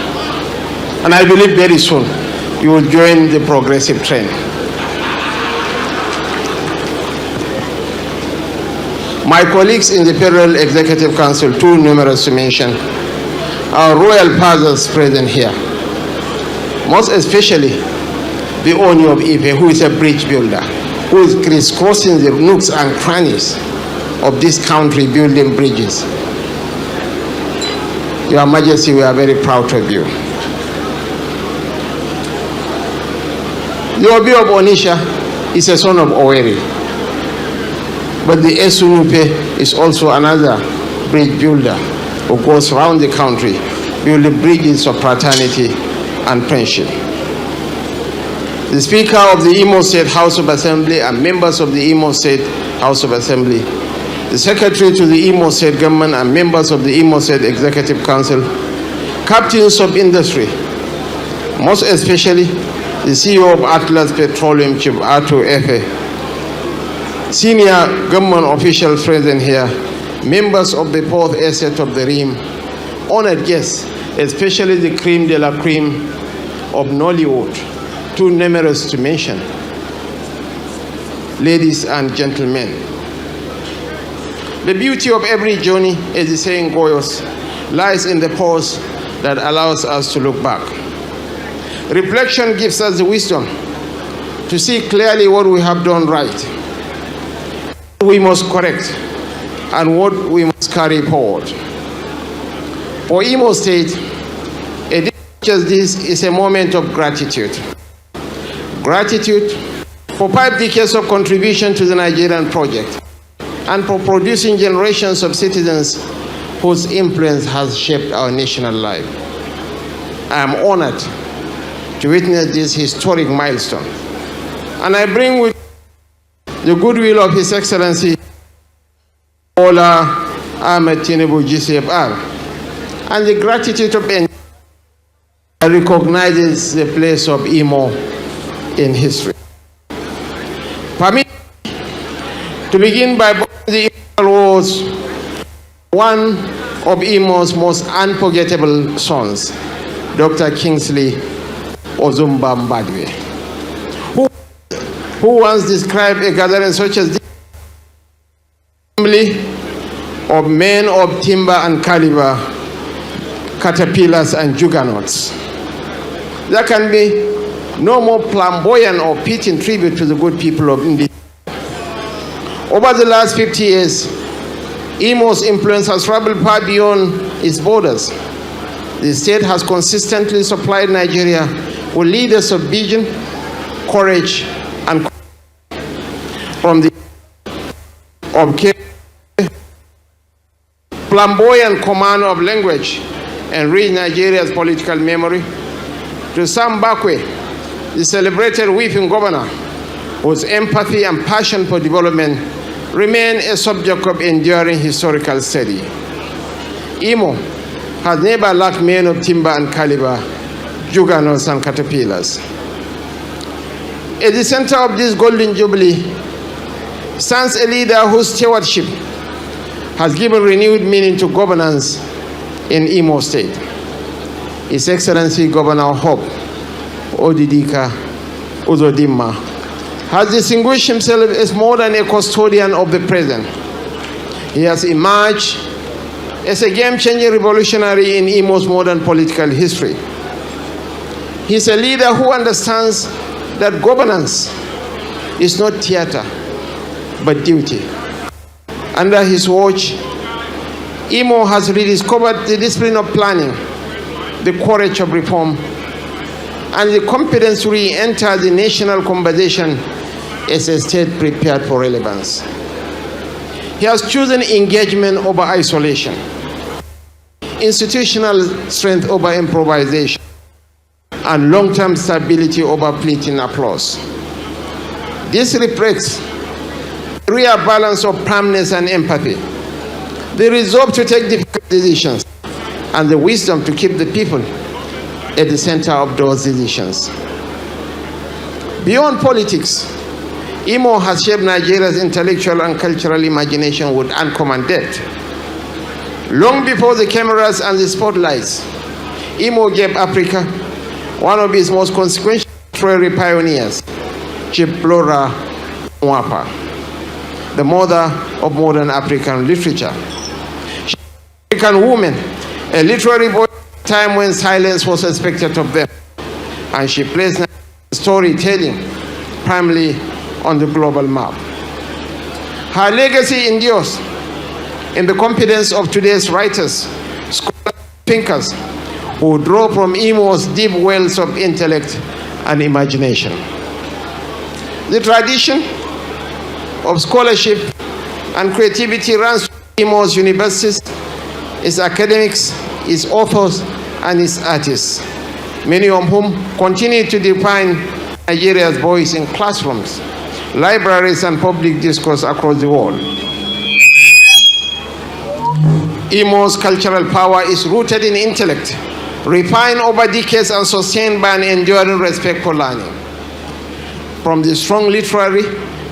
And I believe very soon you will join the progressive trend. My colleagues in the Federal Executive Council, too numerous to mention, our royal fathers present here, most especially the owner of Ife, who is a bridge builder, who is crisscrossing the nooks and crannies of this country building bridges. Your Majesty, we are very proud of you. The Obi of Onisha is a son of Oweri, but the Esunupe is also another bridge builder who goes around the country building bridges of fraternity and friendship. The Speaker of the Imo State House of Assembly and members of the Imo State House of Assembly, the Secretary to the Imo State Government and members of the Imo State Executive Council, captains of industry, most especially the CEO of Atlas Petroleum, Chief Arthur Efe, senior government officials present here, members of the fourth estate of the Rim, honored guests, especially the creme de la creme of Nollywood, too numerous to mention, ladies and gentlemen. The beauty of every journey, as the saying goes, lies in the pause that allows us to look back. Reflection gives us the wisdom to see clearly what we have done right, what we must correct, and what we must carry forward. For Imo State, a day such as this is a moment of gratitude. Gratitude for 5 decades of contribution to the Nigerian project and for producing generations of citizens whose influence has shaped our national life. I am honored to witness this historic milestone. And I bring with the goodwill of His Excellency Bola Ahmed Tinubu GCFR and the gratitude of NG that recognizes the place of Imo in history. Permit me to begin by the was one of Imo's most unforgettable sons, Dr. Kingsley Ozumba Mbadwe, who once described a gathering such as this assembly of men of timber and caliber, caterpillars and juggernauts. There can be no more flamboyant or pitching tribute to the good people of India. Over the last 50 years, Imo's influence has traveled far beyond its borders. The state has consistently supplied Nigeria with leaders of vision, courage, and from the flamboyant command of language and read Nigeria's political memory, to Sam Bakwe, the celebrated weeping governor, whose empathy and passion for development remain a subject of enduring historical study. Imo has never lacked men of timber and caliber, juggernauts and caterpillars. At the center of this golden jubilee stands a leader whose stewardship has given renewed meaning to governance in Imo State. His Excellency Governor Hope Odidika Uzodimma has distinguished himself as more than a custodian of the present. He has emerged as a game-changing revolutionary in Imo's modern political history. He's a leader who understands that governance is not theater, but duty. Under his watch, Imo has rediscovered the discipline of planning, the courage of reform, and the competence to re-enter the national conversation as a state prepared for relevance. He has chosen engagement over isolation, institutional strength over improvisation, and long-term stability over fleeting applause. This reflects the real balance of firmness and empathy, the resolve to take difficult decisions, and the wisdom to keep the people at the center of those decisions. Beyond politics, Imo has shaped Nigeria's intellectual and cultural imagination with uncommon depth. Long before the cameras and the spotlights, Imo gave Africa one of its most consequential literary pioneers, Chief Flora Mwapa, the mother of modern African literature. She was an African woman, a literary voice at a time when silence was expected of them, and she placed storytelling primarily on the global map. Her legacy endures in the confidence of today's writers, scholars, thinkers, who draw from Imo's deep wells of intellect and imagination. The tradition of scholarship and creativity runs through Imo's universities, its academics, its authors, and its artists, many of whom continue to define Nigeria's voice in classrooms, libraries, and public discourse across the world. Imo's cultural power is rooted in intellect, refined over decades and sustained by an enduring respect for learning. From the strong literary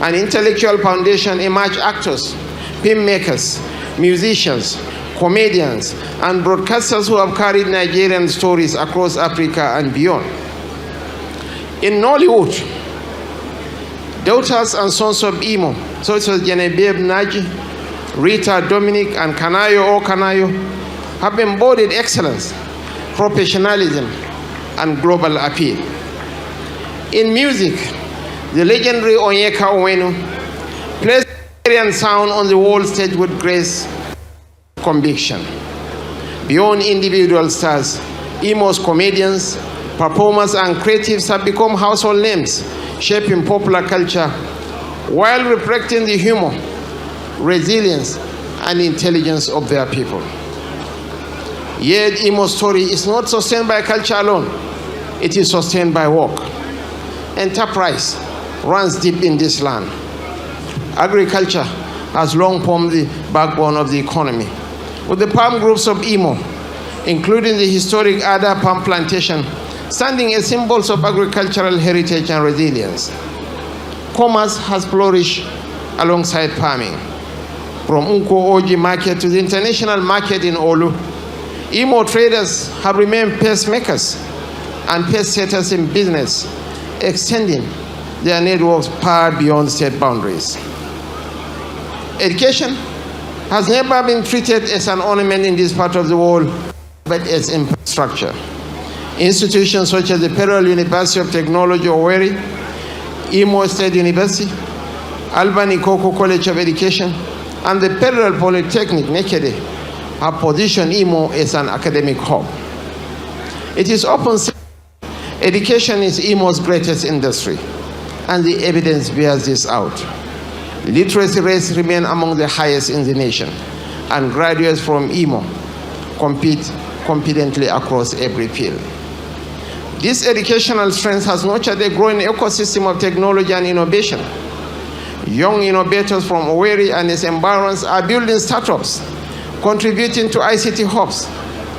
and intellectual foundation emerge actors, filmmakers, musicians, comedians, and broadcasters who have carried Nigerian stories across Africa and beyond. In Nollywood, daughters and sons of Imo, such as Genevieve Naji, Rita Dominic, and Kanayo Kanayo, have embodied excellence, professionalism, and global appeal. In music, the legendary Onyeka Onwenu plays Nigerian sound on the world stage with grace, conviction. Beyond individual stars, Imo's comedians, performers, and creatives have become household names, shaping popular culture while reflecting the humor, resilience, and intelligence of their people. Yet Imo's story is not sustained by culture alone. It is sustained by work. Enterprise runs deep in this land. Agriculture has long formed the backbone of the economy, with the palm groves of Imo, including the historic Ada palm plantation, standing as symbols of agricultural heritage and resilience. Commerce has flourished alongside farming. From Unko Oji market to the international market in Olu, Imo traders have remained pacemakers and pacesetters in business, extending their networks far beyond state boundaries. Education has never been treated as an ornament in this part of the world, but as infrastructure. Institutions such as the Federal University of Technology, Owerri, Imo State University, Albany Coco College of Education, and the Federal Polytechnic, Nekede, have positioned Imo as an academic hub. It is often said education is Imo's greatest industry, and the evidence bears this out. Literacy rates remain among the highest in the nation, and graduates from Imo compete confidently across every field. This educational strength has nurtured a growing ecosystem of technology and innovation. Young innovators from Owerri and its environs are building startups, contributing to ICT hubs,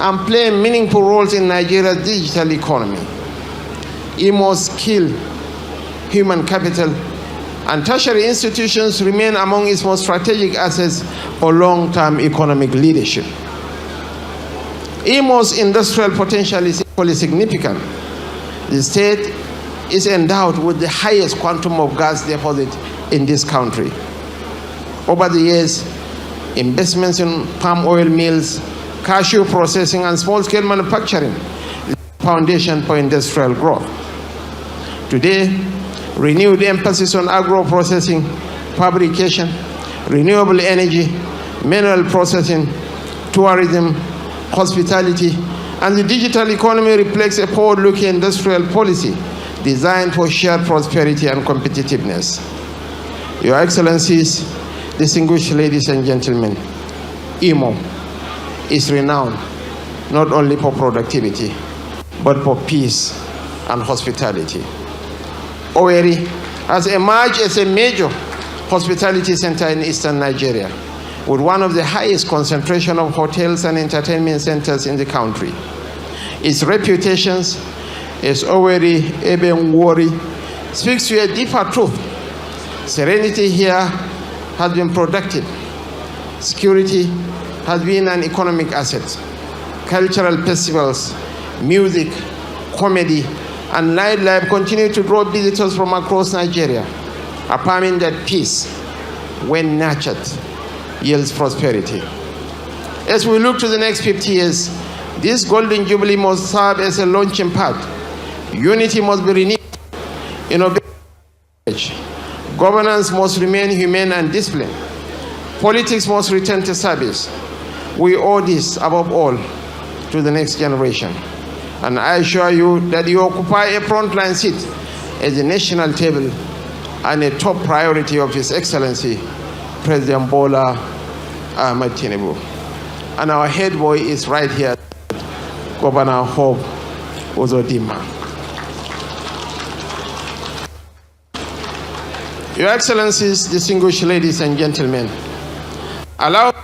and playing meaningful roles in Nigeria's digital economy. Imo's skill, human capital, and tertiary institutions remain among its most strategic assets for long-term economic leadership. Imo's industrial potential is equally significant. The state is endowed with the highest quantum of gas deposit in this country. Over the years, investments in palm oil mills, cashew processing, and small-scale manufacturing is the foundation for industrial growth. Today, renewed emphasis on agro-processing, fabrication, renewable energy, mineral processing, tourism, hospitality, and the digital economy reflects a forward-looking industrial policy designed for shared prosperity and competitiveness. Your Excellencies, distinguished ladies and gentlemen, Imo is renowned not only for productivity, but for peace and hospitality. Owerri has emerged as a major hospitality center in eastern Nigeria, with one of the highest concentration of hotels and entertainment centers in the country. Its reputations as Owerri Ebenwori speaks to a deeper truth. Serenity here has been productive. Security has been an economic asset. Cultural festivals, music, comedy, and nightlife continue to draw visitors from across Nigeria, affirming that peace, when nurtured, yields prosperity. As we look to the next 50 years, this Golden Jubilee must serve as a launching pad. Unity must be renewed. Innovation. Governance must remain humane and disciplined. Politics must return to service. We owe this, above all, to the next generation. And I assure you that you occupy a frontline seat at the national table and a top priority of His Excellency, President Bola Ahmed Tinubu. And our head boy is right here, Governor Hope Uzodimma. Your Excellencies, distinguished ladies and gentlemen, allow me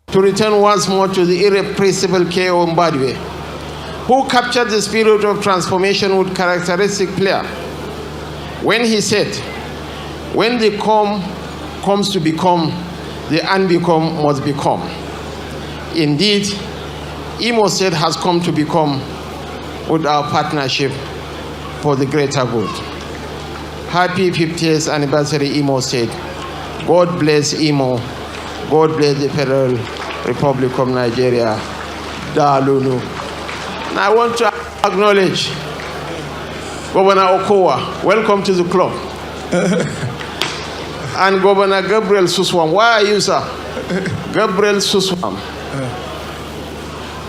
to return once more to the irrepressible K.O. Mbadiwe, who captured the spirit of transformation with characteristic flair when he said, when the comes to become, the unbecome must become. Indeed, Imo State has come to become with our partnership for the greater good. Happy 50th anniversary, Imo State. God bless Imo. God bless the Federal Republic of Nigeria. Dalulu. And I want to acknowledge Governor Okowa. Welcome to the club. And Governor Gabriel Suswam. Where are you, sir? Gabriel Suswam.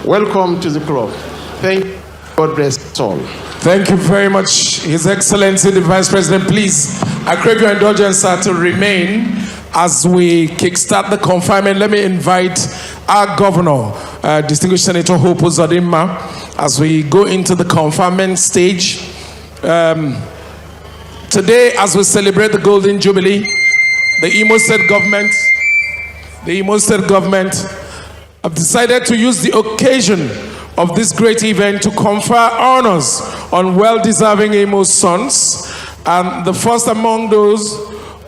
Welcome to the club. Thank you. God bless us all. Thank you very much, His Excellency the Vice President. Please, I crave your indulgence, sir, to remain as we kickstart the confinement. Let me invite our Governor, distinguished Senator Hope Uzodimma, as we go into the confinement stage. Today, as we celebrate the Golden Jubilee, the Imo State government have decided to use the occasion of this great event to confer honors on well-deserving Imo sons. And the first among those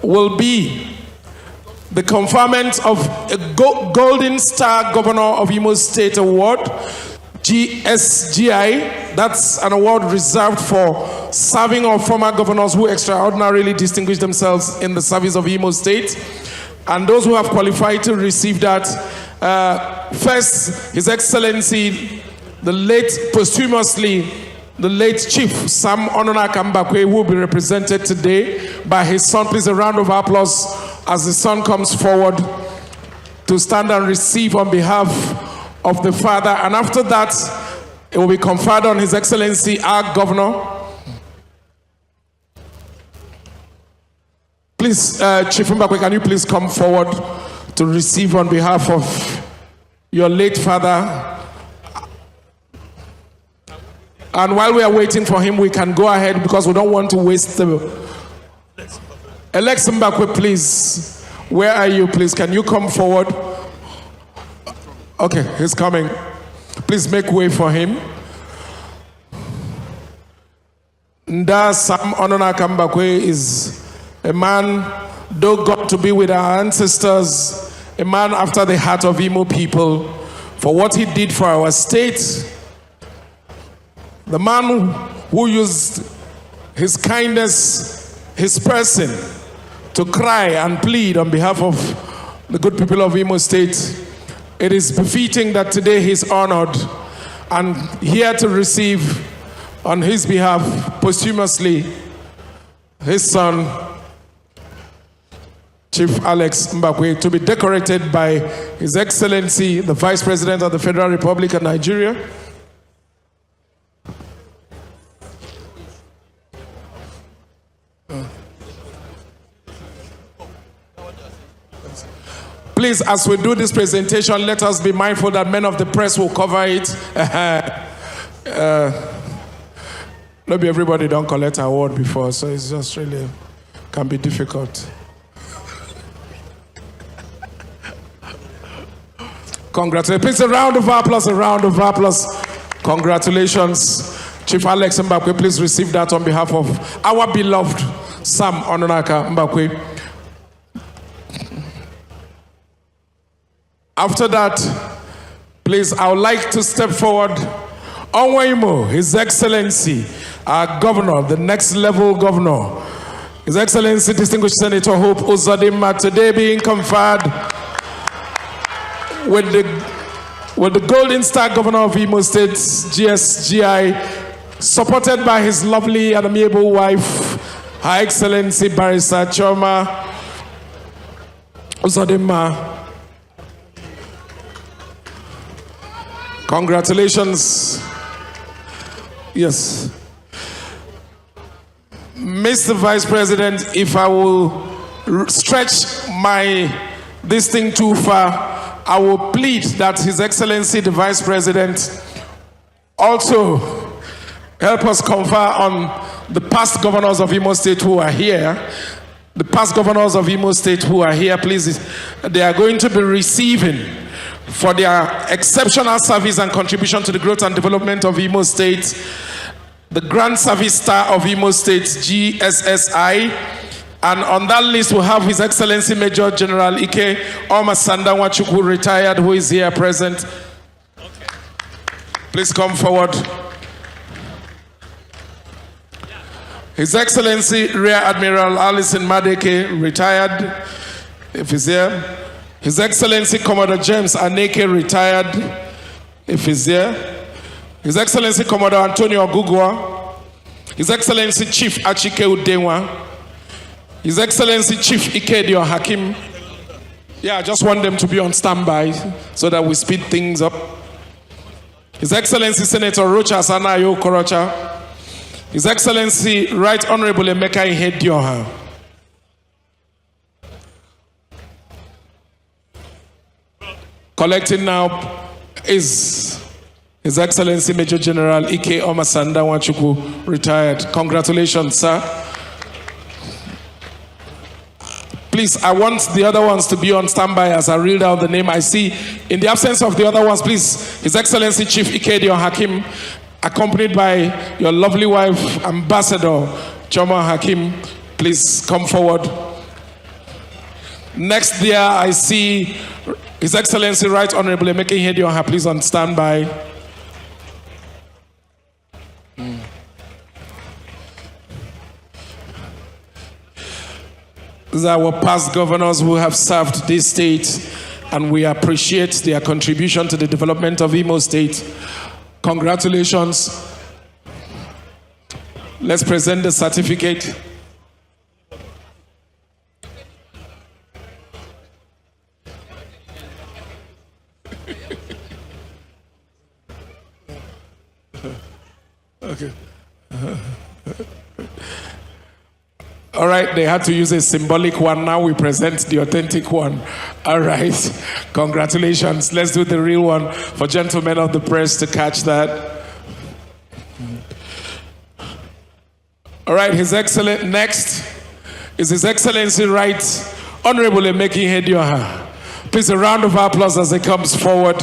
will be the conferment of a Golden Star Governor of Imo State Award, GSGI. That's an award reserved for serving or former governors who extraordinarily distinguished themselves in the service of Imo State. And those who have qualified to receive that, first, His Excellency, the late, posthumously, the late Chief Sam Ononaka Mbakwe, who will be represented today by his son. Please, a round of applause as the son comes forward to stand and receive on behalf of the father. And after that, it will be conferred on His Excellency, our Governor. Please, Chief Mbakwe, can you please come forward to receive on behalf of your late father? And while we are waiting for him, we can go ahead because we don't want to waste the... Alex Mbakwe, please. Where are you, please? Can you come forward? Okay, he's coming. Please make way for him. Nda Sam Ononaka Mbakwe is a man, though God to be with our ancestors, a man after the heart of Imo people, for what he did for our state. The man who used his kindness, his person, to cry and plead on behalf of the good people of Imo State. It is befitting that today he's honored and here to receive on his behalf, posthumously, his son, Chief Alex Mbakwe, to be decorated by His Excellency, the Vice President of the Federal Republic of Nigeria. Please, as we do this presentation, let us be mindful that men of the press will cover it. Maybe everybody don't collect an award before, so it's just really can be difficult. Congratulations. Please, a round of applause, a round of applause. Congratulations. Chief Alex Mbakwe, please receive that on behalf of our beloved Sam Ononaka Mbakwe. After that, please, I would like to step forward. Onwaimo, His Excellency, our Governor, the next level Governor, His Excellency, Distinguished Senator Hope Uzodimma, today being conferred with the Golden Star Governor of Imo State, GSGI, supported by his lovely and amiable wife, Her Excellency Barrister Choma Uzodimma. Congratulations. Yes. Mr. Vice President, if I will stretch this thing too far, I will plead that His Excellency, the Vice President, also help us confer on the past governors of Imo State who are here. The past governors of Imo State who are here, please, they are going to be receiving for their exceptional service and contribution to the growth and development of Imo State, the Grand Service Star of Imo State, GSSI. And on that list, we'll have His Excellency Major General Ike Omasanda Nwachukwu, retired, who is here present. Please come forward. His Excellency Rear Admiral Alison Madeke, retired, if he's here. His Excellency Commodore James Aneke, retired, if he's here. His Excellency Commodore Antonio Gugwa. His Excellency Chief Achike Udenwa. His Excellency Chief Ikedio Hakim. Yeah, I just want them to be on standby so that we speed things up. His Excellency Senator Rocha Sanayo Korocha. His Excellency Right Honorable Emeka Ihedioha. Collecting now is His Excellency Major General Ike Omasanda Nwachukwu, retired. Congratulations, sir. Please, I want the other ones to be on standby as I read out the name. I see, in the absence of the other ones, please, His Excellency Chief Ikedio Hakim, accompanied by your lovely wife, Ambassador Choma Hakim, please come forward. Next there, I see His Excellency Right Honorable Emeka Ihedioha, please on standby. These are our past governors who have served this state, and we appreciate their contribution to the development of Imo State. Congratulations. Let's present the certificate. Okay. All right, they had to use a symbolic one. Now we present the authentic one. All right, congratulations. Let's do the real one for gentlemen of the press to catch that. All right, next is His Excellency Right Honorable Emeki Hedioha. Please, a round of applause as he comes forward.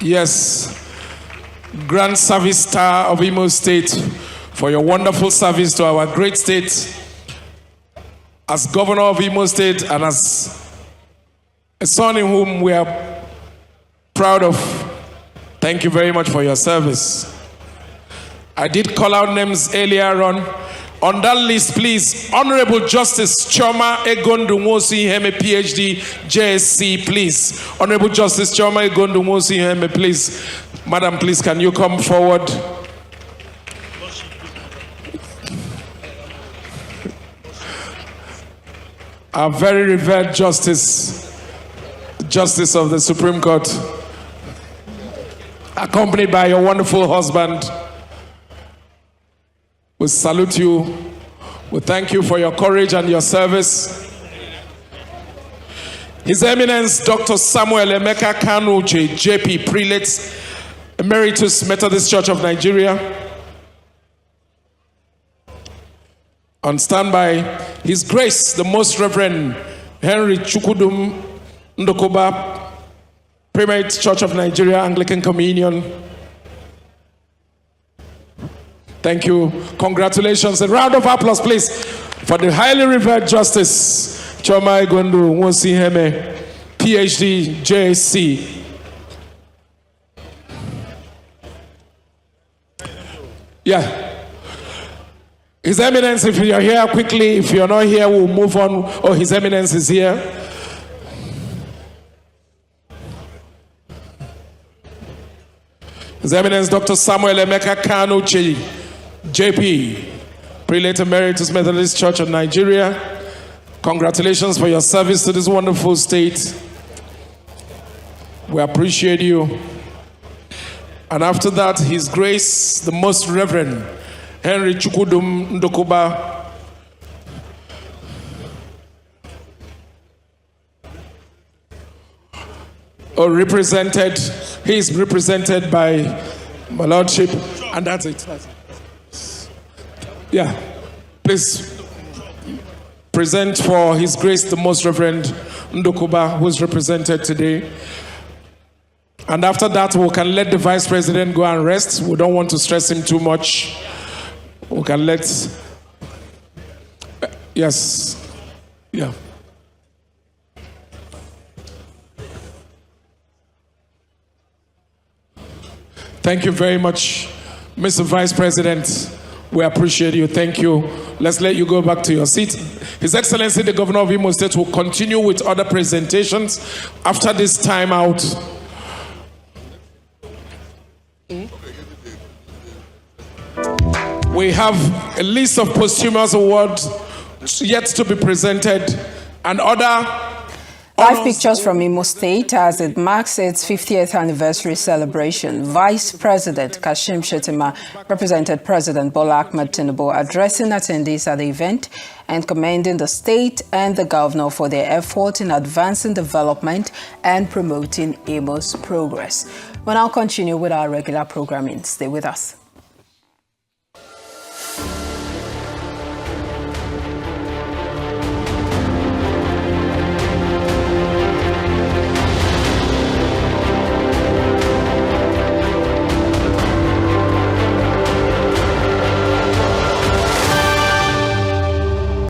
Yes, Grand Service Star of Imo State, for your wonderful service to our great state as Governor of Imo State and as a son in whom we are proud of. Thank you very much for your service. I did call out names earlier on. On that list, please, Honorable Justice Choma Egondu Mosi Heme, PhD, JSC, please. Honorable Justice Choma Egondu Mosi Heme, please. Madam, please, can you come forward? Our very revered Justice of the Supreme Court, accompanied by your wonderful husband. We salute you. We thank you for your courage and your service. His Eminence Dr. Samuel Emeka Kanu JP, Prelate Emeritus Methodist Church of Nigeria. On standby, His Grace, the Most Reverend Henry Chukudum Ndokoba, Primate Church of Nigeria, Anglican Communion. Thank you. Congratulations. A round of applause, please, for the highly revered Justice Choma Egondu Nwosi Heme, PhD, JSC. Yeah. His Eminence, if you're here quickly, if you're not here, we'll move on. Oh, His Eminence is here. His Eminence Dr. Samuel Emeka Kanu JP, Prelate Emeritus Methodist Church of Nigeria. Congratulations for your service to this wonderful state. We appreciate you. And after that, His Grace, the Most Reverend Henry Chukudum Ndokoba, he is represented by my Lordship, and that's it. Yeah, please present for His Grace the Most Reverend Ndokoba, who is represented today. And after that, we can let the Vice President go and rest. We don't want to stress him too much. We can let, yes, yeah. Thank you very much, Mr. Vice President. We appreciate you. Thank you. Let's let you go back to your seat. His Excellency, the Governor of Imo State, will continue with other presentations after this time out. We have a list of posthumous awards yet to be presented and other. Live pictures from Imo State as it marks its 50th anniversary celebration. Vice President Kashim Shettima represented President Bola Ahmed Tinubu addressing attendees at the event and commending the state and the governor for their effort in advancing development and promoting Imo's progress. We'll now continue with our regular programming. Stay with us.